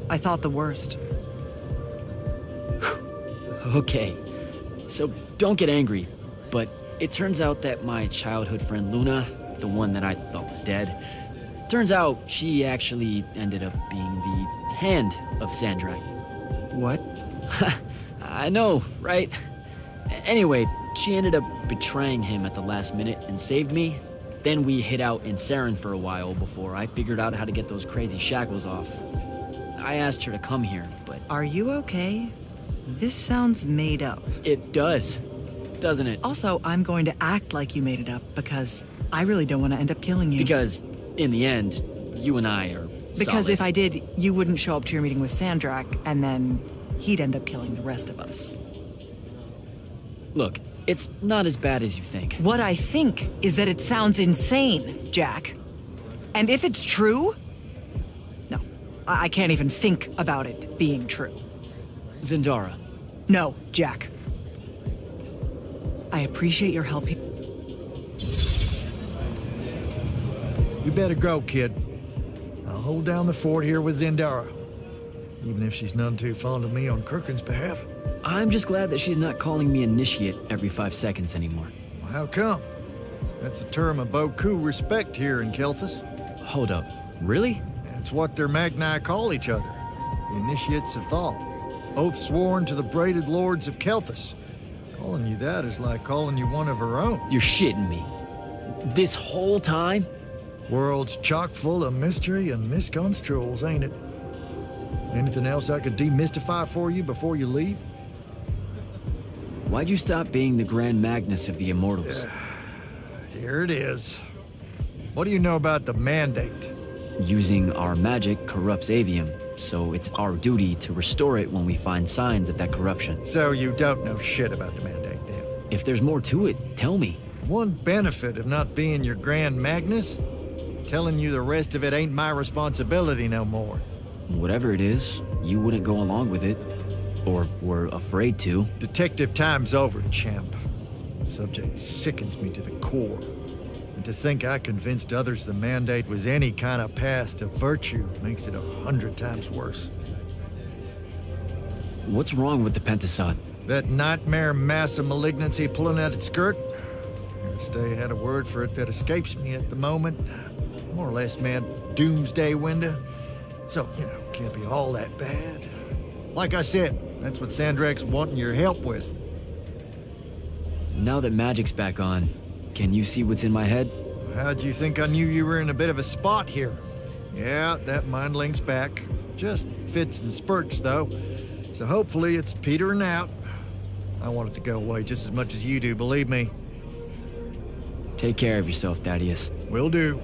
I thought the worst. Okay. So don't get angry, but it turns out that my childhood friend Luna, the one that I thought was dead, turns out she actually ended up being the hand of Sandrak. What? I know, right? Anyway, she ended up betraying him at the last minute and saved me. Then we hid out in Seren for a while before I figured out how to get those crazy shackles off. I asked her to come here, but... Are you okay? This sounds made up. It does, doesn't it? Also, I'm going to act like you made it up because I really don't want to end up killing you. Because, in the end, you and I are Because solid. if I did, you wouldn't show up to your meeting with Sandrak, and then he'd end up killing the rest of us. Look, It's not as bad as you think. What I think is that it sounds insane, Jack. And if it's true... No, I can't even think about it being true. Zendara. No, Jack. I appreciate your help. You better go, kid. I'll hold down the fort here with Zendara. Even if she's none too fond of me on Kirkin's behalf. I'm just glad that she's not calling me initiate every 5 seconds anymore. Well, how come? That's a term of beaucoup respect here in Kelthus. Hold up. Really? That's what their Magni call each other. The initiates of thought. Oath sworn to the braided lords of Kelthus. Calling you that is like calling you one of her own. You're shitting me. This whole time? World's chock full of mystery and misconstruals, ain't it? Anything else I could demystify for you before you leave? Why'd you stop being the Grand Magnus of the Immortals? Here it is. What do you know about the Mandate? Using our magic corrupts Aveum, so it's our duty to restore it when we find signs of that corruption. So you don't know shit about the Mandate, then? If there's more to it, tell me. One benefit of not being your Grand Magnus? Telling you the rest of it ain't my responsibility no more. Whatever it is, you wouldn't go along with it. Or were afraid to. Detective time's over, champ. Subject sickens me to the core. And to think I convinced others the Mandate was any kind of path to virtue makes it 100 times worse. What's wrong with the Pentasod? That nightmare mass of malignancy pulling at its skirt? Stay had a word for it that escapes me at the moment. More or less mad doomsday window. So, can't be all that bad. Like I said, that's what Sandrak's wanting your help with. Now that magic's back on, can you see what's in my head? How'd you think I knew you were in a bit of a spot here? Yeah, that mind links back. Just fits and spurts, though. So hopefully it's petering out. I want it to go away just as much as you do, believe me. Take care of yourself, Thaddeus. Will do.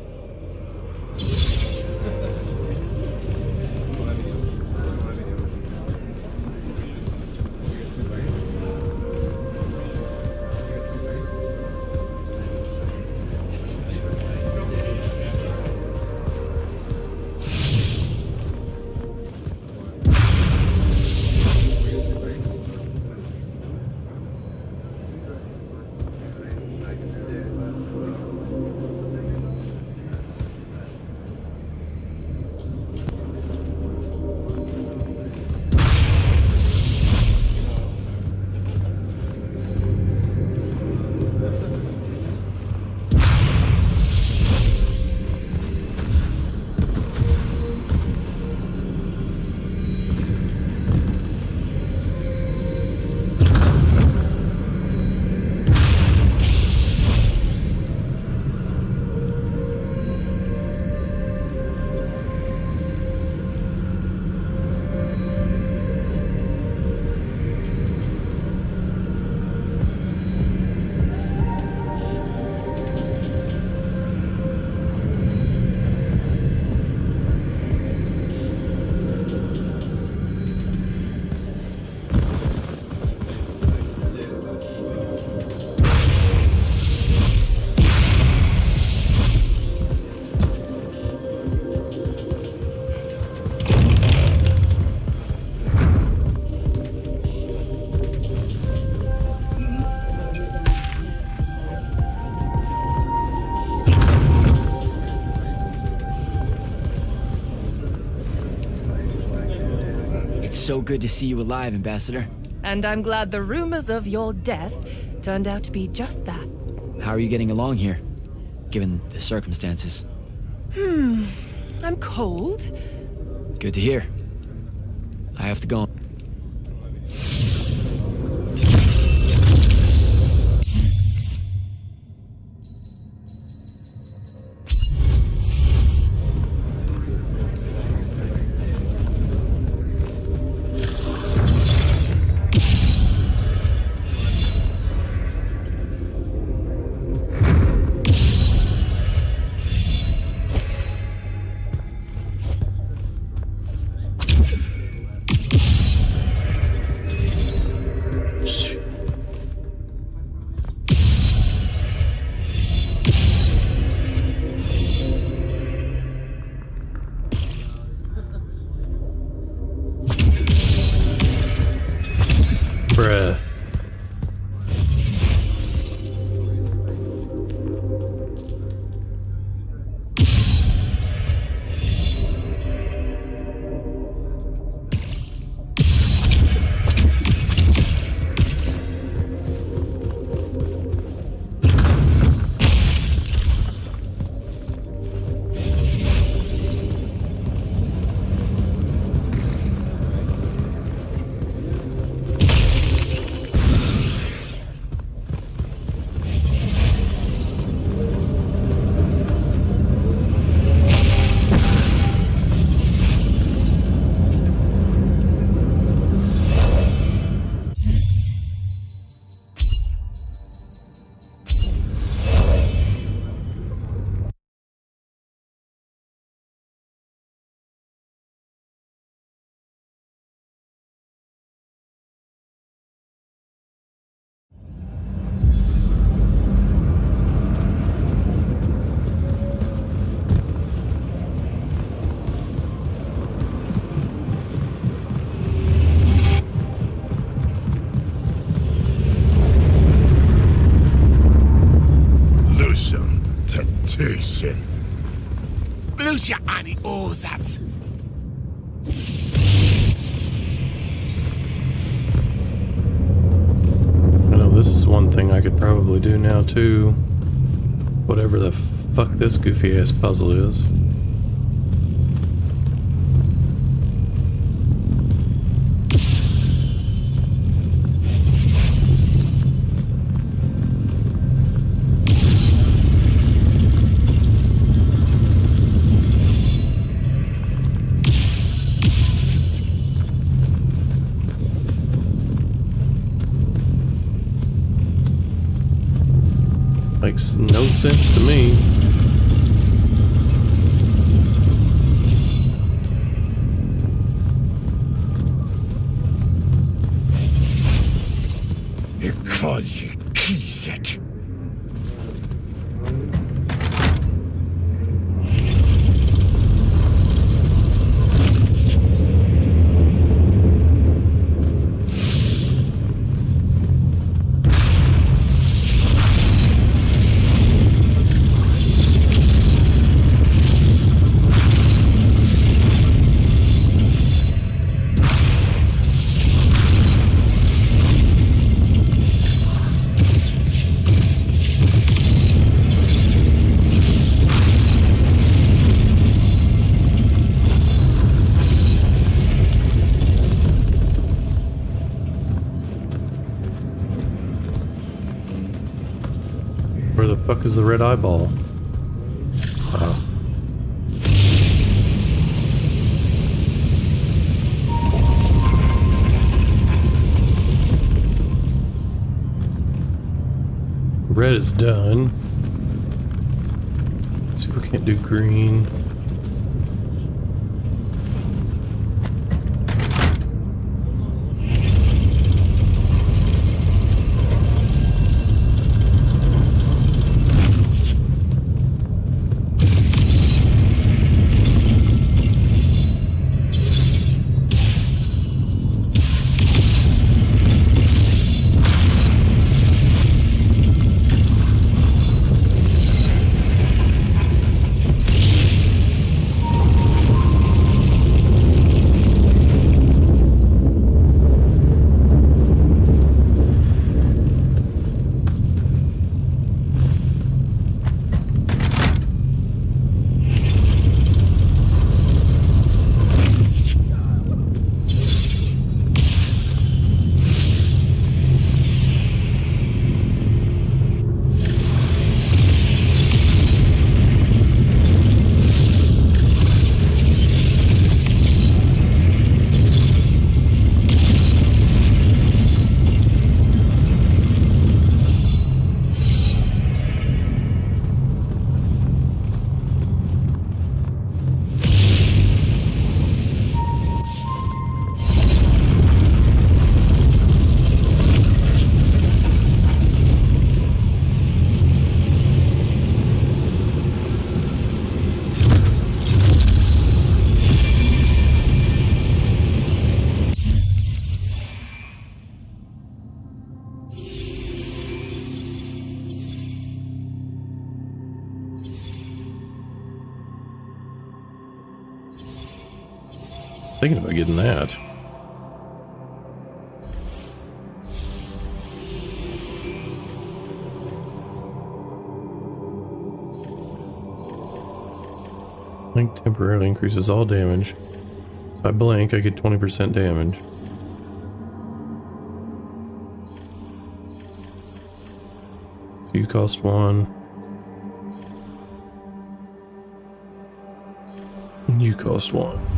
So good to see you alive, Ambassador. And I'm glad the rumors of your death turned out to be just that. How are you getting along here, given the circumstances? I'm cold. Good to hear. I have to go. Bruh. Lucia ani ozat. I know this is one thing I could probably do now too. Whatever the fuck this goofy ass puzzle is. Makes no sense to me. Because you keys it. Where the fuck is the red eyeball? Oh. Red is done. Let's see if we can't do green. Thinking about getting that. Blink temporarily increases all damage. So if I blink, I get 20% damage. So you cost 1. You cost 1.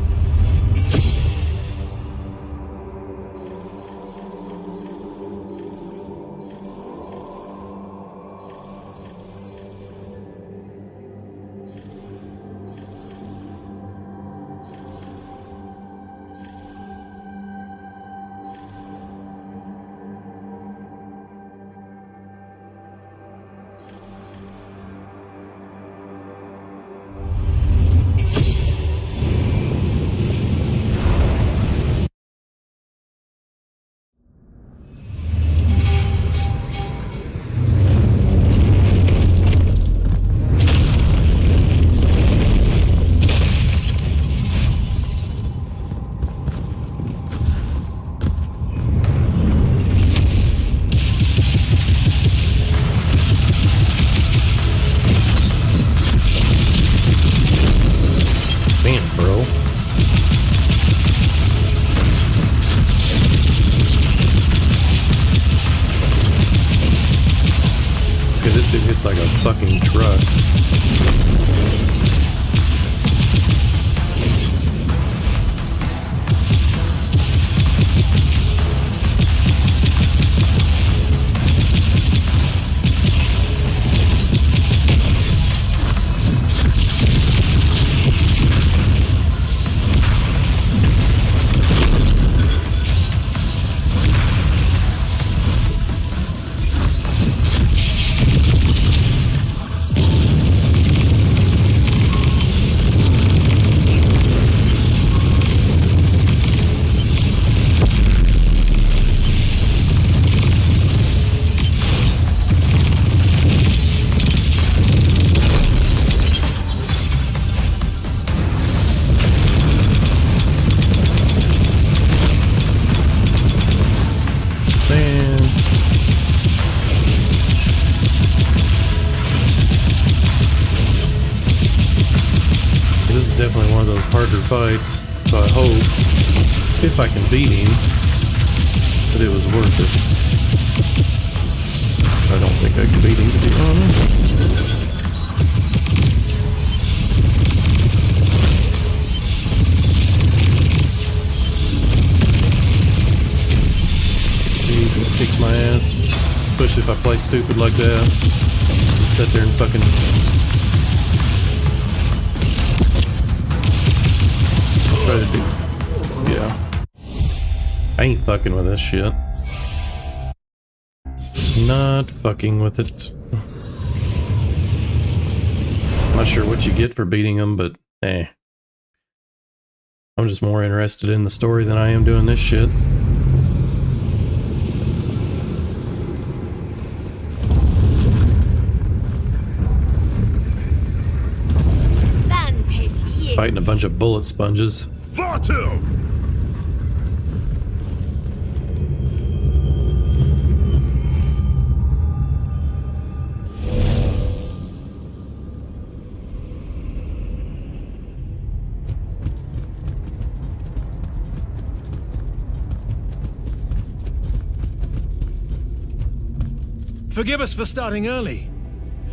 This dude hits like a fucking truck. Definitely one of those harder fights, so I hope, if I can beat him, that it was worth it. I don't think I can beat him, to be honest. He's gonna kick my ass, especially if I play stupid like that. Just sit there and fucking... try to do. Yeah. I ain't fucking with this shit. Not fucking with it. Not sure what you get for beating them, but eh. I'm just more interested in the story than I am doing this shit. Fighting a bunch of bullet sponges. Vartu! Forgive us for starting early.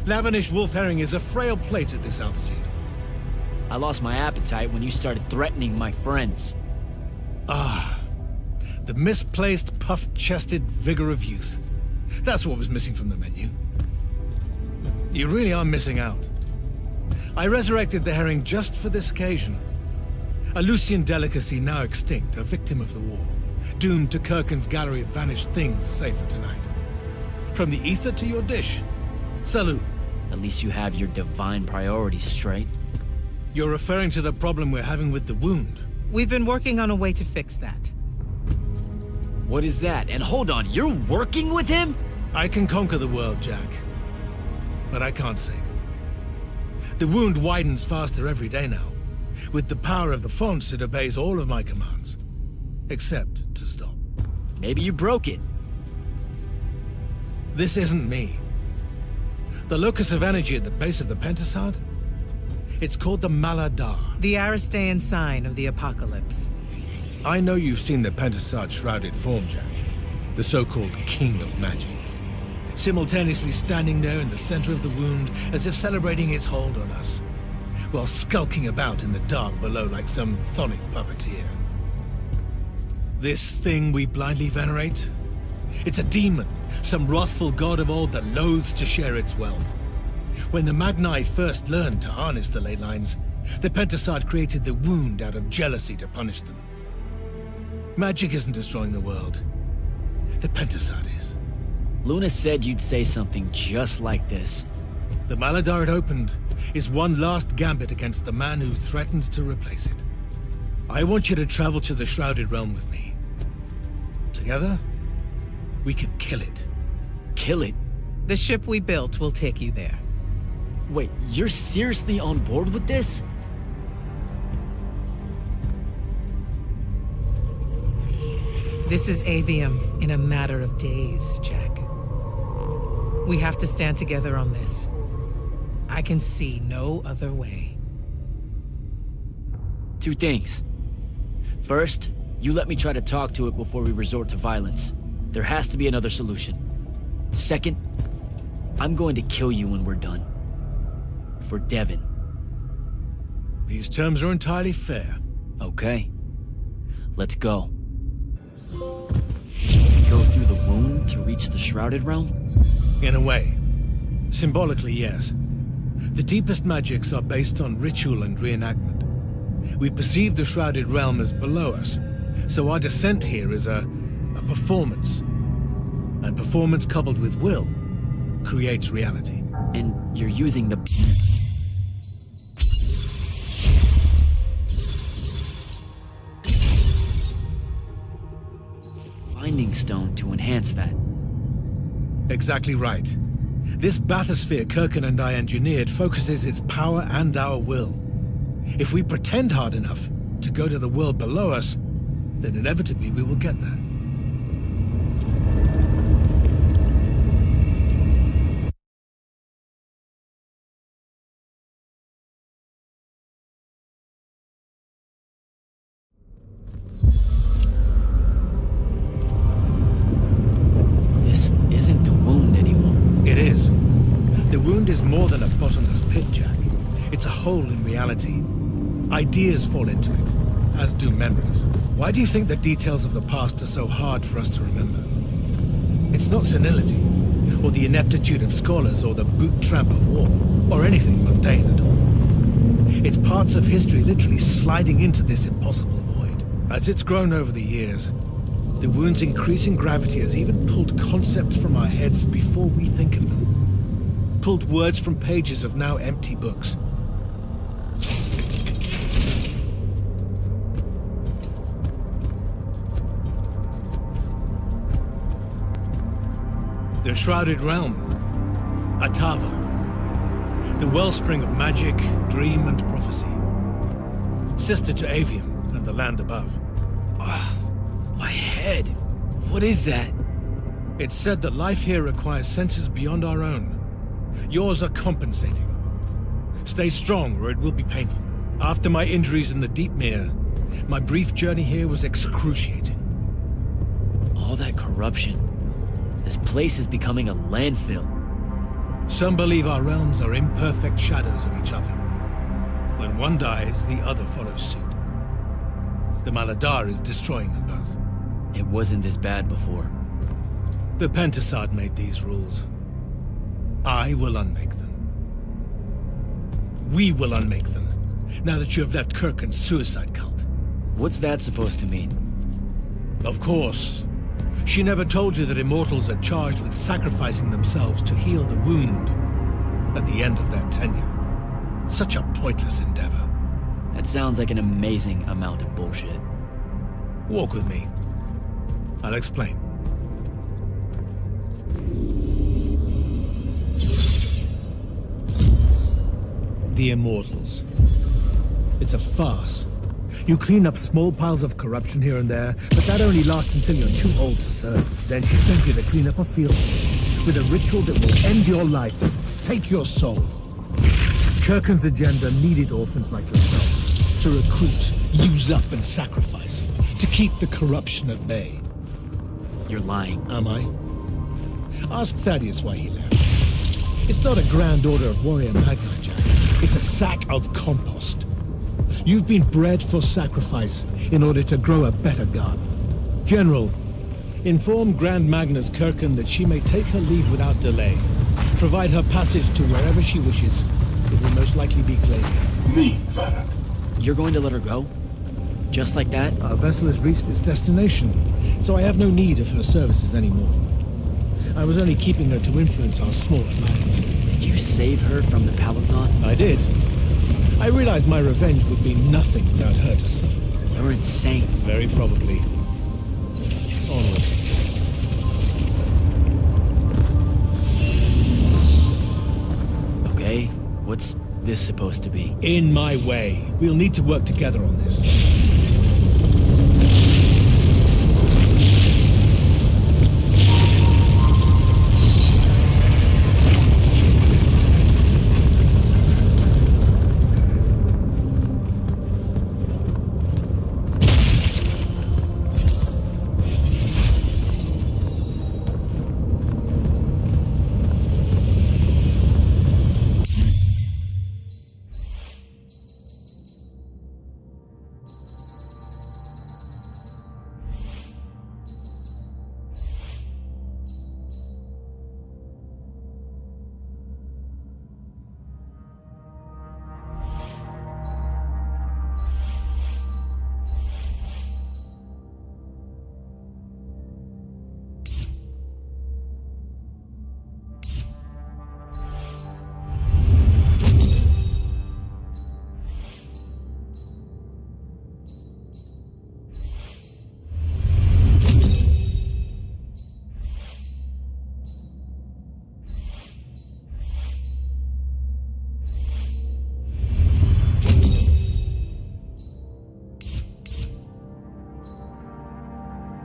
Lavinish wolf herring is a frail plate at this altitude. I lost my appetite when you started threatening my friends. Ah, the misplaced, puff-chested vigor of youth. That's what was missing from the menu. You really are missing out. I resurrected the herring just for this occasion. A Lucian delicacy now extinct, a victim of the war, doomed to Kirkin's gallery of vanished things, save for tonight. From the ether to your dish. Salute. At least you have your divine priorities straight. You're referring to the problem we're having with the wound. We've been working on a way to fix that. What is that? And hold on, you're working with him? I can conquer the world, Jack. But I can't save it. The wound widens faster every day now. With the power of the fonts, it obeys all of my commands. Except to stop. Maybe you broke it. This isn't me. The locus of energy at the base of the Pentasod? It's called the Maladar. The Aristean sign of the apocalypse. I know you've seen the Pentasod shrouded form, Jack. The so-called King of Magic. Simultaneously standing there in the center of the wound as if celebrating its hold on us, while skulking about in the dark below like some chthonic puppeteer. This thing we blindly venerate? It's a demon, some wrathful god of old that loathes to share its wealth. When the Magni first learned to harness the ley lines, the Pentasod created the wound out of jealousy to punish them. Magic isn't destroying the world. The Pentasod is. Luna said you'd say something just like this. The Maladar it opened is one last gambit against the man who threatened to replace it. I want you to travel to the Shrouded Realm with me. Together, we can kill it. Kill it? The ship we built will take you there. Wait, you're seriously on board with this? This is Aveum in a matter of days, Jack. We have to stand together on this. I can see no other way. Two things. First, you let me try to talk to it before we resort to violence. There has to be another solution. Second, I'm going to kill you when we're done. For Devon. These terms are entirely fair. Okay. Let's go. Go through the wound to reach the Shrouded Realm? In a way. Symbolically, yes. The deepest magics are based on ritual and reenactment. We perceive the Shrouded Realm as below us, so our descent here is a performance. And performance coupled with will creates reality. And you're using the... Binding Stone to enhance that. Exactly right. This bathysphere Kirkin and I engineered focuses its power and our will. If we pretend hard enough to go to the world below us, then inevitably we will get there. This isn't the wound anymore. It is. The wound is more than a bottomless pit, Jack. It's a hole in reality. Ideas fall into it, as do memories. Why do you think the details of the past are so hard for us to remember? It's not senility, or the ineptitude of scholars, or the boot tramp of war, or anything mundane at all. It's parts of history literally sliding into this impossible void. As it's grown over the years, the wound's increasing gravity has even pulled concepts from our heads before we think of them. Pulled words from pages of now empty books. The Shrouded Realm. Atava. The wellspring of magic, dream, and prophecy. Sister to Aveum and the land above. My head. What is that? It's said that life here requires senses beyond our own. Yours are compensating. Stay strong, or it will be painful. After my injuries in the Deep Mere, my brief journey here was excruciating. All that corruption. This place is becoming a landfill. Some believe our realms are imperfect shadows of each other. When one dies, the other follows suit. The Maladar is destroying them both. It wasn't this bad before. The Pentasod made these rules. I will unmake them. We will unmake them, now that you have left Kirkin's suicide cult. What's that supposed to mean? Of course. She never told you that Immortals are charged with sacrificing themselves to heal the wound at the end of their tenure. Such a pointless endeavor. That sounds like an amazing amount of bullshit. Walk with me. I'll explain. The Immortals. It's a farce. You clean up small piles of corruption here and there, but that only lasts until you're too old to serve. Then she sends you to clean up a field with a ritual that will end your life, take your soul. Kirken's agenda needed orphans like yourself to recruit, use up, and sacrifice, to keep the corruption at bay. You're lying. Am I? Ask Thaddeus why he left. It's not a grand order of warrior magna, Jack. It's a sack of compost. You've been bred for sacrifice in order to grow a better god. General, inform Grand Magnus Kirken that she may take her leave without delay. Provide her passage to wherever she wishes. It will most likely be Clavia. Me, Varag. You're going to let her go? Just like that? Our vessel has reached its destination, so I have no need of her services anymore. I was only keeping her to influence our small alliance. Did you save her from the Paladin? I did. I realized my revenge would be nothing without her to suffer. You're insane. Very probably. Onward. Okay, what's this supposed to be? In my way. We'll need to work together on this.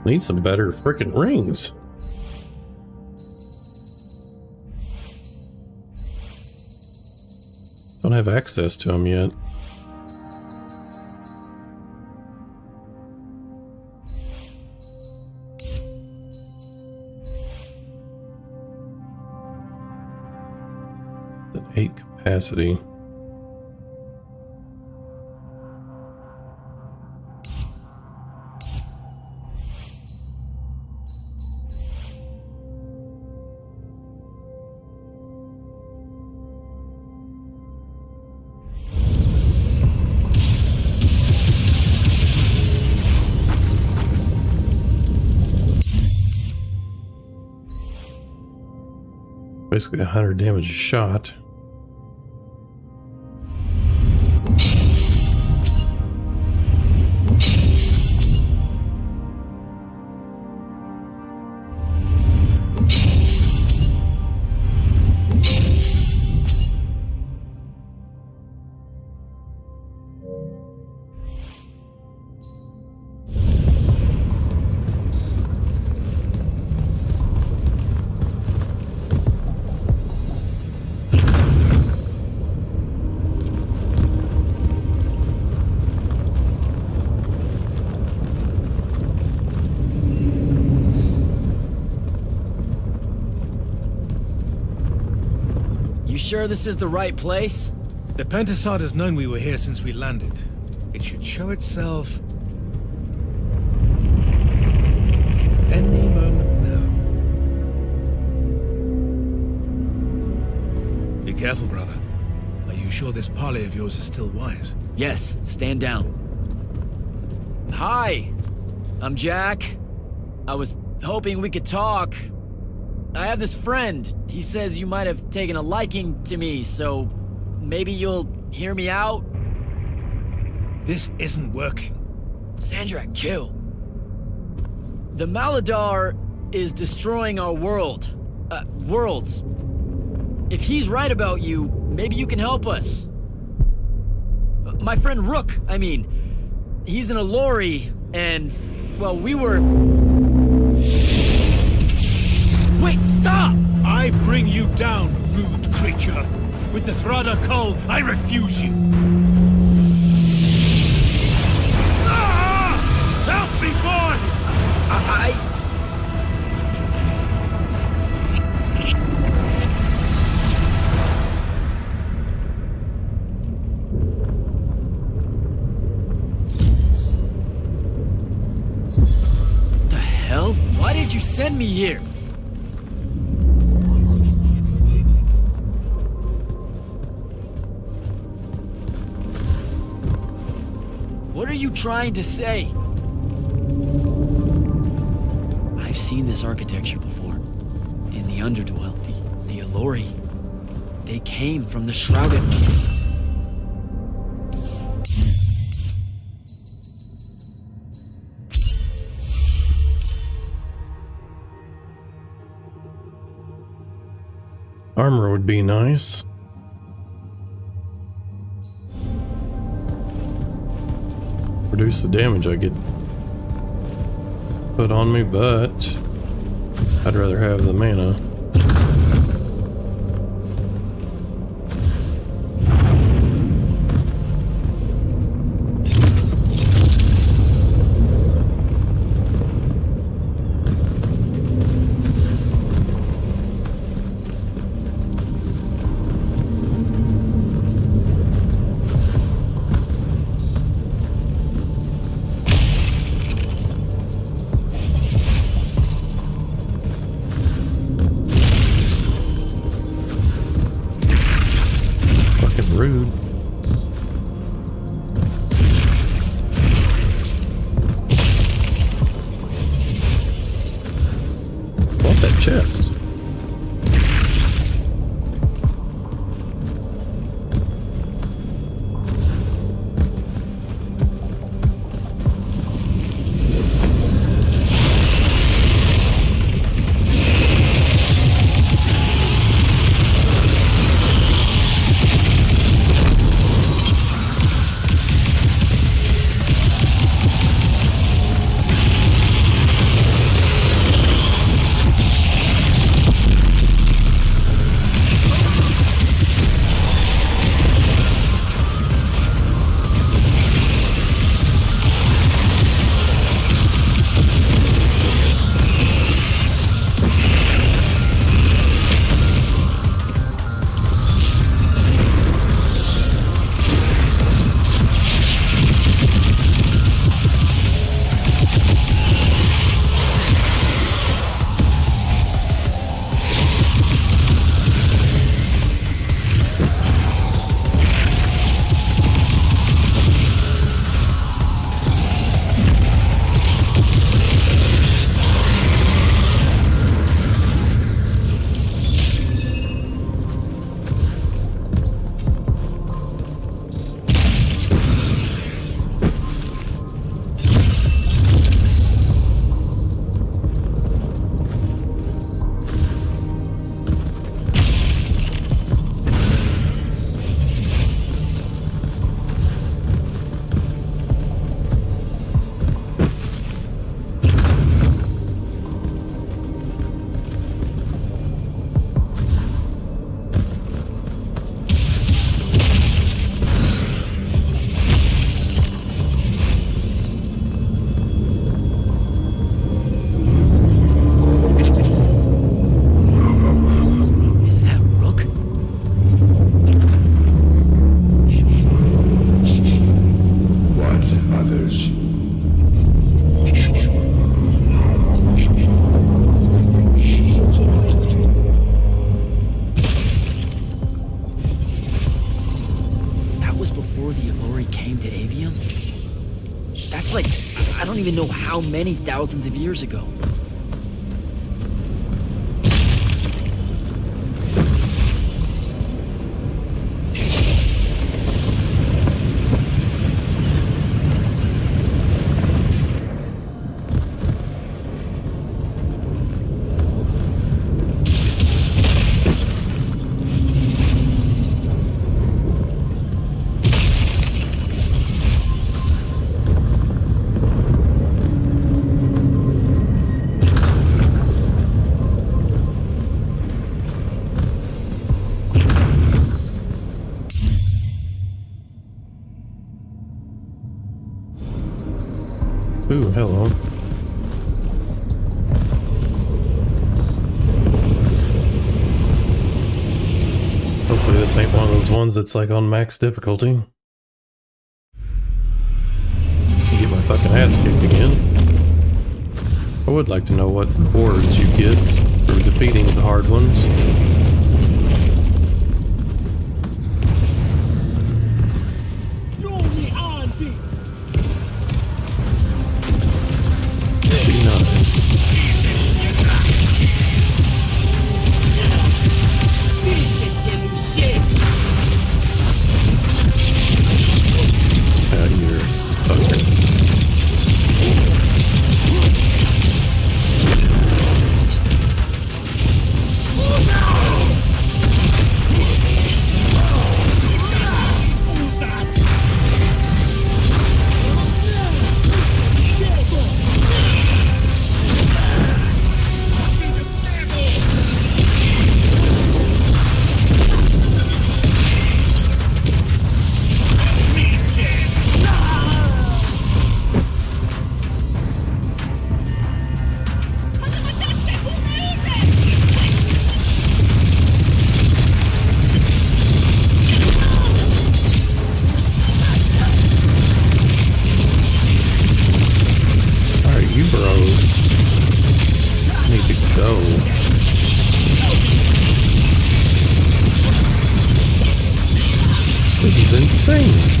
Need some better freaking rings. Don't have access to them yet. An 8 capacity. Basically 100 damage a shot. Sure this is the right place? The Pentasod has known we were here since we landed. It should show itself any moment now. Be careful, brother. Are you sure this parley of yours is still wise? Yes, stand down. Hi, I'm Jack. I was hoping we could talk. I have this friend. He says you might have taken a liking to me, so maybe you'll hear me out? This isn't working. Sandrak, chill. The Maladar is destroying our world. Worlds. If he's right about you, maybe you can help us. My friend Rook, I mean. He's in a lorry, and, well, we were... Wait, stop! I bring you down, rude creature. With the Thrada Cull, I refuse you. Ah! Help me, boy! The hell? Why did you send me here? What are you trying to say? I've seen this architecture before. In the Underdwell, the Allori. They came from the Shrouded. Armor would be nice. Reduce the damage I get put on me, but I'd rather have the mana. Rude. Want that chest? Even know how many thousands of years ago. Ooh, hello. Hopefully this ain't one of those ones that's like on max difficulty. Get my fucking ass kicked again. I would like to know what rewards you get for defeating the hard ones. Be nice. You're a fucker. This is insane.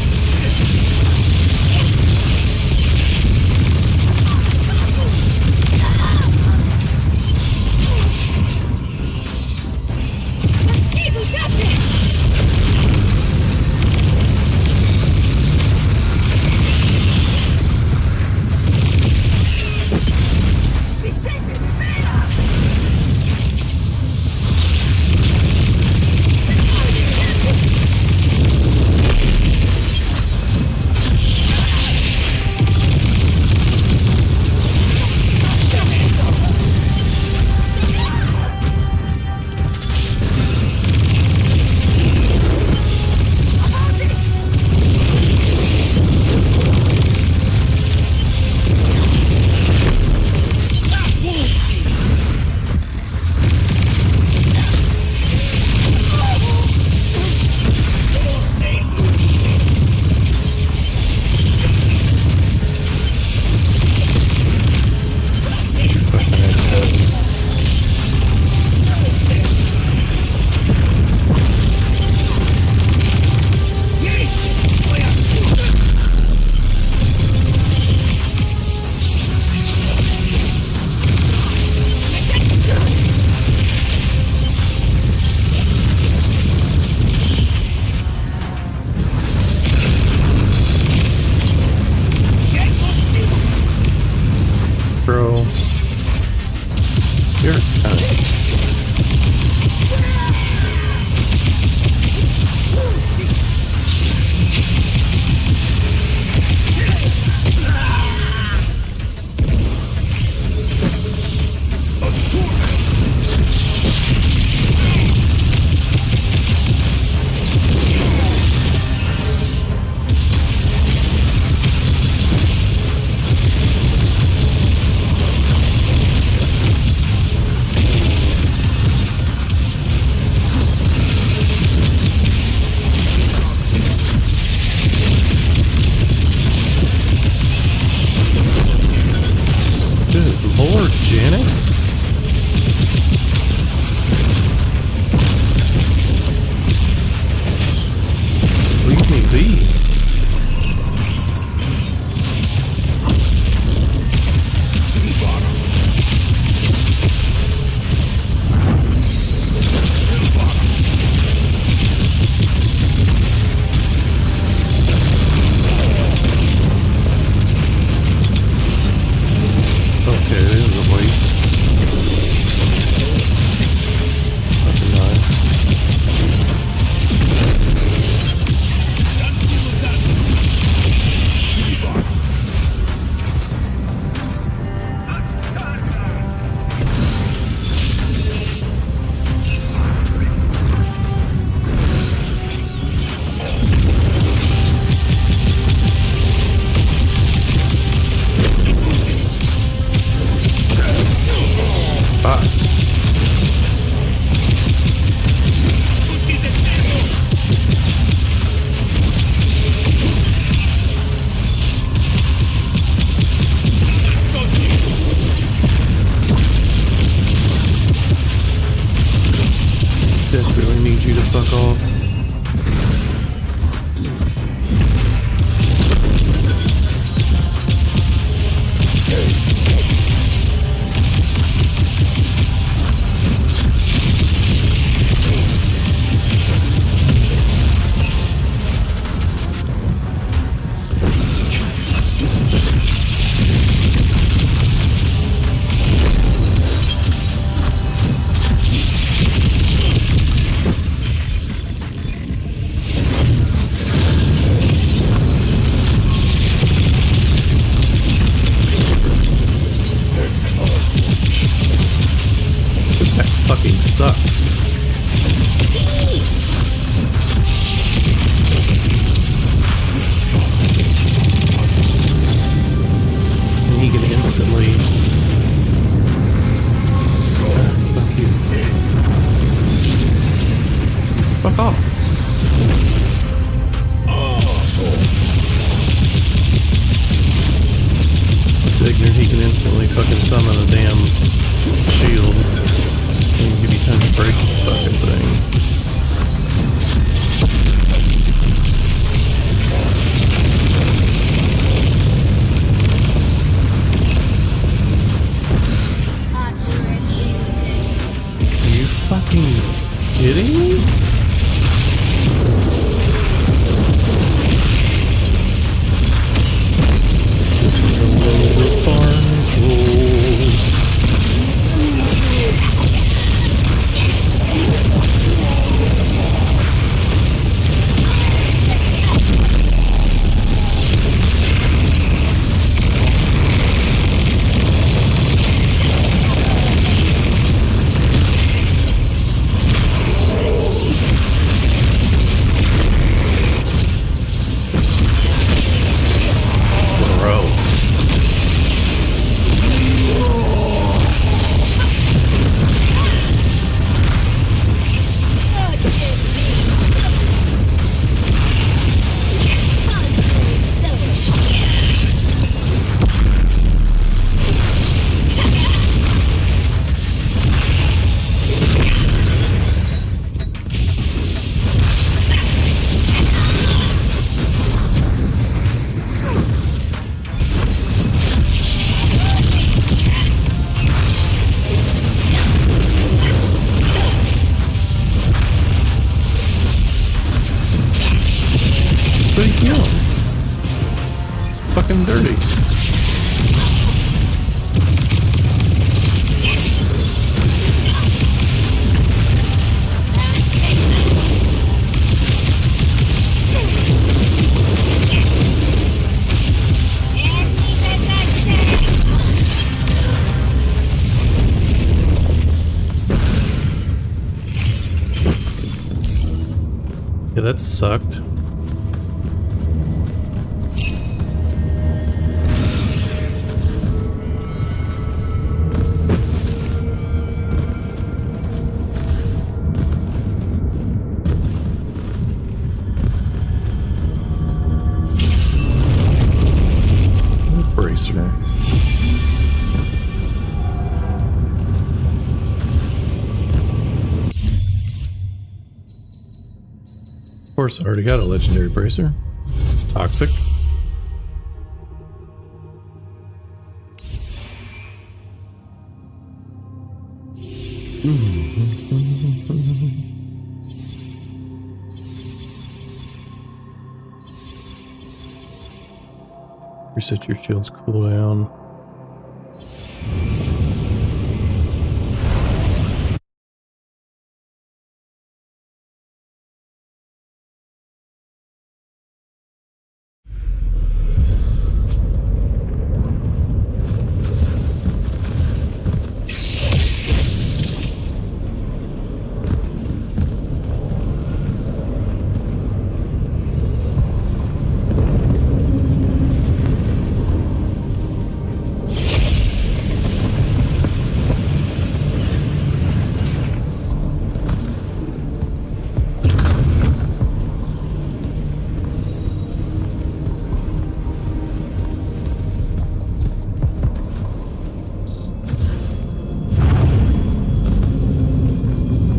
fuck off. This guy fucking sucks. And he can instantly... fuck you. Fuck off. It's ignorant, he can instantly fucking summon a damn shield. And give you time to break the fucking thing. Are you fucking kidding me? This is a load of barnacles. What are you doing? It's fucking dirty. Yeah, that sucked. Bracer. Of course, I already got a legendary bracer. It's toxic. Reset your shield's cooldown.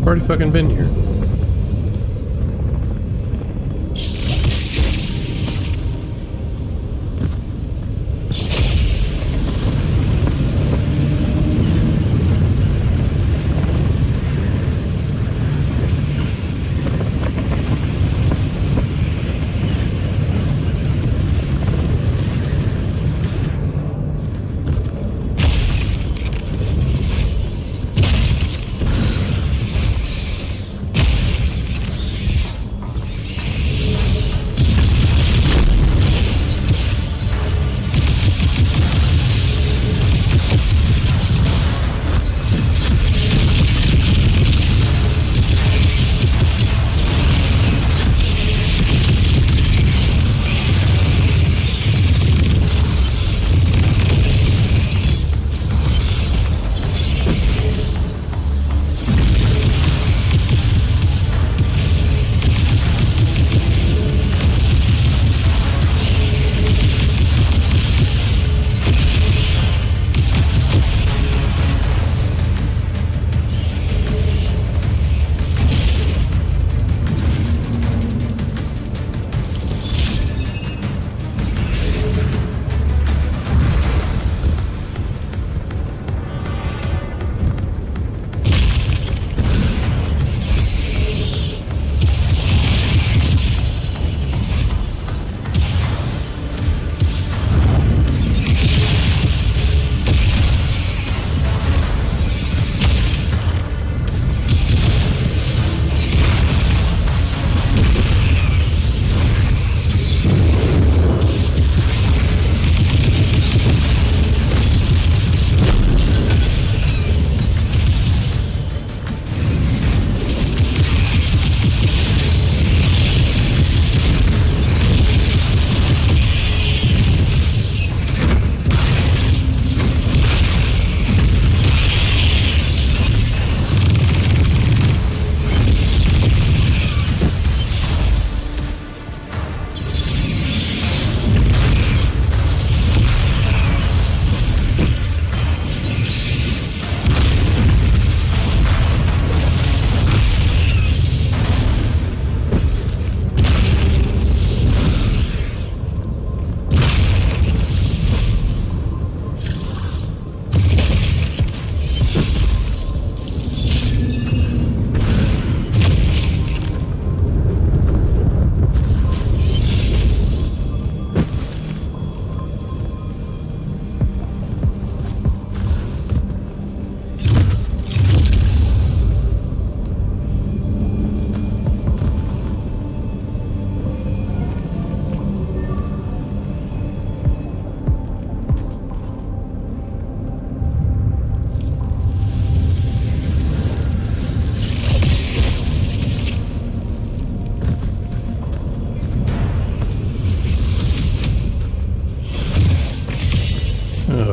Already fucking been here.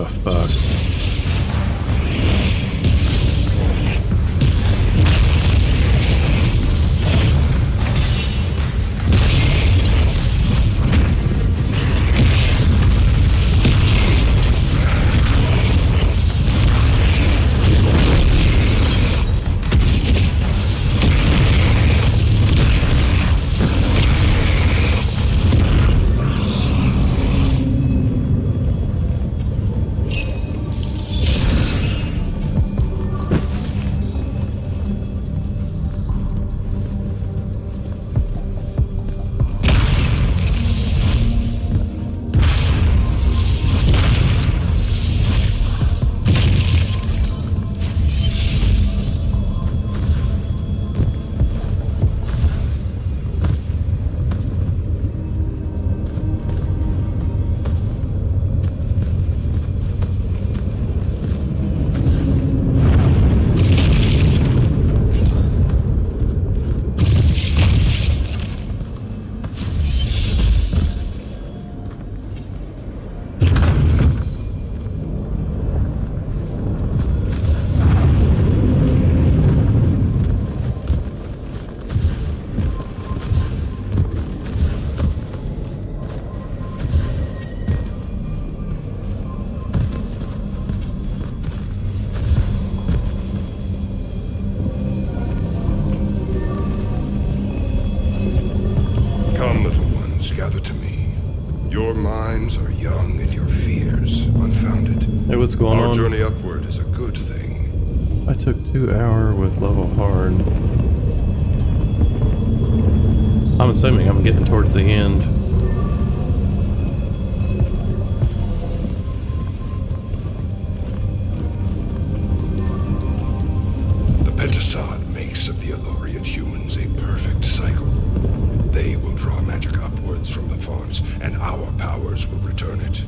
fuck. Come, little ones, gather to me. Your minds are young and your fears unfounded. Hey, what's going on? Our journey upward is a good thing. I took 2 hours with level hard. I'm assuming I'm getting towards the end. The Pentasod makes of the Elorian humans a perfect cycle. They will draw magic upwards from the fawns, and our powers will return it.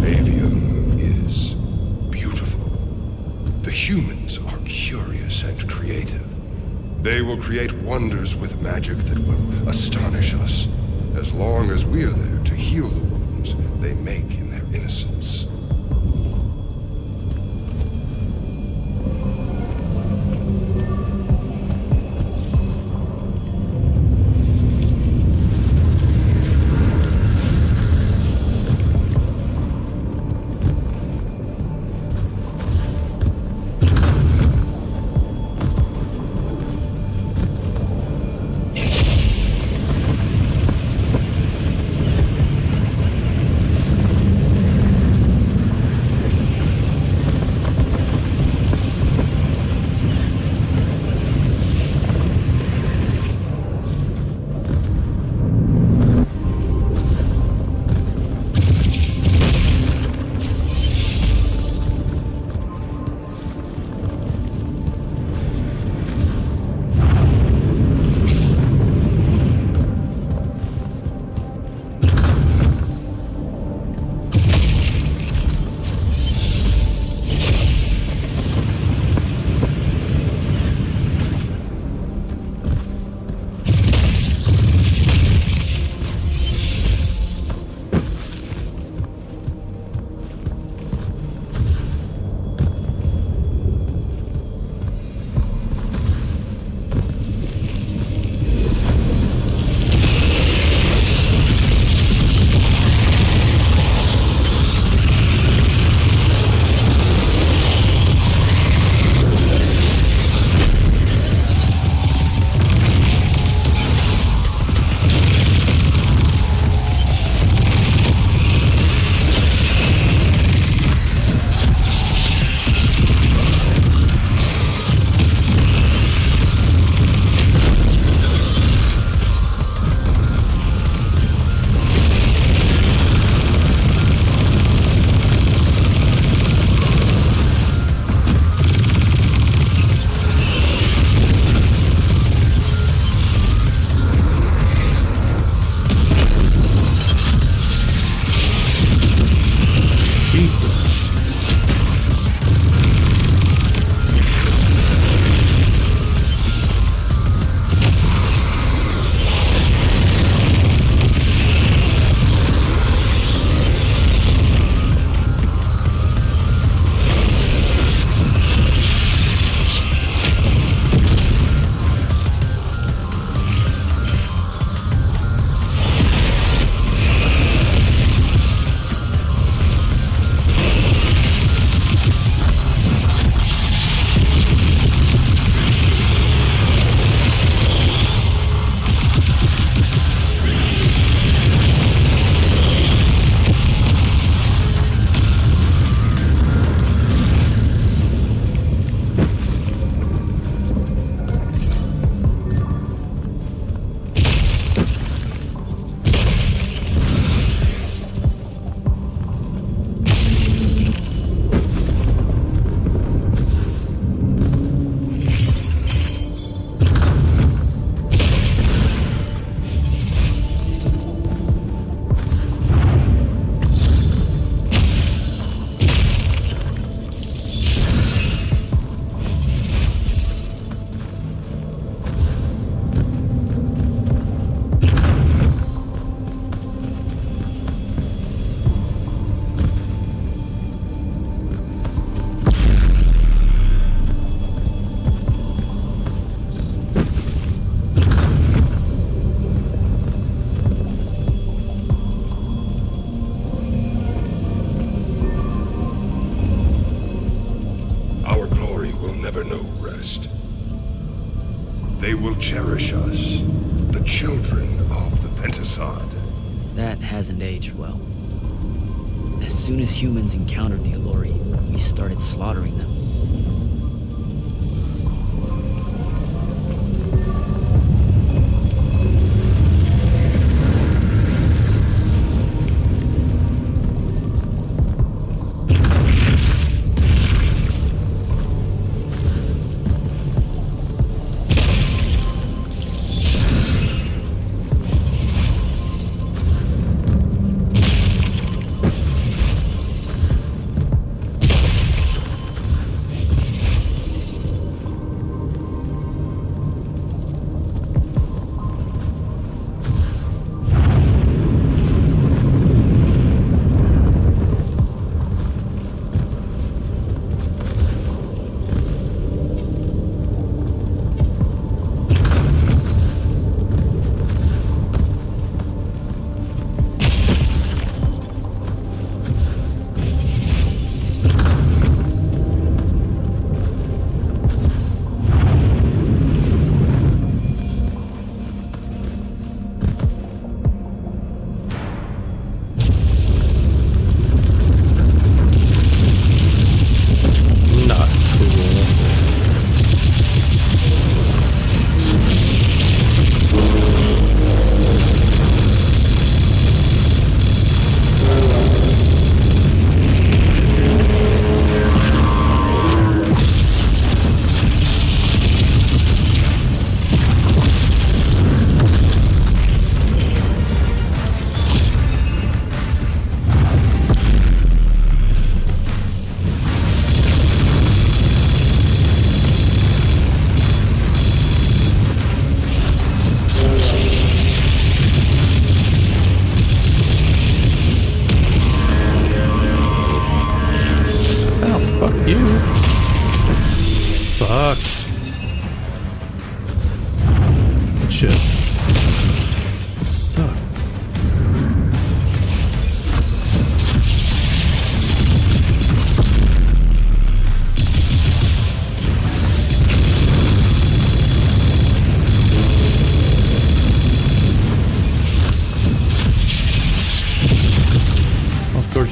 Aveum is beautiful. The humans are curious and creative. They will create wonders with magic that will astonish us, as long as we are there to heal the wounds they make in their innocence. Jesus. They will cherish us, the children of the Pentasod. That hasn't aged well. As soon as humans encountered the Alluri, we started slaughtering them.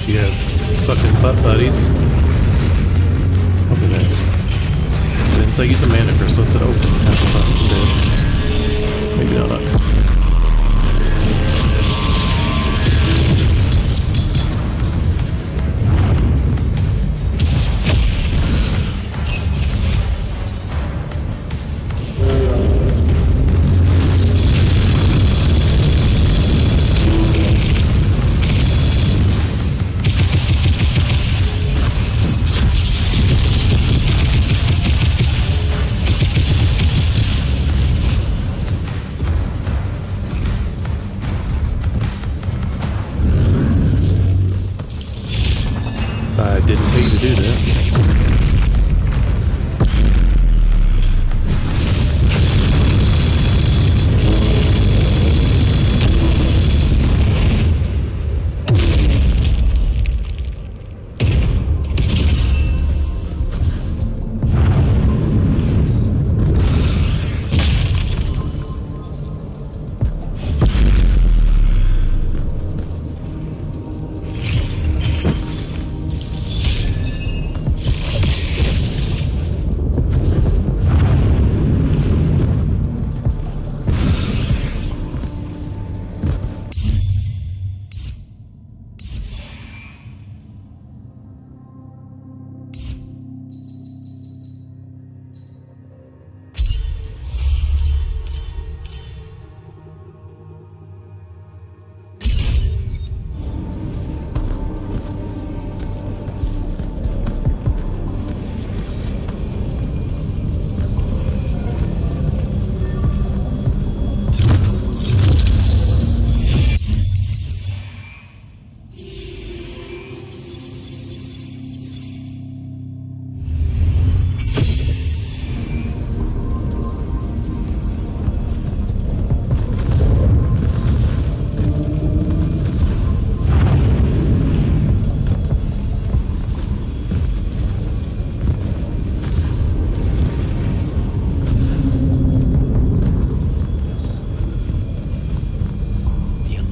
You have fucking butt buddies. Open this. I didn't say use a mana crystal, I said open. Have the fucking dead. Maybe not.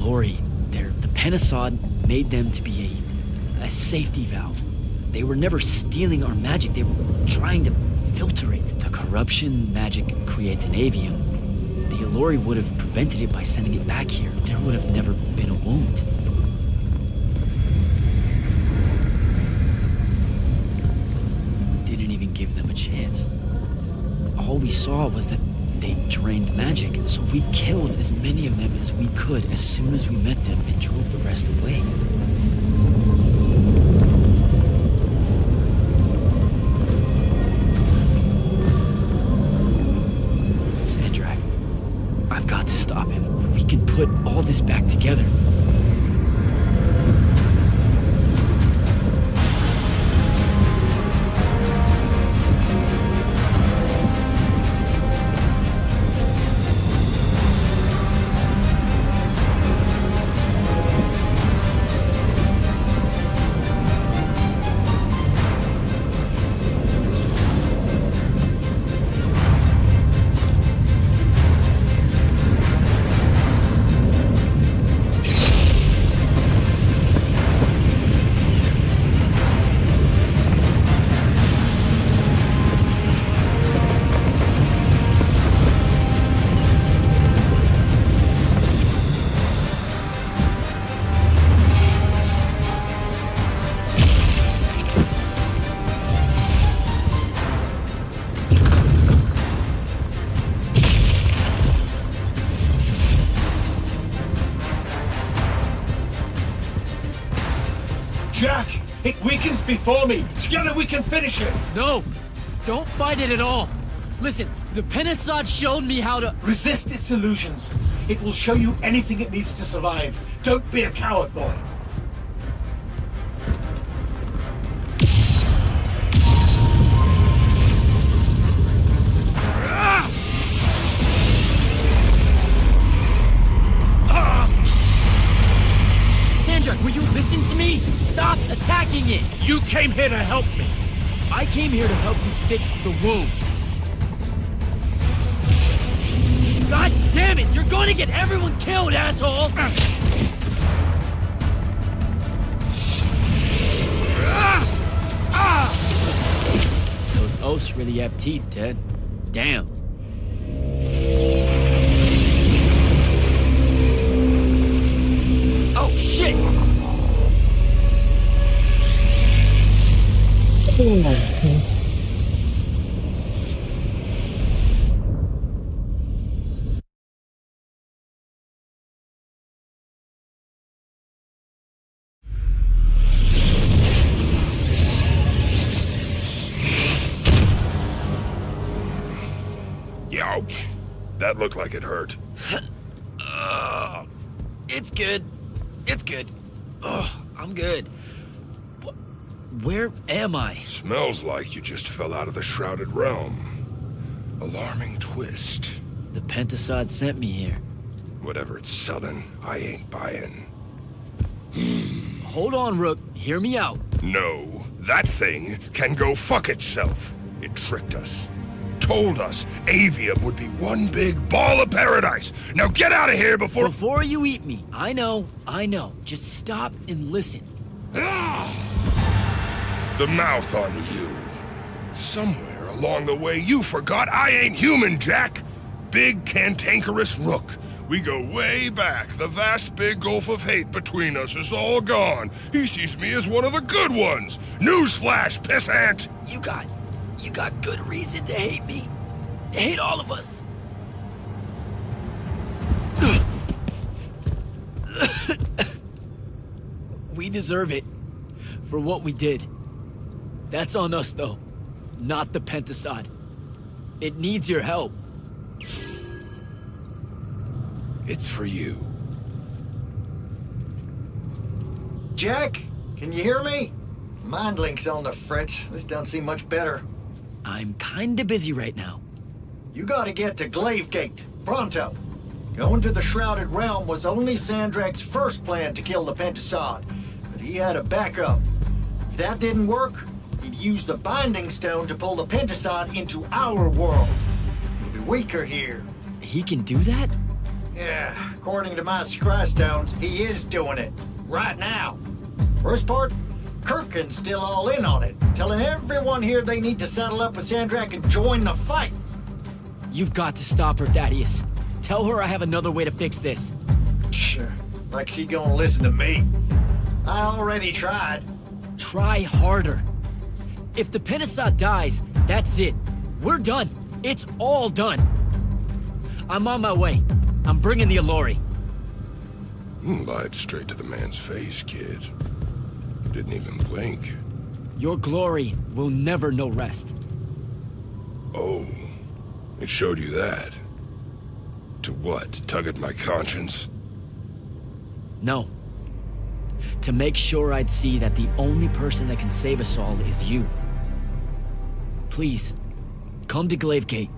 Elori, the Penasod made them to be a safety valve. They were never stealing our magic, they were trying to filter it. The corruption magic creates an Aveum. The Elori would have prevented it by sending it back here. There would have never been a wound. Didn't even give them a chance. All we saw was that they drained magic, so we killed as many of them as we could as soon as we met them and drove the rest away. Sandrak, I've got to stop him. We can put all this back together. Jack, it weakens before me. Together we can finish it. No, don't fight it at all. Listen, the Penasod showed me how to... Resist its illusions. It will show you anything it needs to survive. Don't be a coward, boy. Sandrak, will you listen to me? Stop attacking it! You came here to help me. I came here to help you fix the wound. God damn it! You're going to get everyone killed, asshole! Those oaths really have teeth, Ted. Damn. Oh, shit! Ouch. That looked like it hurt. It's good. It's good. I'm good. Where am I? Smells like you just fell out of the Shrouded Realm. Alarming twist. The Pentasod sent me here. Whatever it's selling, I ain't buying. Hold on, Rook. Hear me out. No, that thing can go fuck itself. It tricked us. Told us Aveum would be one big ball of paradise. Now get out of here before... Before you eat me. I know. Just stop and listen. The mouth on you. Somewhere along the way you forgot I ain't human, Jack. Big cantankerous Rook. We go way back. The vast big gulf of hate between us is all gone. He sees me as one of the good ones. Newsflash, pissant! You got good reason to hate me. Hate all of us. We deserve it for what we did. That's on us, though, not the Pentasod. It needs your help. It's for you. Jack, can you hear me? Mind link's on the fritz. This don't seem much better. I'm kinda busy right now. You gotta get to Glavegate, pronto. Going to the Shrouded Realm was only Sandrak's first plan to kill the Pentasod, but he had a backup. If that didn't work, he'd use the Binding Stone to pull the Pentasod into our world. We'll be weaker here. He can do that? Yeah, according to my scry stones, he is doing it. Right now. Worst part, Kirkin's still all in on it, telling everyone here they need to saddle up with Sandrak and join the fight. You've got to stop her, Thaddeus. Tell her I have another way to fix this. Sure, like she gonna listen to me. I already tried. Try harder. If the Pentasod dies, that's it. We're done. It's all done. I'm on my way. I'm bringing the Allori. Lied straight to the man's face, kid. Didn't even blink. Your glory will never know rest. Oh, it showed you that. To what? Tug at my conscience? No. To make sure I'd see that the only person that can save us all is you. Please, come to Glavegate.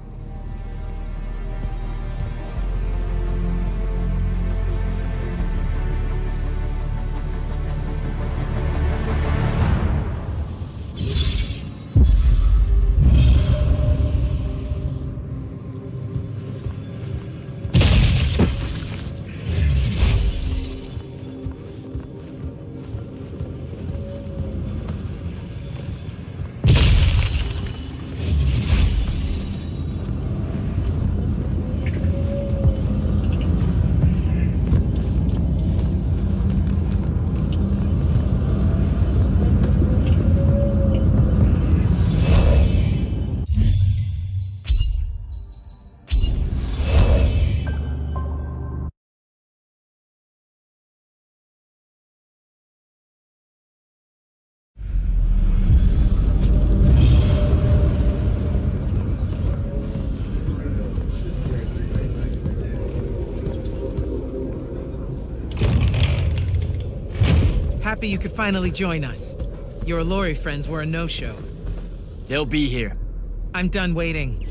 Happy you could finally join us. Your Allori friends were a no-show. They'll be here. I'm done waiting.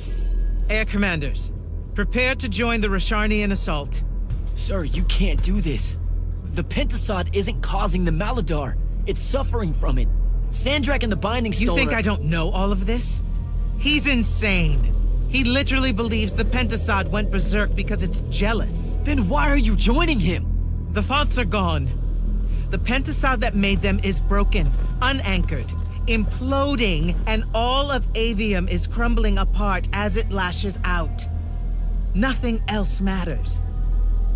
Air Commanders, prepare to join the Rasharnian assault. Sir, you can't do this. The Pentasod isn't causing the Maladar. It's suffering from it. Sandrak and the Binding Stone You think I don't know all of this? He's insane. He literally believes the Pentasod went berserk because it's jealous. Then why are you joining him? The fonts are gone. The Pentasod that made them is broken, unanchored, imploding, and all of Aveum is crumbling apart as it lashes out. Nothing else matters.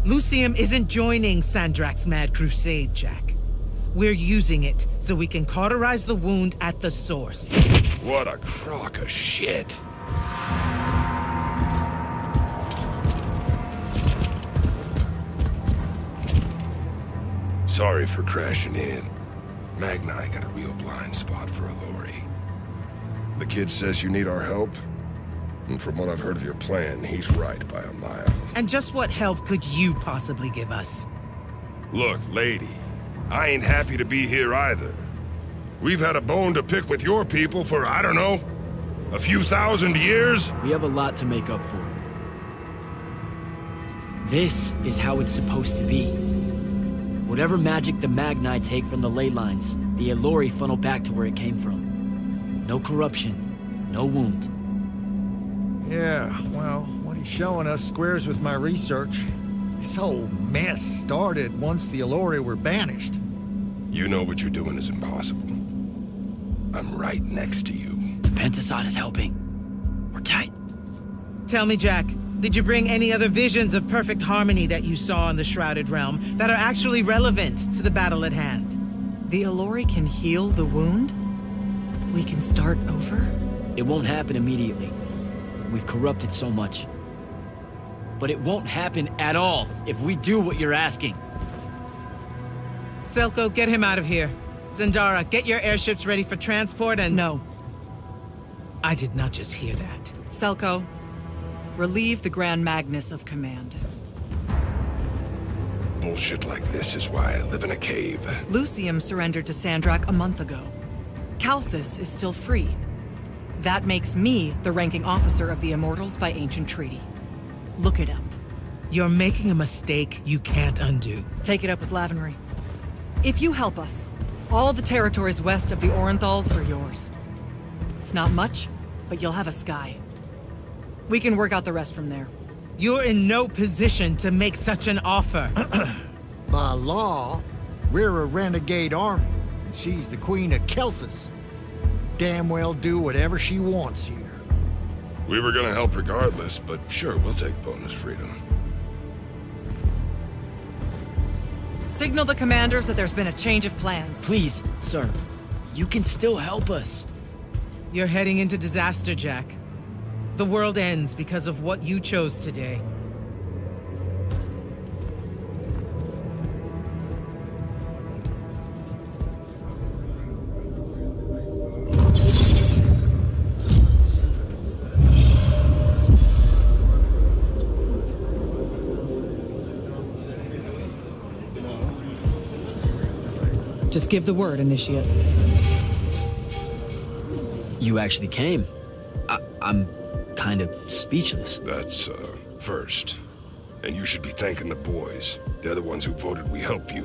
Lucian isn't joining Sandrak's mad crusade, Jack. We're using it so we can cauterize the wound at the source. What a crock of shit. Sorry for crashing in. Magni got a real blind spot for Allori. The kid says you need our help. And from what I've heard of your plan, he's right by a mile. And just what help could you possibly give us? Look, lady, I ain't happy to be here either. We've had a bone to pick with your people for, I don't know, a few thousand years? We have a lot to make up for. This is how it's supposed to be. Whatever magic the Magni take from the ley lines, the Allori funnel back to where it came from. No corruption, no wound. Yeah, well, what he's showing us squares with my research. This whole mess started once the Allori were banished. You know what you're doing is impossible. I'm right next to you. The Pentasod is helping. We're tight. Tell me, Jack, did you bring any other visions of perfect harmony that you saw in the Shrouded Realm that are actually relevant to the battle at hand? The Allori can heal the wound? We can start over? It won't happen immediately. We've corrupted so much. But it won't happen at all if we do what you're asking. Selko, get him out of here. Zendara, get your airships ready for transport and... No. I did not just hear that. Selko, relieve the Grand Magnus of command. Bullshit like this is why I live in a cave. Lucian surrendered to Sandrak a month ago. Kalthus is still free. That makes me the ranking officer of the Immortals by ancient treaty. Look it up. You're making a mistake you can't undo. Take it up with Lavenry. If you help us, all the territories west of the Orenthals are yours. It's not much, but you'll have a sky. We can work out the rest from there. You're in no position to make such an offer. By law, we're a renegade army. And she's the queen of Kelthus. Damn well do whatever she wants here. We were gonna help regardless, but sure, we'll take bonus freedom. Signal the commanders that there's been a change of plans. Please, sir. You can still help us. You're heading into disaster, Jack. The world ends because of what you chose today. Just give the word, Initiate. You actually came. I'm kind of speechless. That's, first. And you should be thanking the boys. They're the ones who voted we help you.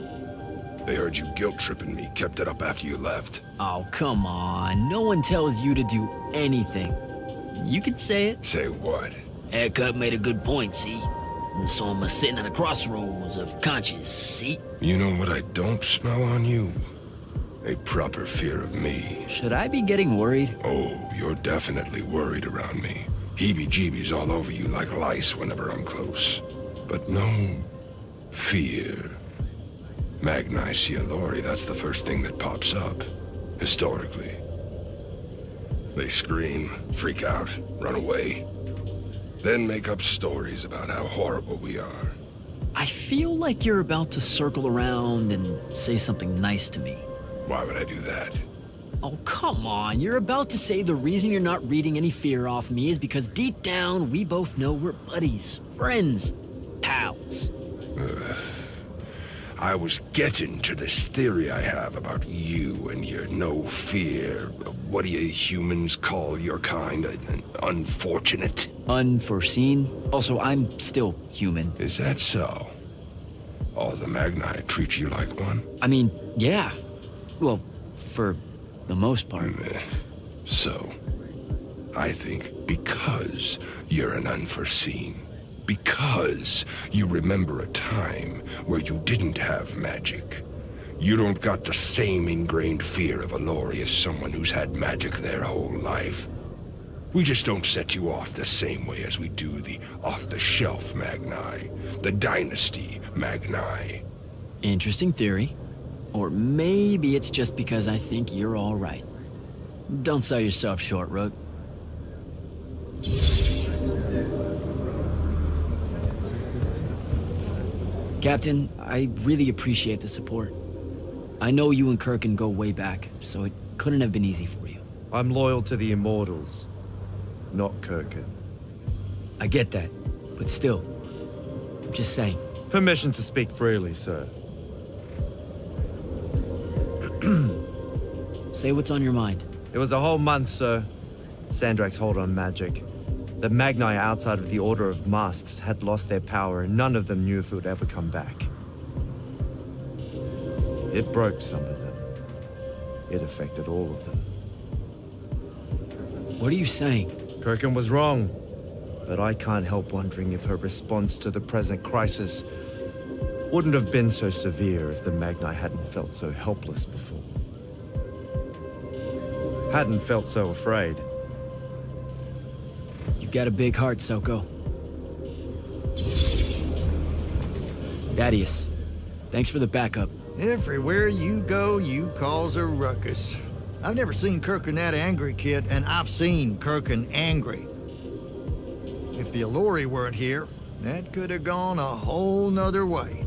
They heard you guilt-tripping me, kept it up after you left. Oh, come on. No one tells you to do anything. You can say it. Say what? Haircut made a good point, see? And so I'm sitting at a crossroads of conscience, see? You know what I don't smell on you? A proper fear of me. Should I be getting worried? Oh, you're definitely worried around me. Heebie-jeebies all over you like lice whenever I'm close. But no fear. Magni Cielori, that's the first thing that pops up, historically. They scream, freak out, run away. Then make up stories about how horrible we are. I feel like you're about to circle around and say something nice to me. Why would I do that? Oh, come on. You're about to say the reason you're not reading any fear off me is because deep down, we both know we're buddies, friends, pals. I was getting to this theory I have about you and your no fear. What do you humans call your kind? An unfortunate? Unforeseen? Also, I'm still human. Is that so? All the Magni treat you like one? I mean, yeah. Well, for the most part. So, I think because you're an unforeseen, because you remember a time where you didn't have magic, you don't got the same ingrained fear of Alori as someone who's had magic their whole life. We just don't set you off the same way as we do the off-the-shelf Magni, the Dynasty Magni. Interesting theory. Or maybe it's just because I think you're all right. Don't sell yourself short, Rook. Captain, I really appreciate the support. I know you and Kirkin go way back, so it couldn't have been easy for you. I'm loyal to the Immortals, not Kirkin. I get that, but still, just saying. Permission to speak freely, sir. Say what's on your mind. It was a whole month, sir. Sandrak's hold on magic. The Magni outside of the Order of Masks had lost their power, and none of them knew if it would ever come back. It broke some of them. It affected all of them. What are you saying? Kirkin was wrong, but I can't help wondering if her response to the present crisis wouldn't have been so severe if the Magni hadn't felt so helpless before. Hadn't felt so afraid. You've got a big heart, Soko. Thaddeus, thanks for the backup. Everywhere you go, you cause a ruckus. I've never seen Kirkin that angry, kid, and I've seen Kirkin angry. If the Alori weren't here, that could have gone a whole nother way.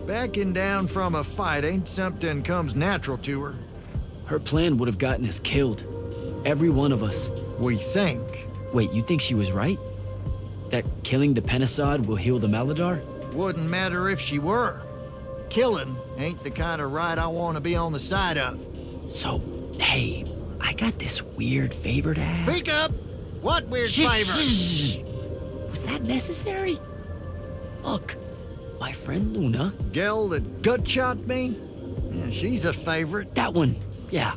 Backing down from a fight ain't something comes natural to her. Her plan would have gotten us killed. Every one of us. We think. Wait, you think she was right? That killing the Penasod will heal the Maladar? Wouldn't matter if she were. Killing ain't the kind of right I want to be on the side of. So, hey, I got this weird favor to ask. Speak up! What weird favor? Was that necessary? Look, my friend Luna. Gel that gut-shot me? Yeah, she's a favorite. That one, yeah.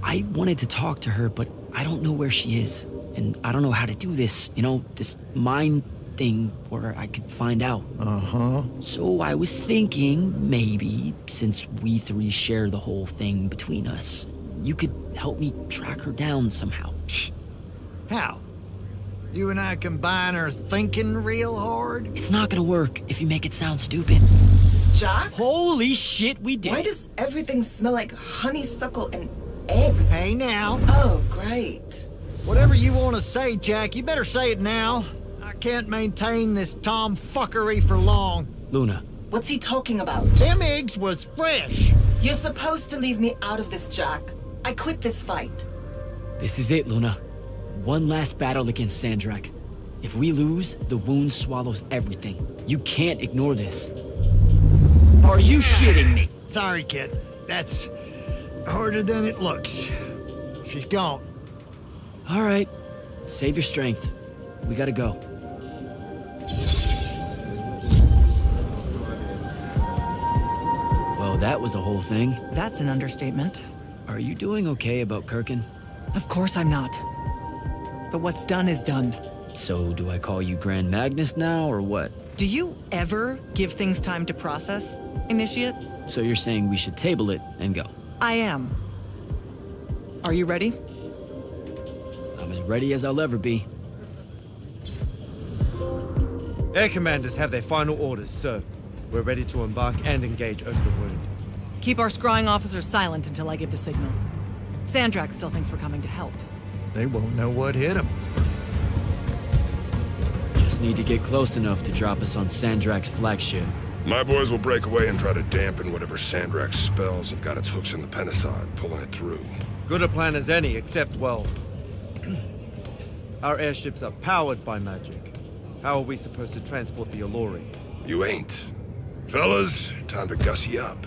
I wanted to talk to her, but I don't know where she is. And I don't know how to do this, you know, this mind thing where I could find out. Uh-huh. So I was thinking maybe, since we three share the whole thing between us, you could help me track her down somehow. How? You and I combine our thinking real hard? It's not gonna work if you make it sound stupid. Jack? Holy shit, we did. Why does everything smell like honeysuckle and eggs? Hey now. Oh, great. Whatever you want to say, Jack, you better say it now. I can't maintain this tomfuckery for long. Luna. What's he talking about? Them eggs was fresh. You're supposed to leave me out of this, Jack. I quit this fight. This is it, Luna. One last battle against Sandrak. If we lose, the wound swallows everything. You can't ignore this. Are you shitting me? Sorry, kid. That's harder than it looks. She's gone. All right. Save your strength. We gotta go. Well, that was a whole thing. That's an understatement. Are you doing okay about Kirkin? Of course I'm not. But what's done is done. So do I call you Grand Magnus now, or what? Do you ever give things time to process, Initiate? So you're saying we should table it and go? I am. Are you ready? I'm as ready as I'll ever be. Air commanders have their final orders, sir. We're ready to embark and engage over the wound. Keep our scrying officers silent until I give the signal. Sandrak still thinks we're coming to help. They won't know what hit them. Just need to get close enough to drop us on Sandrak's flagship. My boys will break away and try to dampen whatever Sandrak's spells have got its hooks in the Penasod, pulling it through. Good a plan as any, except, well... our airships are powered by magic. How are we supposed to transport the Alluri? You ain't. Fellas, time to gussy up.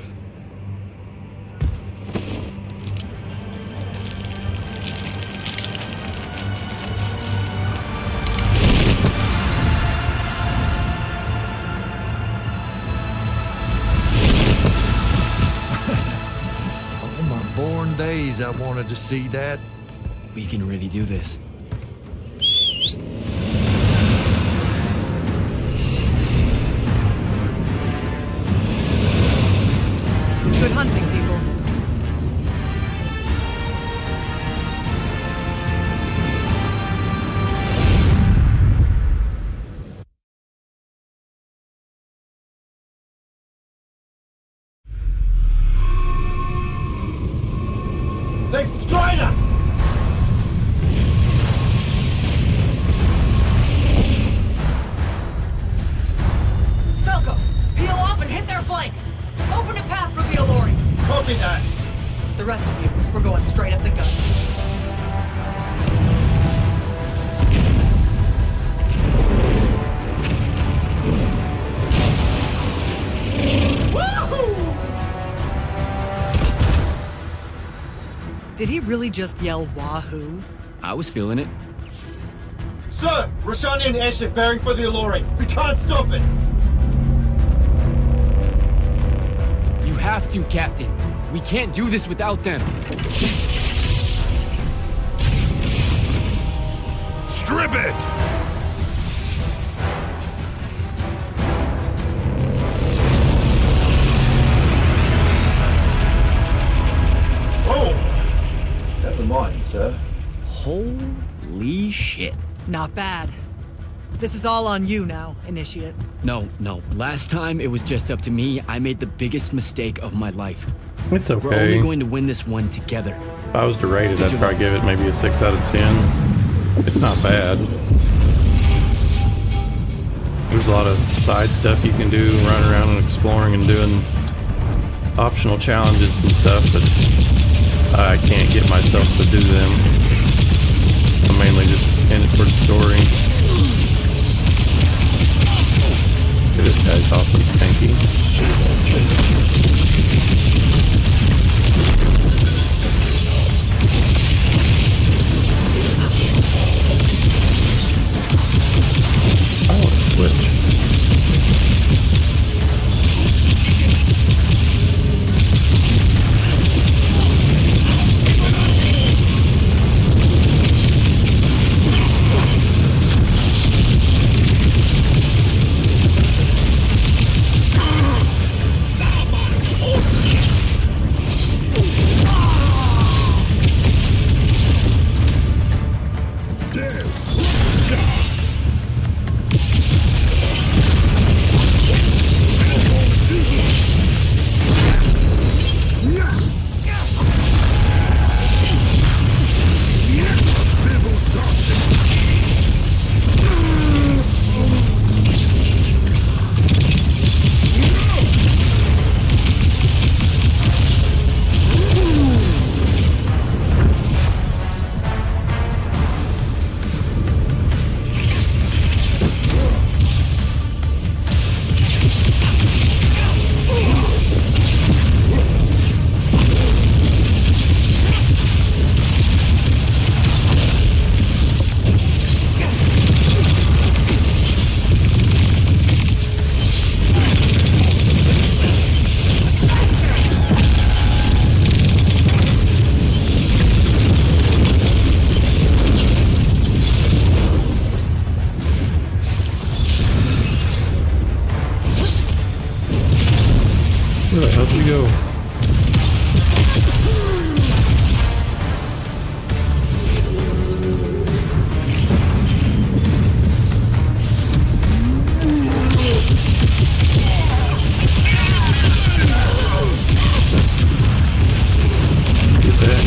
All my born days I wanted to see that. We can really do this. Good hunting, people. They stride us! Selko, peel off and hit their flanks. Open a path for the Alluri. Copy that. The rest of you, we're going straight up the gun. Did he really just yell wahoo? I was feeling it. Sir, Roshanian airship bearing for the Alluri. We can't stop it. You have to, Captain. We can't do this without them. Strip it! Oh! Never mind, sir. Holy shit. Not bad. This is all on you now, Initiate. No. Last time it was just up to me. I made the biggest mistake of my life. It's okay. We're only going to win this one together. If I was to rate it, I'd probably give it maybe a 6 out of 10. It's not bad. There's a lot of side stuff you can do, running around and exploring and doing optional challenges and stuff, but I can't get myself to do them. I'm mainly just in it for the story. This guy's awfully tanky. I want to switch. Where the hell did you go? Get back.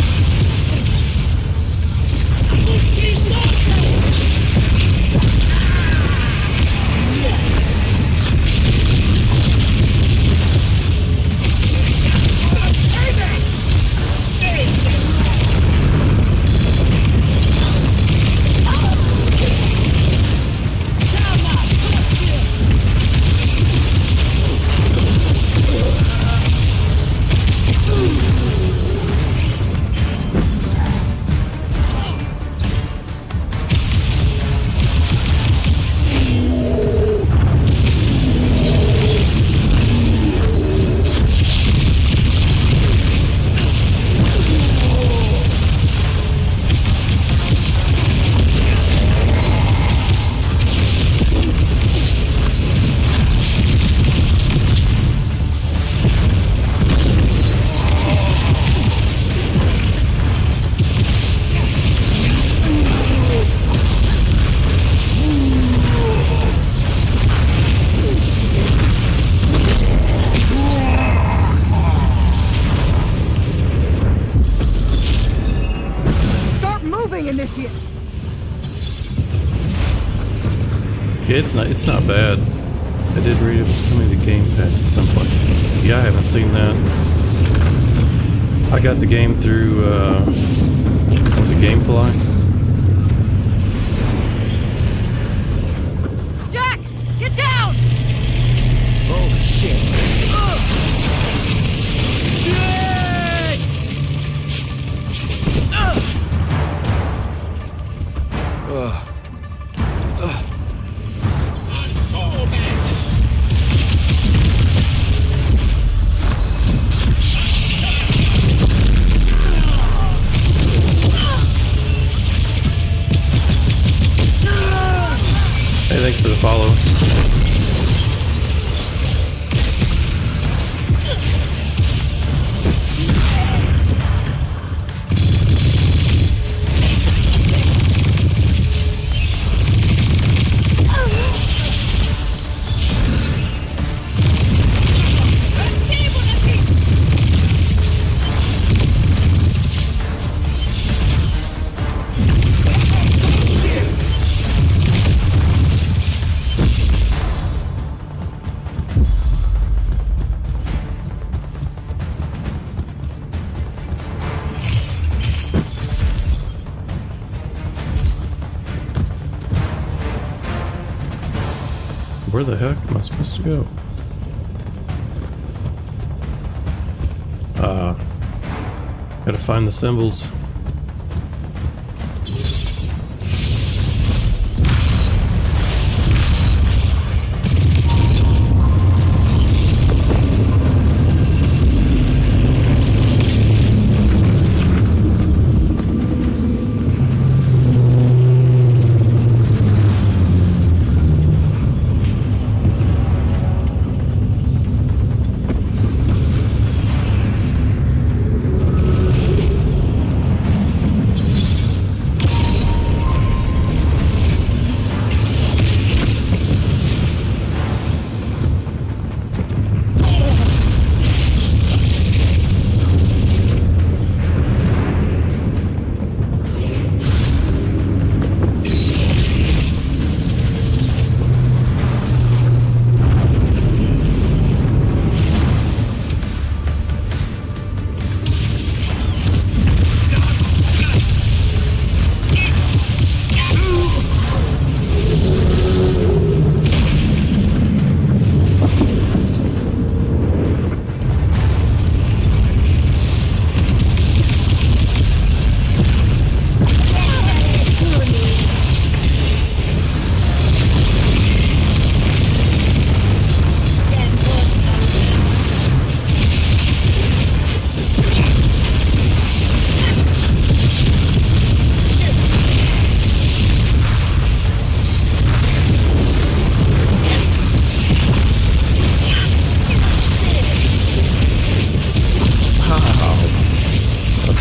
Yeah, it's not bad. I did read it was coming to Game Pass at some point. Yeah, I haven't seen that. I got the game through, was it Gamefly? Jack, get down! Oh shit! Hey, thanks for the follow. Where the heck am I supposed to go? Gotta find the symbols.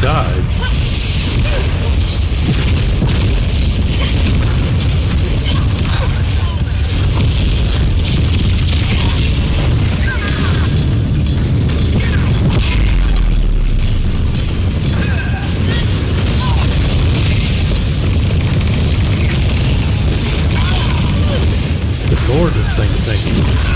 died. Good lord, this thing's stinky.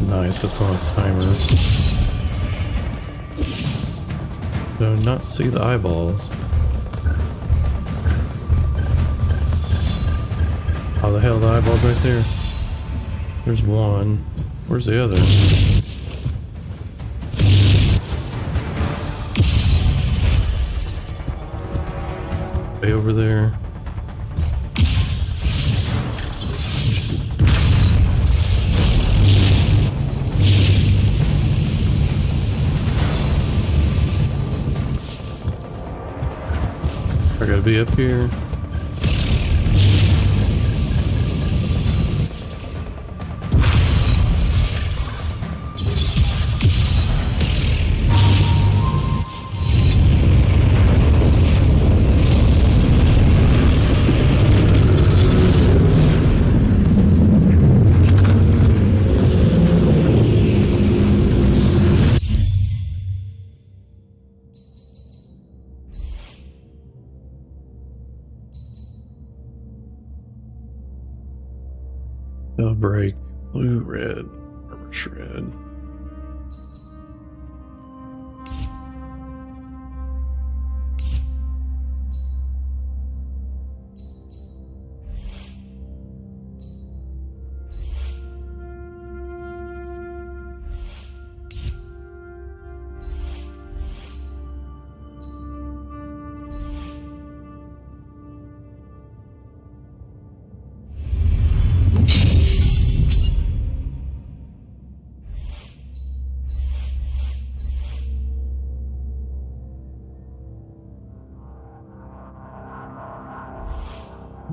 Nice, that's on a timer. Do not see the eyeballs. How the hell are the eyeballs right there? There's one. Where's the other? Way over there. I gotta be up here. Break, blue, red, armor shred.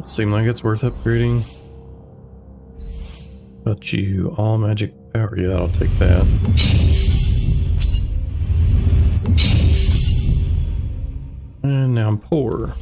Seem like it's worth upgrading. But you all magic power, yeah, I'll take that. And now I'm poor.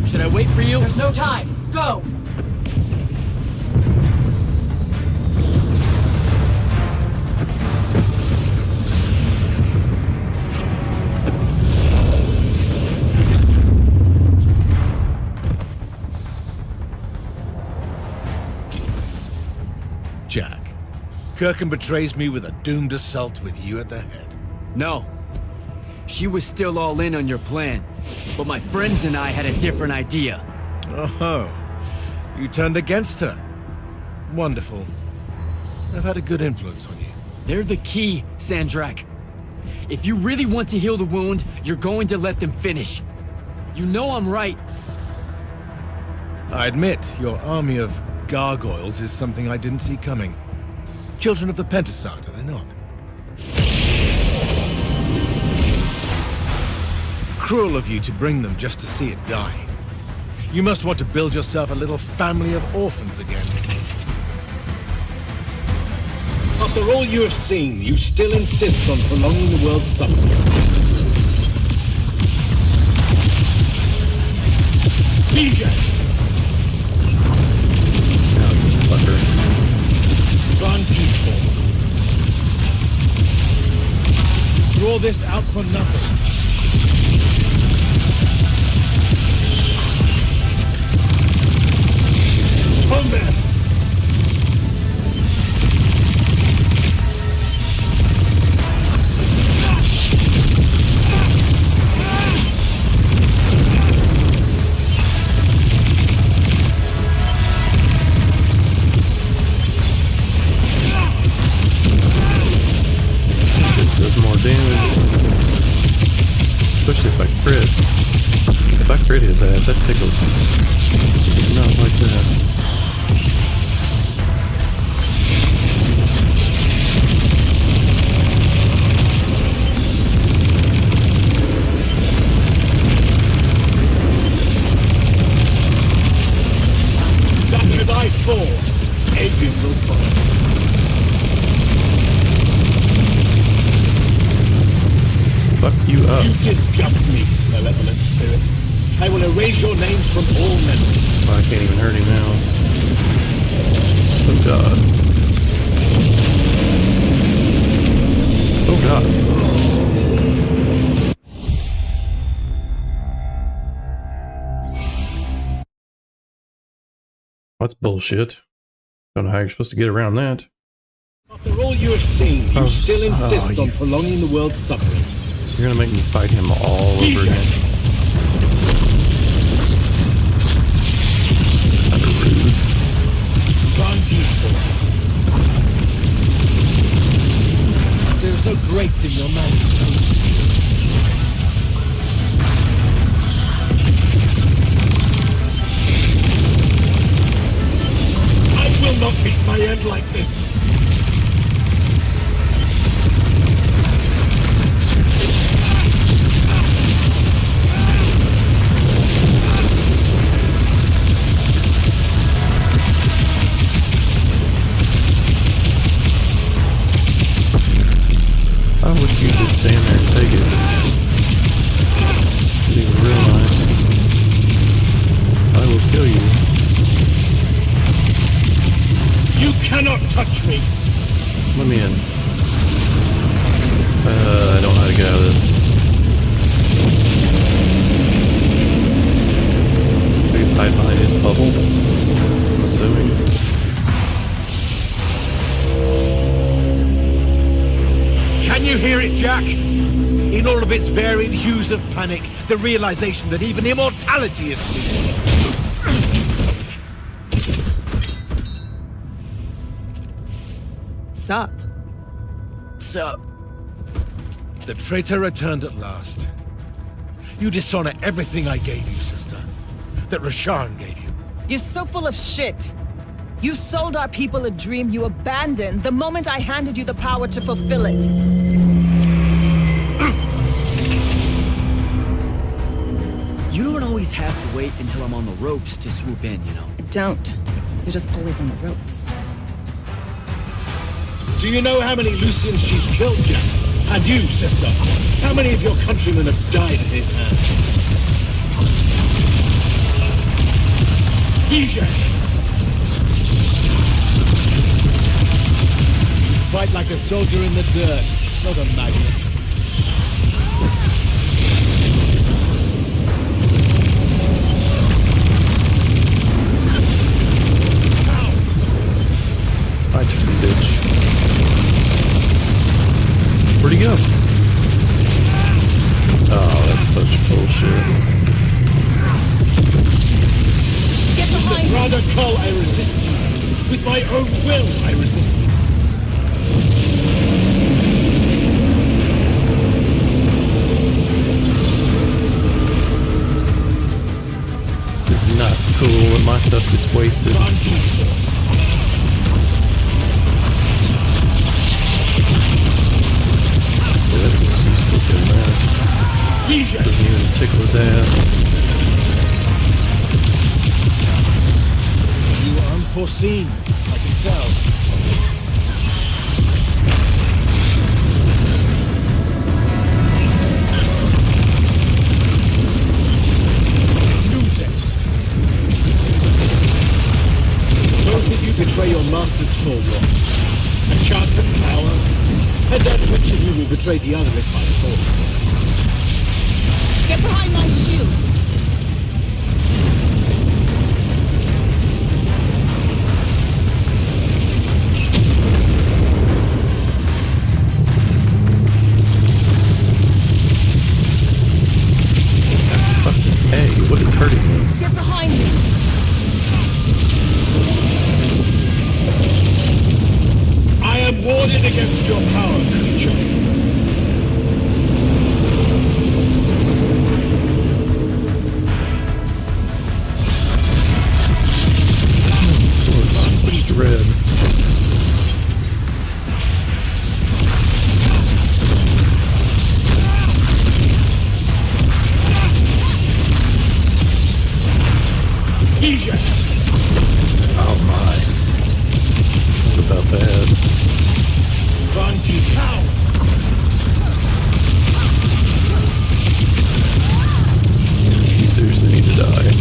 Should I wait for you? There's no time. Go! Jack, Kirkin betrays me with a doomed assault with you at the head. No. She was still all in on your plan, but my friends and I had a different idea. Oh, you turned against her. Wonderful. I've had a good influence on you. They're the key, Sandrak. If you really want to heal the wound, you're going to let them finish. You know I'm right. I admit, your army of gargoyles is something I didn't see coming. Children of the Pentaside, are they not? Cruel of you to bring them just to see it die. You must want to build yourself a little family of orphans again. After all you have seen, you still insist on prolonging the world's suffering. DJ! Oh, you fucker. Through all this out for nothing. Combat! This does more damage. Especially if I crit. If I crit his ass, that tickles. It's not like that. Should I fall? Aveum will follow. Fuck you up. You disgust me, malevolent spirit. I will erase your names from all memory. Oh, I can't even hurt him now. Oh god. Oh god. That's bullshit. Don't know how you're supposed to get around that. After all you have seen, you still insist on prolonging the world's suffering. You're gonna make me fight him all over again. Kind of rude. There's no grace in your magic. I will not meet my end like this. I wish you'd just stand there and take it. It'd be real nice. I will kill you. You cannot touch me. Let me in. I don't know how to get out of this. I guess hide behind his bubble. I'm assuming. Can you hear it, Jack? In all of its varied hues of panic, the realization that even immortality is fleeting. Sup? Sup? The traitor returned at last. You dishonor everything I gave you, sister. That Rasharn gave you. You're so full of shit. You sold our people a dream you abandoned the moment I handed you the power to fulfill it. You don't always have to wait until I'm on the ropes to swoop in, you know? Don't. You're just always on the ropes. Do you know how many Lucians she's killed, Jack? And you, sister? How many of your countrymen have died at his hands? DJ! Fight like a soldier in the dirt, not a magnet. Bye, chicken bitch. Where'd he go? Oh, that's such bullshit. Get behind me! Rather call I resist you. With my own will, I resist you. It's not cool when my stuff gets wasted. Yeah, that's just useless doing that. Doesn't even tickle his ass. foreseen, I can tell. Suppose that you betray your master's small war. A chance at power, and then which of you will betray the other if by force? Get behind my shield! Hey, what is hurting me? Get behind me! I am warded against your power, creature. Switch to red. Oh my. That's about bad. You seriously need to die.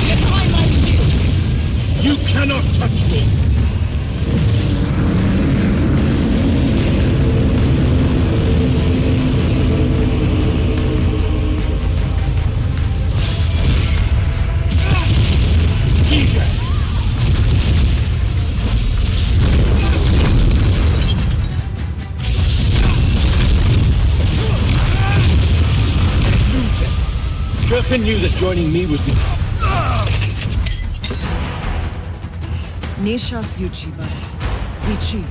Get behind my shield! You cannot touch me! Kirkin knew that joining me would be... Nishas Yuchiba. Zichi.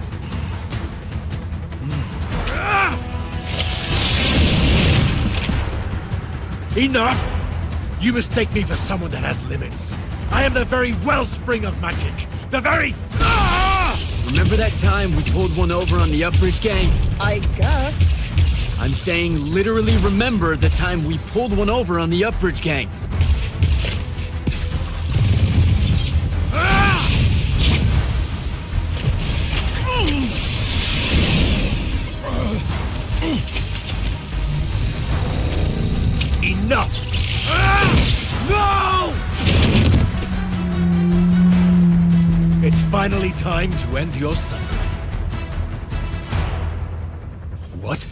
Enough! You mistake me for someone that has limits. I am the very wellspring of magic. The very... Remember that time we pulled one over on the Upbridge gang? I guess. I'm saying literally remember the time we pulled one over on the Upbridge gang. Enough! No! It's finally time to end your suffering. What?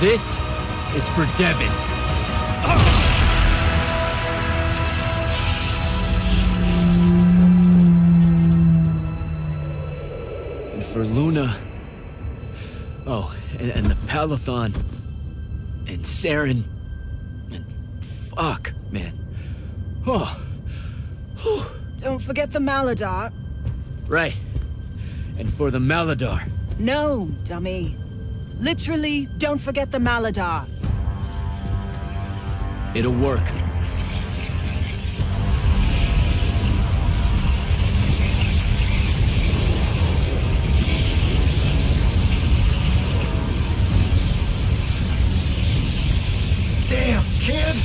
This is for Devin. And for Luna. Oh, and the Palathon. And Saren. And fuck, man. Oh. Whew. Don't forget the Maladar. Right. And for the Maladar. No, dummy. Literally, don't forget the Maladar. It'll work. Damn, kid!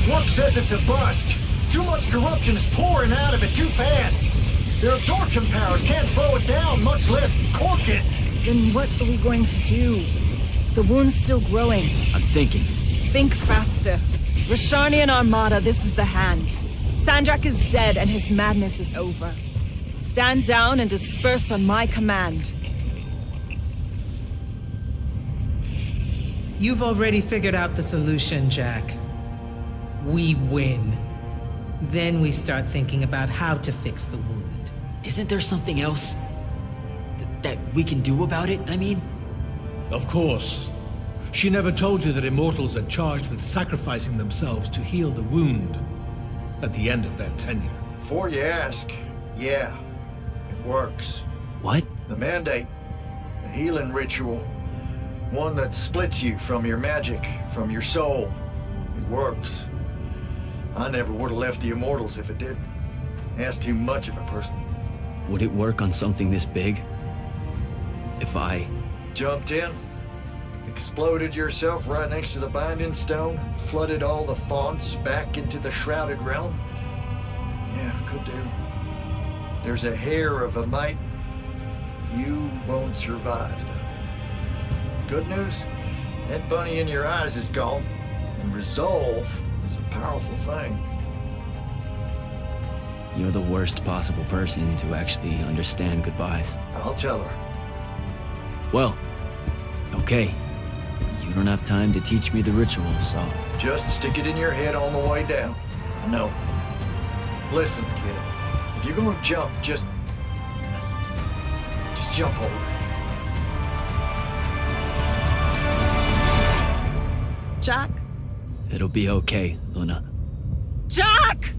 Work says it's a bust. Too much corruption is pouring out of it too fast. Their absorption powers can't slow it down, much less cork it. Then what are we going to do? The wound's still growing. I'm thinking. Think faster. Rashanian Armada, this is the hand. Sandrak is dead and his madness is over. Stand down and disperse on my command. You've already figured out the solution, Jack. We win. Then we start thinking about how to fix the wound. Isn't there something else that we can do about it, I mean? Of course. She never told you that Immortals are charged with sacrificing themselves to heal the wound. at the end of their tenure. Before you ask, yeah, it works. What? The mandate, a healing ritual, one that splits you from your magic, from your soul. It works. I never would have left the Immortals if it didn't. That's too much of a person. Would it work on something this big? If I... Jumped in, exploded yourself right next to the binding stone, flooded all the fonts back into the shrouded realm? Yeah, could do. There's a hair of a mite. You won't survive, though. Good news, that bunny in your eyes is gone, and resolve is a powerful thing. You're the worst possible person to actually understand goodbyes. I'll tell her. Well, okay. You don't have time to teach me the ritual, so... Just stick it in your head on the way down. I know. Listen, kid. If you're gonna jump, just jump over. Jack? It'll be okay, Luna. Jack!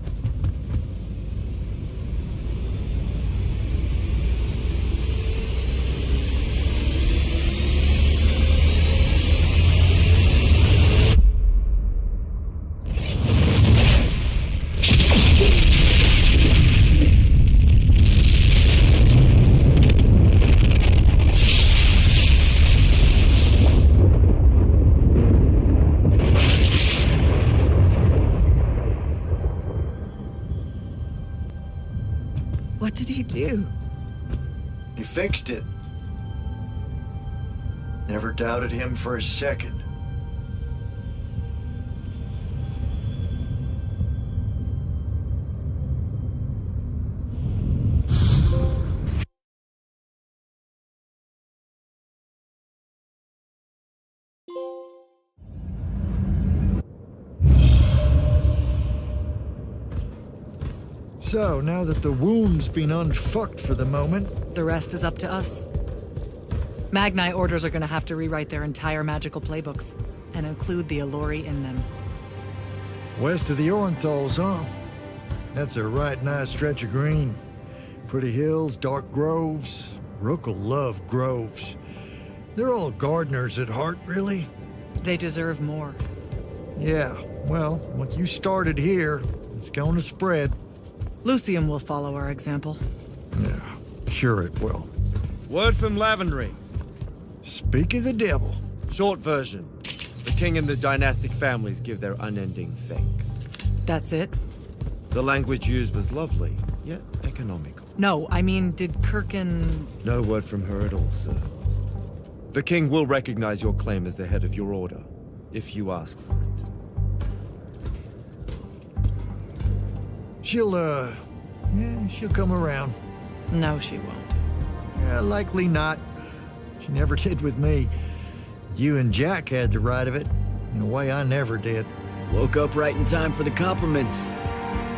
What did he do? He fixed it. Never doubted him for a second. So, now that the wound's been unfucked for the moment... The rest is up to us. Magni orders are gonna have to rewrite their entire magical playbooks, and include the Alluri in them. West of the Orenthals, huh? That's a right nice stretch of green. Pretty hills, dark groves. Rook'll love groves. They're all gardeners at heart, really. They deserve more. Yeah, well, what you started here, it's gonna spread. Lucian will follow our example. Yeah, sure it will. Word from Lavendry. Speak of the devil. Short version. The king and the dynastic families give their unending thanks. That's it? The language used was lovely, yet economical. No, I mean, did Kirkin... No word from her at all, sir. The king will recognize your claim as the head of your order, if you ask for it. She'll come around. No, she won't. Yeah, likely not. She never did with me. You and Jack had the right of it, in a way I never did. Woke up right in time for the compliments.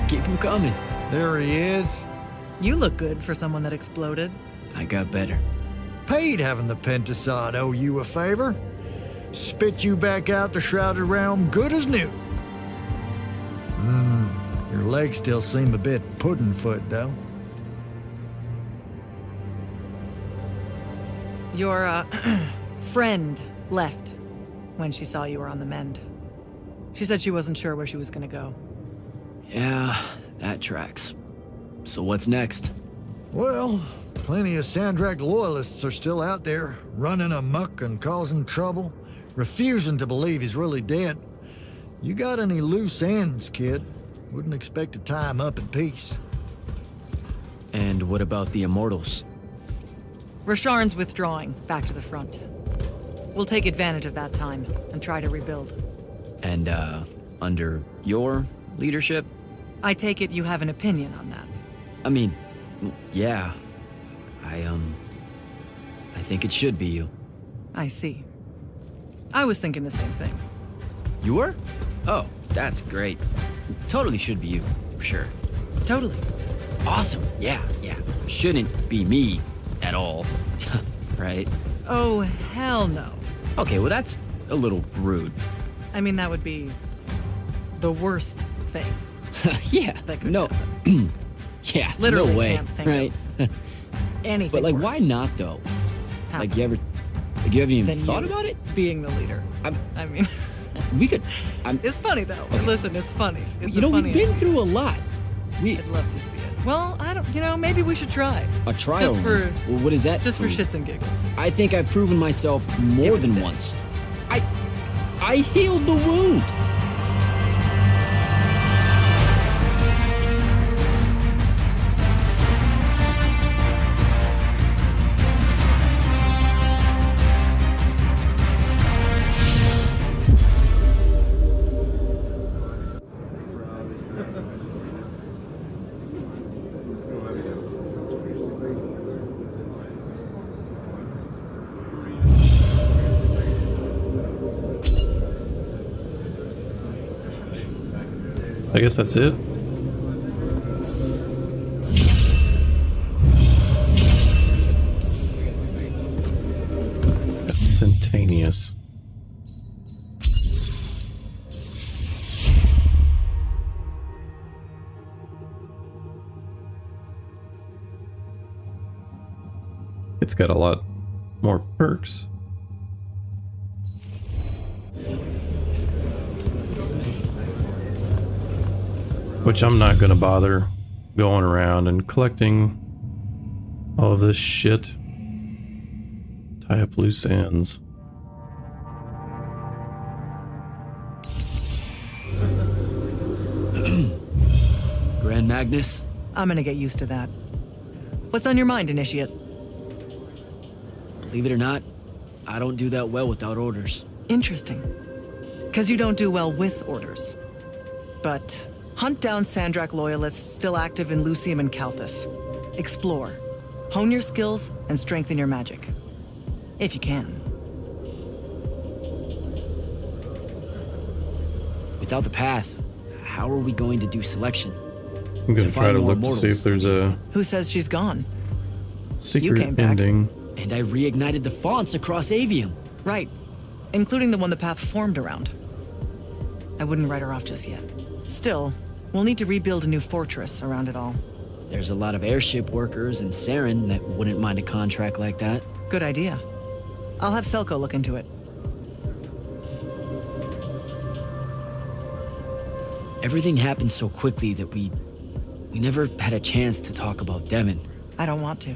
Keep them coming. There he is. You look good for someone that exploded. I got better. Paid having the Pentasod owe you a favor. Spit you back out the Shrouded Realm good as new. Your legs still seem a bit pudding-foot, though. Your, friend left when she saw you were on the mend. She said she wasn't sure where she was gonna go. Yeah, that tracks. So what's next? Well, plenty of Sandrak loyalists are still out there, running amok and causing trouble, refusing to believe he's really dead. You got any loose ends, kid? Wouldn't expect to tie him up in peace. And what about the Immortals? Rasharn's withdrawing back to the front. We'll take advantage of that time and try to rebuild. And, under your leadership? I take it you have an opinion on that. I mean, yeah. I think it should be you. I see. I was thinking the same thing. You were? Oh, that's great. Totally should be you, for sure. Totally. Awesome. Yeah. Shouldn't be me at all. Right? Oh, hell no. Okay, well that's a little rude. I mean, that would be the worst thing. Yeah, no. Yeah, Literally no way, can't think right? Anything But like, worse. why not though? Happen. Like, you haven't even Than thought you about it? Being the leader. I mean, We could. it's funny though. Okay. Listen, it's funny. It's You know, funny we've been through a lot. I'd love to see it. Well, I don't. Maybe we should try. A trial. Just for. Well, what is that? Just for shits and giggles. I think I've proven myself more than once. I healed the wound. I guess that's it. That's instantaneous. It's got a lot more perks. Which I'm not gonna bother going around and collecting all of this shit. Tie up loose ends. Grand Magnus? I'm gonna get used to that. What's on your mind, Initiate? Believe it or not, I don't do that well without orders. Interesting. Because you don't do well with orders. But hunt down Sandrak loyalists still active in Lucian and Calthus. Explore. Hone your skills and strengthen your magic. If you can. Without the path, how are we going to do selection? I'm gonna try find to more look to see immortals. if there's a Who says she's gone? secret came back. ending. And I reignited the fonts across Aveum. Right. Including the one the path formed around. I wouldn't write her off just yet. Still, we'll need to rebuild a new fortress around it all. There's a lot of airship workers in Saren that wouldn't mind a contract like that. Good idea. I'll have Selko look into it. Everything happened so quickly that we never had a chance to talk about Devon. I don't want to.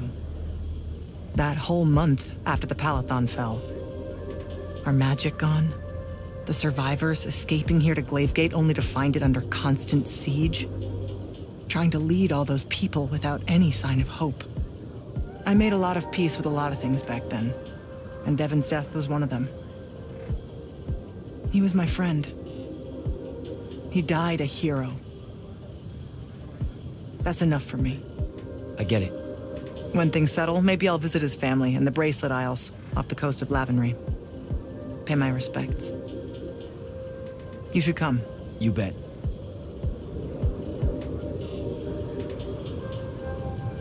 That whole month after the Palathon fell. Our magic gone. The survivors escaping here to Glavegate only to find it under constant siege. Trying to lead all those people without any sign of hope. I made a lot of peace with a lot of things back then. And Devon's death was one of them. He was my friend. He died a hero. That's enough for me. I get it. When things settle, maybe I'll visit his family in the Bracelet Isles off the coast of Lavenry. Pay my respects. You should come. You bet.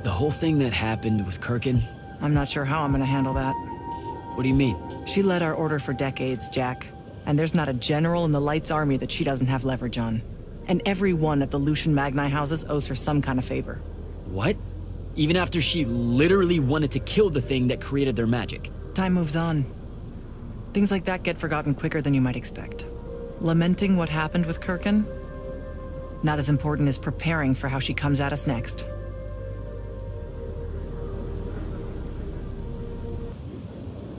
The whole thing that happened with Kirkin? I'm not sure how I'm gonna handle that. What do you mean? She led our order for decades, Jack. And there's not a general in the Light's army that she doesn't have leverage on. And every one of the Lucian Magni houses owes her some kind of favor. What? Even after she literally wanted to kill the thing that created their magic? Time moves on. Things like that get forgotten quicker than you might expect. Lamenting what happened with Kirkin? Not as important as preparing for how she comes at us next.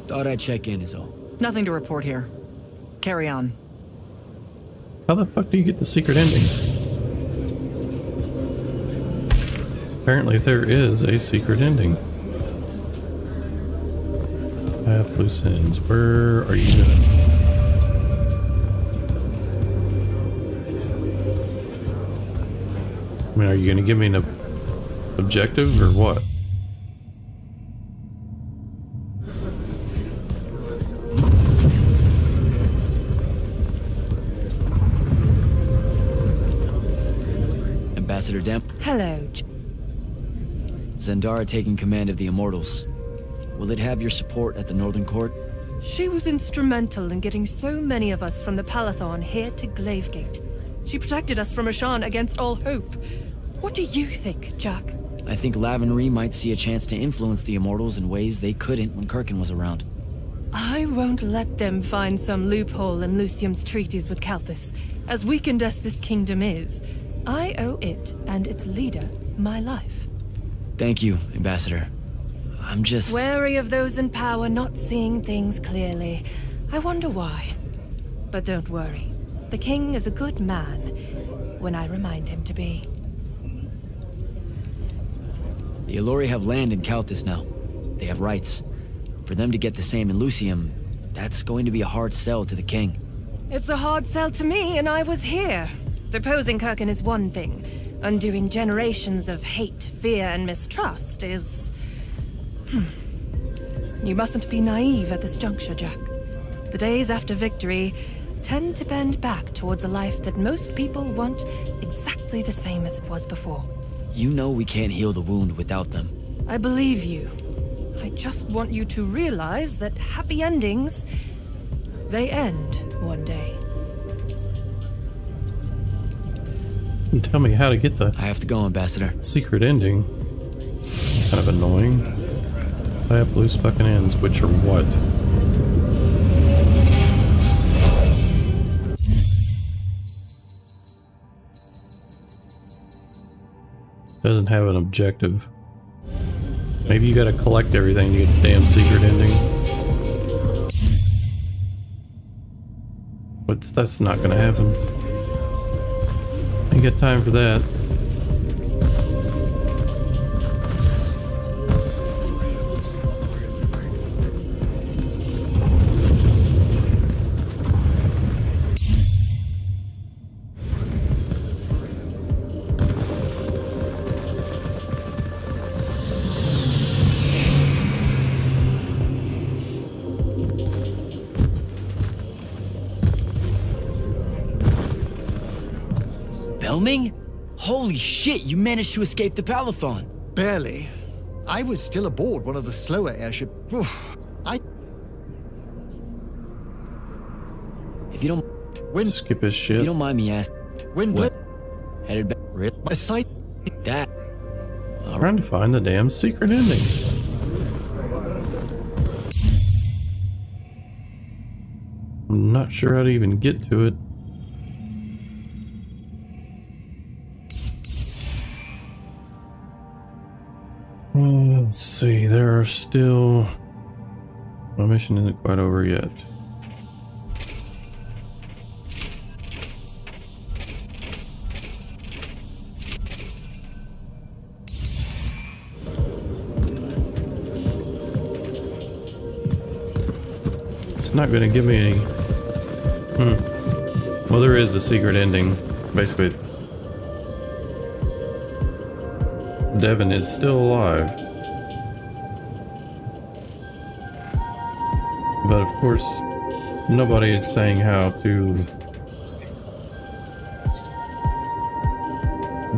Thought I'd check in is all. Nothing to report here. Carry on. How the fuck do you get the secret ending? Apparently there is a secret ending. Have loose ends. Where are you gonna... I mean, are you gonna give me an objective or what? Ambassador Demp? Hello. Zendara taking command of the Immortals. Will it have your support at the Northern Court? She was instrumental in getting so many of us from the Palathon here to Glavegate. She protected us from Rashan against all hope. What do you think, Jack? I think Lavenry might see a chance to influence the Immortals in ways they couldn't when Kirkin was around. I won't let them find some loophole in Lucium's treaties with Calthus. As weakened as this kingdom is, I owe it and its leader my life. Thank you, Ambassador. I'm just... wary of those in power not seeing things clearly. I wonder why. But don't worry. The king is a good man when I remind him to be. The Allori have land in Calthus now. They have rights. For them to get the same in Lucium, that's going to be a hard sell to the king. It's a hard sell to me, and I was here. Deposing Kirkin is one thing. Undoing generations of hate, fear, and mistrust is... You mustn't be naive at this juncture, Jack. The days after victory tend to bend back towards a life that most people want exactly the same as it was before. You know we can't heal the wound without them. I believe you. I just want you to realize that happy endings, they end one day. And tell me how to get the... I have to go, Ambassador. Secret ending. Kind of annoying. Tie up loose fucking ends, which are what? Doesn't have an objective. Maybe you gotta collect everything to get the damn secret ending. But that's not gonna happen. Ain't got time for that. Belming? Holy shit, you managed to escape the Palathon. Barely. I was still aboard one of the slower airships. If you don't... Skip his shit. If you don't mind me asking... What? Headed back... My sight... That... I'm trying to find the damn secret ending. I'm not sure how to even get to it. Let's see, there are still... My mission isn't quite over yet. It's not going to give me any... Well, there is a secret ending. Basically, Devin is still alive. But of course, nobody is saying how to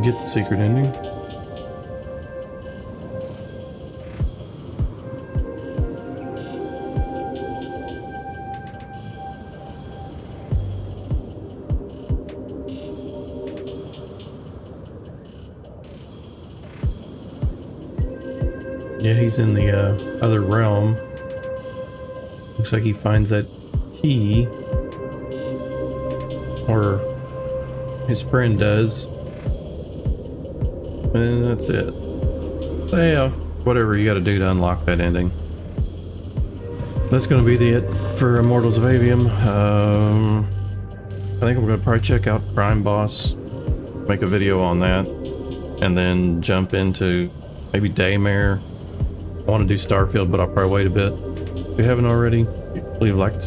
get the secret ending. Yeah, he's in the other realm. Looks like he finds that key. Or his friend does. And that's it. So yeah, whatever you gotta do to unlock that ending. That's gonna be it for Immortals of Aveum. I think I'm gonna probably check out Crime Boss, make a video on that, and then jump into maybe Daymare. I want to do Starfield, but I'll probably wait a bit. If you haven't already, leave a like and subscribe.